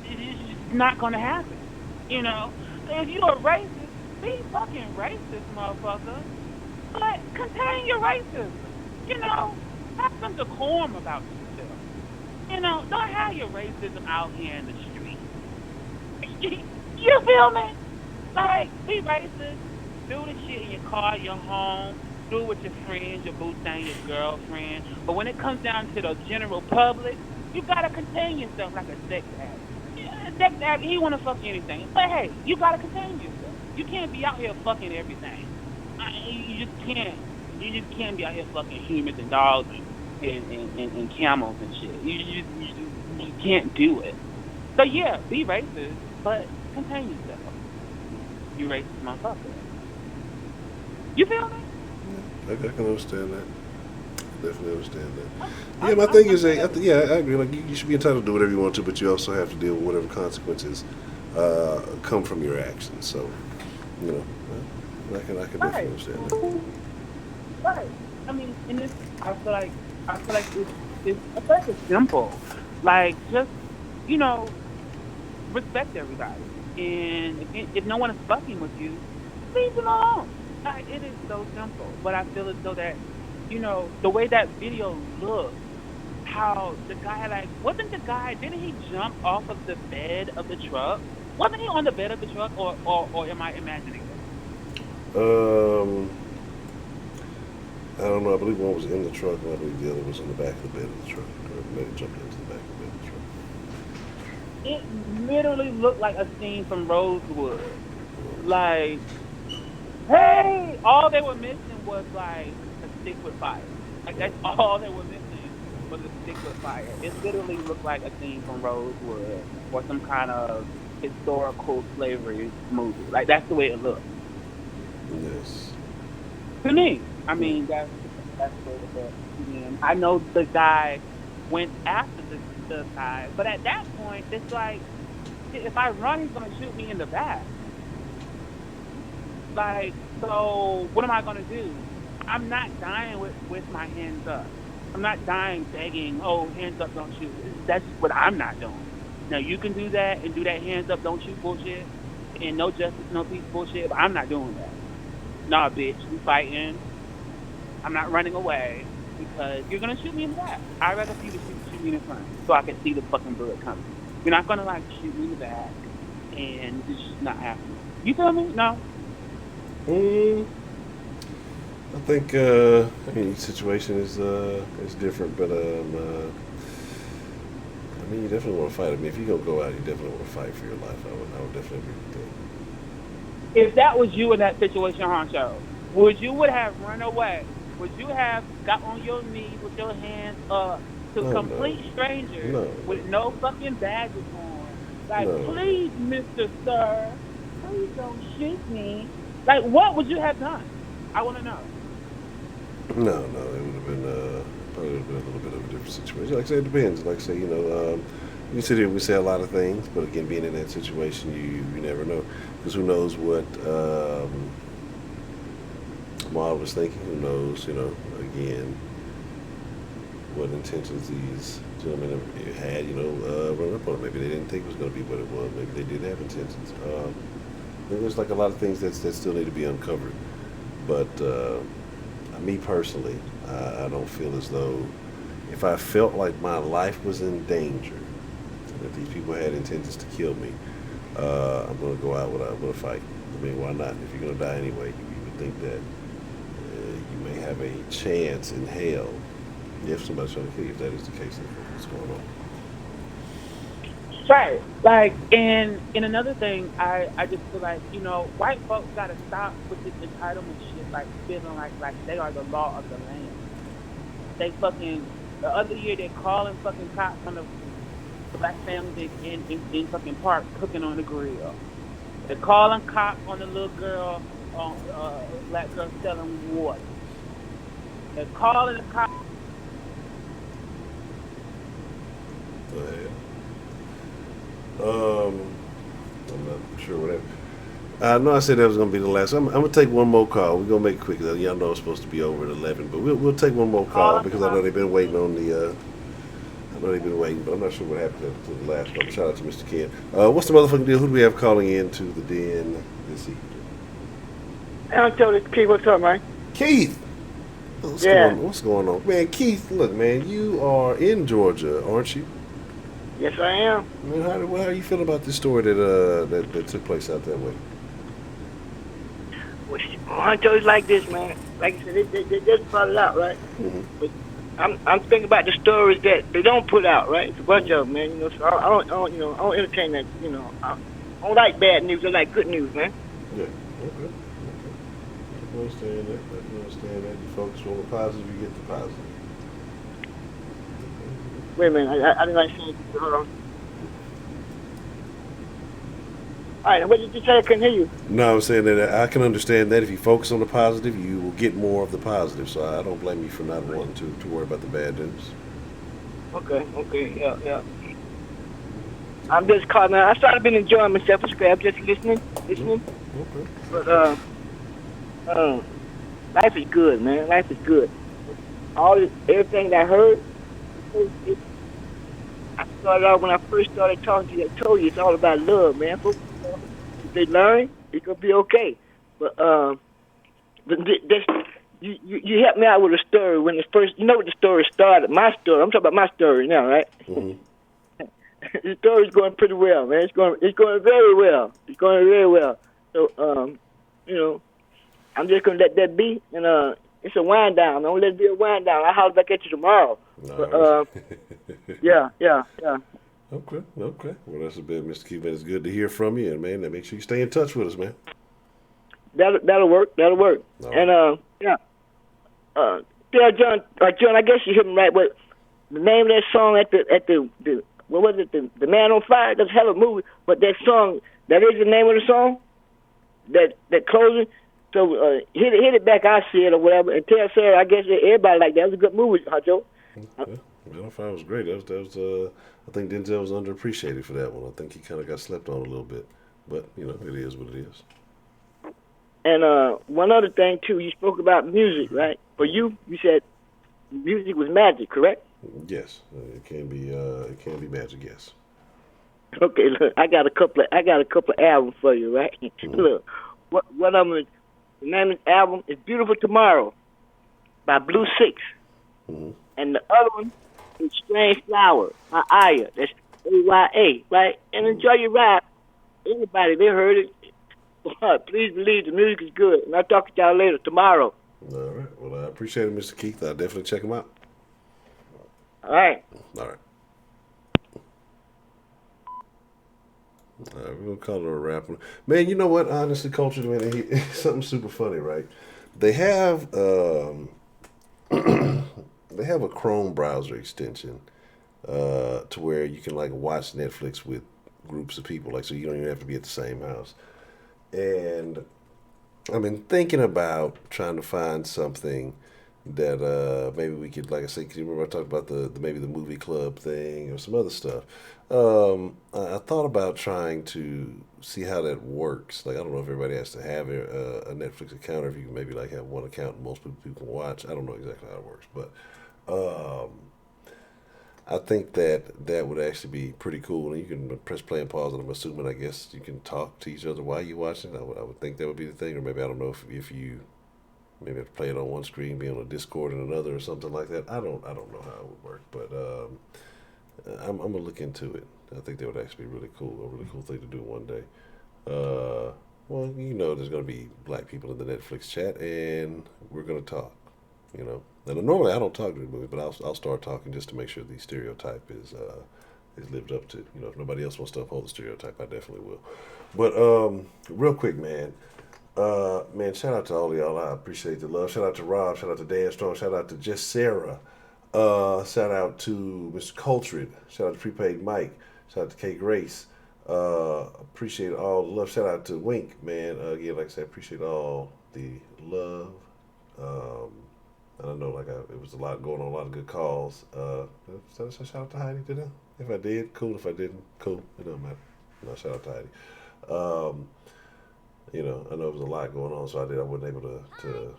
It's just not gonna happen. If you're a racist, be fucking racist, motherfucker. But contain your racism. Have some decorum about yourself. Don't have your racism out here in the street. You feel me? Like, be racist. Do the shit in your car, your home. Do it with your friends, your boo thing, your girlfriend. But when it comes down to the general public, you gotta contain yourself like a sex addict. A sex addict, he wanna fuck anything. But hey, you gotta contain yourself. You can't be out here fucking everything. You just can't. You just can't be out here fucking humans and dogs and camels and shit. You can't do it. So yeah, be racist, but contain yourself. You racist motherfucker. You feel me? I can understand that. Definitely understand that. Yeah, my thing is, I agree. Like you should be entitled to do whatever you want to, but you also have to deal with whatever consequences come from your actions. So, you know, I can definitely understand that. Right. I mean, in this, I feel like it's simple. Like just respect everybody, and if no one is fucking with you, leave them alone. Like, it is so simple. But I feel as though that the way that video looked, how the guy didn't he jump off of the bed of the truck? Wasn't he on the bed of the truck, or am I imagining it? I don't know. I believe one was in the truck, and I believe the other was in the back of the bed of the truck, or maybe jumped into the back of the bed of the truck. It literally looked like a scene from Rosewood. Like, hey, all they were missing was like a stick with fire. Like that's all they were missing was a stick with fire. It literally looked like a scene from Rosewood or some kind of historical slavery movie. Like that's the way it looked. Yes. To me, I mean that's the way it looked. And I know the guy went after the guy, but at that point, it's like if I run, he's gonna shoot me in the back. Like, so what am I gonna do? I'm not dying with my hands up. I'm not dying begging, oh, hands up, don't shoot. That's what I'm not doing. Now, you can do that and do that hands up, don't shoot bullshit, and no justice, no peace bullshit, but I'm not doing that. Nah, bitch, we fighting. I'm not running away because you're going to shoot me in the back. I'd rather for you to shoot me in the front so I can see the fucking bullet coming. You're not going to, like, shoot me in the back and it's just not happening. You feel me? No? I think each situation is different, but I mean, you definitely want to fight. I mean, if you're gonna go out, you definitely want to fight for your life. I would definitely agree with that. If that was you in that situation, Honcho, would have run away? Would you have got on your knees with your hands up to complete strangers with no fucking badges on? Like, please, Mr. Sir, please don't shoot me. Like, what would you have done? I want to know. No, it would have been probably would have been a little bit of a different situation. Like I said, it depends. Like I say, we sit here and we say a lot of things, but again, being in that situation, you never know, because who knows what Ahmaud was thinking? Who knows? Again, what intentions these gentlemen had. Running up on it. Maybe they didn't think it was going to be what it was. Maybe they did have intentions. There's like a lot of things that still need to be uncovered, but. Me personally, I don't feel as though if I felt like my life was in danger, and if these people had intentions to kill me, I'm going to go out with a fight. I mean, why not? If you're going to die anyway, you would think that you may have a chance in hell if somebody's trying to kill you. If that is the case, then what's going on? Right. Like, and another thing, I just feel like, white folks got to stop with this entitlement shit, like feeling like they are the law of the land. They fucking, the other year they calling fucking cops on the black families in fucking park cooking on the grill. They're calling cops on the little girl, black girl selling water. They're calling the cops. Go ahead. I'm not sure whatever. I know I said that was going to be the last. I'm going to take one more call. We're going to make it quick. Y'all know it's supposed to be over at 11, but we'll take one more call because I know they've been waiting on the. I know they've been waiting, but I'm not sure what happened to the last one. Shout out to Mr. Ken. What's the motherfucking deal? Who do we have calling in to the den this evening? I'll tell you, Keith, what's up, man? Keith! What's going on? Man, Keith, look, man, you are in Georgia, aren't you? Yes, I am. Man, how are you feeling about this story that took place out that way? Well, Honcho is like this, man. Like I said, they just brought it out, right? Mm-hmm. But I'm thinking about the stories that they don't put out, right? It's a bunch of them, man. So I don't entertain that. I don't like bad news. I like good news, man. Yeah. Okay. understand that. I do understand that. You focus on the positive, you get the positive. Wait a minute, I didn't understand. Hold on. All right, what did you say? I couldn't hear you. No, I'm saying that I can understand that if you focus on the positive, you will get more of the positive. So I don't blame you for not wanting to worry about the bad news. Okay, yeah. I'm just caught now. I started been enjoying myself. It's great. I'm just listening. Okay. But life is good, man. Life is good. Everything that I heard, I started out when I first started talking to you. I told you it's all about love, man. Folks, if they learn, it's gonna be okay. But this, you helped me out with a story when the first. You know what the story started? My story. I'm talking about my story now, right? Mm-hmm. The story's going pretty well, man. It's going very well. It's going very well. So I'm just gonna let that be, and it's a wind down. I'm gonna let it be a wind down. I'll holler back at you tomorrow. But, yeah. Okay. Well, that's a bit, Mr. Keith, man. It's good to hear from you, and man, make sure you stay in touch with us, man. That'll work. All And yeah. Yeah, John, I guess you hit him right. But the name of that song at the what was it? The Man on Fire. That's a hell of a movie. But that song, that is the name of the song. That closing. So hit it back. I see it or whatever. And tell Sarah, I guess everybody like that. It was a good movie, Honcho. Okay. Man on Fire was great. That was I think Denzel was underappreciated for that one. I think he kind of got slept on a little bit. But it is what it is. And one other thing too, you spoke about music, right? For you said music was magic, correct? Yes, it can be magic. Yes. Okay, look, I got a couple of albums for you, right? Mm-hmm. Look, one of them, the name of the album is "Beautiful Tomorrow" by Blue Six, mm-hmm. And the other one is "Strange Flower" by Aya. That's AYA, right? And enjoy your ride. Anybody they heard it. Please believe the music is good. And I'll talk to y'all later tomorrow. All right. Well, I appreciate it, Mr. Keith. I'll definitely check him out. All right. All right. All right, we're going to call it a wrap. Man, you know what? Honestly, Culture, man, something super funny, right? They have they have a Chrome browser extension to where you can like watch Netflix with groups of people, like so you don't even have to be at the same house. And I've been thinking about trying to find something that maybe we could, like I said, 'cause you remember I talked about the maybe the movie club thing or some other stuff. I thought about trying to see how that works. Like I don't know if everybody has to have a Netflix account, or if you can maybe like have one account and most people can watch. I don't know exactly how it works, but I think that would actually be pretty cool. And you can press play and pause, and I'm assuming, I guess, you can talk to each other while you're watching. I would think that would be the thing. Or maybe, I don't know if you maybe have to play it on one screen, be on a Discord in another, or something like that. I don't know how it would work, but I'm going to look into it. I think that would actually be really cool, a really cool thing to do one day. Well, there's going to be black people in the Netflix chat, and we're going to talk, And normally I don't talk to the movie, but I'll start talking just to make sure the stereotype is lived up to. If nobody else wants to uphold the stereotype, I definitely will. But real quick, man, shout out to all of y'all. I appreciate the love. Shout out to Rob. Shout out to Dan Strong. Shout out to Just Sarah. Shout out to Mr. Coltrane. Shout out to Prepaid Mike. Shout out to K Grace. Appreciate all the love. Shout out to Wink, man. Again, like I said, appreciate all the love. I don't know, it was a lot going on, a lot of good calls. Shout out to Heidi, did I? If I did, cool. If I didn't, cool. It doesn't matter. No, shout out to Heidi. I know it was a lot going on, so I wasn't able to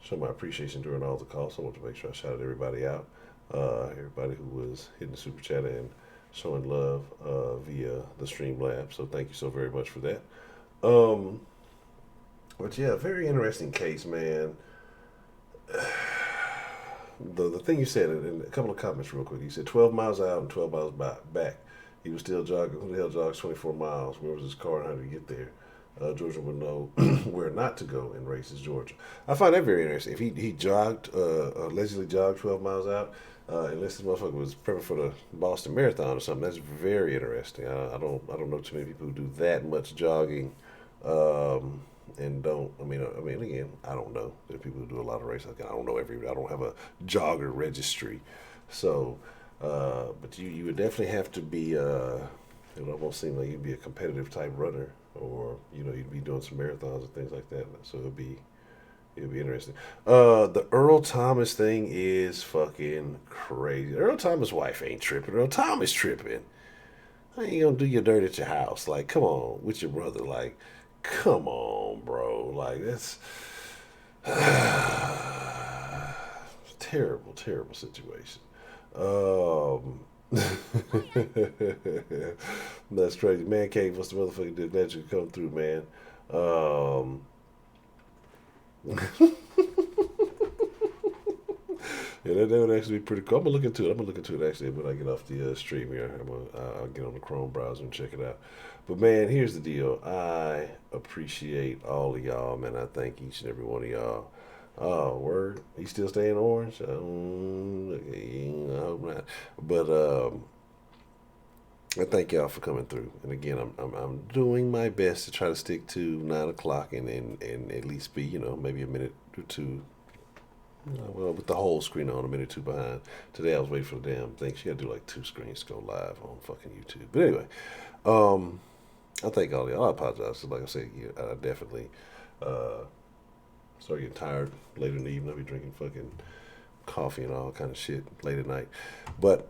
show my appreciation during all the calls. So I want to make sure I shouted everybody out. Everybody who was hitting the super chat and showing love via the Streamlabs. So thank you so very much for that. But yeah, very interesting case, man. The thing you said in a couple of comments real quick, you said 12 miles out and 12 miles back. He was still jogging. Who the hell jogs 24 miles? Where was his car and how did he get there? Georgia would know where not to go in races, Georgia. I find that very interesting. If he jogged, allegedly jogged 12 miles out, unless this motherfucker was prepping for the Boston Marathon or something, that's very interesting. I don't know too many people who do that much jogging and don't. I mean, again, I don't know. There are people who do a lot of races. I don't know I don't have a jogger registry, so. But you would definitely have to be. It almost seemed like you'd be a competitive type runner, or you'd be doing some marathons and things like that. So it'd be interesting. The Earl Thomas thing is fucking crazy. Earl Thomas' wife ain't tripping. Earl Thomas tripping. How you gonna do your dirt at your house? Like, come on, with your brother. Like, come on, bro. Like, that's terrible, terrible situation. That's crazy. Man cave, what's the motherfucking did that you come through, man? Yeah, that would actually be pretty cool. I'm gonna look into it actually when I get off the stream here. I'll get on the Chrome browser and check it out. But man, here's the deal. I appreciate all of y'all, man. I thank each and every one of y'all. Oh, word. He still staying orange? I hope not. But I thank y'all for coming through. And again, I'm doing my best to try to stick to 9 o'clock and at least be maybe a minute or two. Well, with the whole screen on, a minute or two behind. Today I was waiting for the damn thing. She had to do like 2 screens to go live on fucking YouTube. But anyway, I thank all of y'all. I apologize. Like I said, I definitely start getting tired later in the evening. I'll be drinking fucking coffee and all kind of shit late at night. But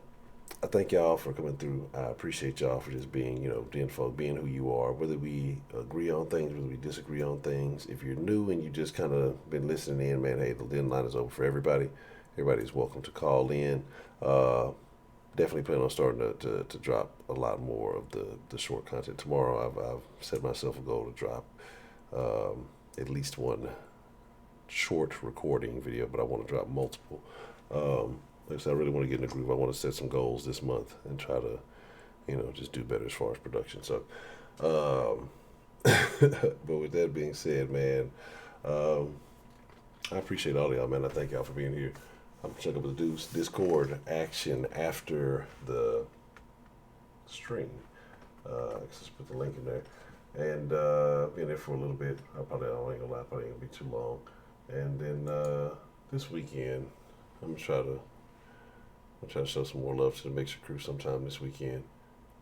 I thank y'all for coming through. I appreciate y'all for just being, den folk, being who you are. Whether we agree on things, whether we disagree on things. If you're new and you just kind of been listening in, man, hey, the Denline is open for everybody. Everybody's welcome to call in. Definitely plan on starting to drop a lot more of the short content. Tomorrow I've set myself a goal to drop at least one short recording video, but I want to drop multiple. Like I said, I really want to get in the groove. I want to set some goals this month and try to, just do better as far as production. So, but with that being said, man, I appreciate all of y'all, man. I thank y'all for being here. I'm checking up the Discord action after the stream. Just put the link in there. And being there for a little bit. I ain't gonna lie, probably ain't gonna be too long. And then this weekend, I'm gonna try to show some more love to the Mixer crew sometime this weekend.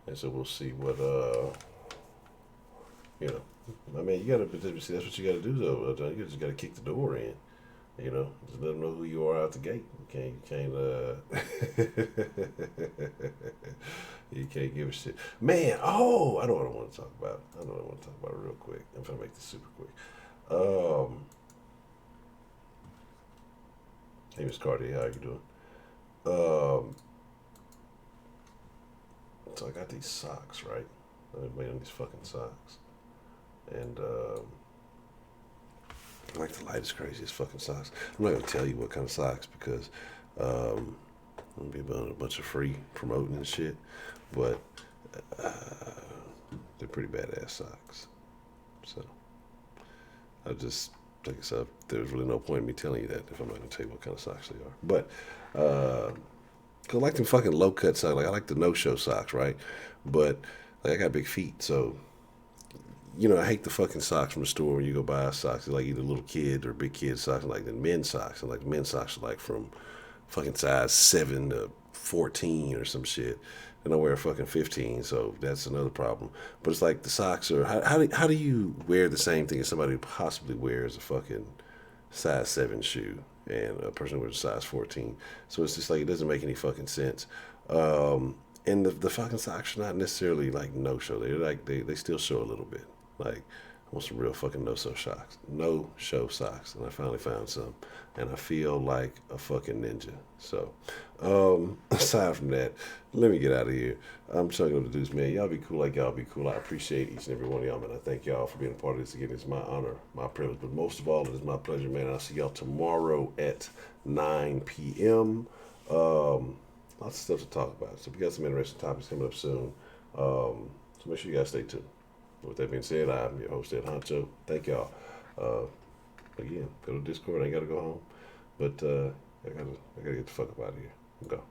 And so we'll see what I mean, you gotta see, that's what you gotta do though, John. You just gotta kick the door in. Just let them know who you are out the gate. You can't give a shit. Man, I know what I want to talk about. Real quick. I'm gonna make this super quick. Hey, Miss Cartier, how you doing? So I got these socks, right? I've made on these fucking socks. And like the lightest, craziest fucking socks. I'm not gonna tell you what kind of socks because I'm gonna be about a bunch of free promoting and shit. But they're pretty badass socks. So I just like I said, there's really no point in me telling you that if I'm not gonna tell you what kind of socks they are. But cause I like them fucking low cut socks. Like I like the no show socks, right? But like I got big feet, so I hate the fucking socks from the store when you go buy socks. They're like either little kid or big kid socks, and like the men's socks. And like the men's socks are like from fucking size 7 to 14 or some shit. And I wear a fucking 15, so that's another problem. But it's like the socks are, how do you wear the same thing as somebody who possibly wears a fucking size 7 shoe and a person who wears a size 14? So it's just like, it doesn't make any fucking sense. And the fucking socks are not necessarily like no show. They're like, they still show a little bit. Like, I want some real fucking no-show socks. No-show socks. And I finally found some. And I feel like a fucking ninja. So, aside from that, let me get out of here. I'm chugging up the dudes, man. Y'all be cool like y'all be cool. I appreciate each and every one of y'all, man. I thank y'all for being a part of this. Again, it's my honor, my privilege. But most of all, it is my pleasure, man. I'll see y'all tomorrow at 9 p.m. Lots of stuff to talk about. So we got some interesting topics coming up soon. So make sure you guys stay tuned. With that being said, I'm your host, Ed Honcho. Thank y'all. Again, go to Discord. I ain't got to go home. But I gotta get the fuck up out of here. Go.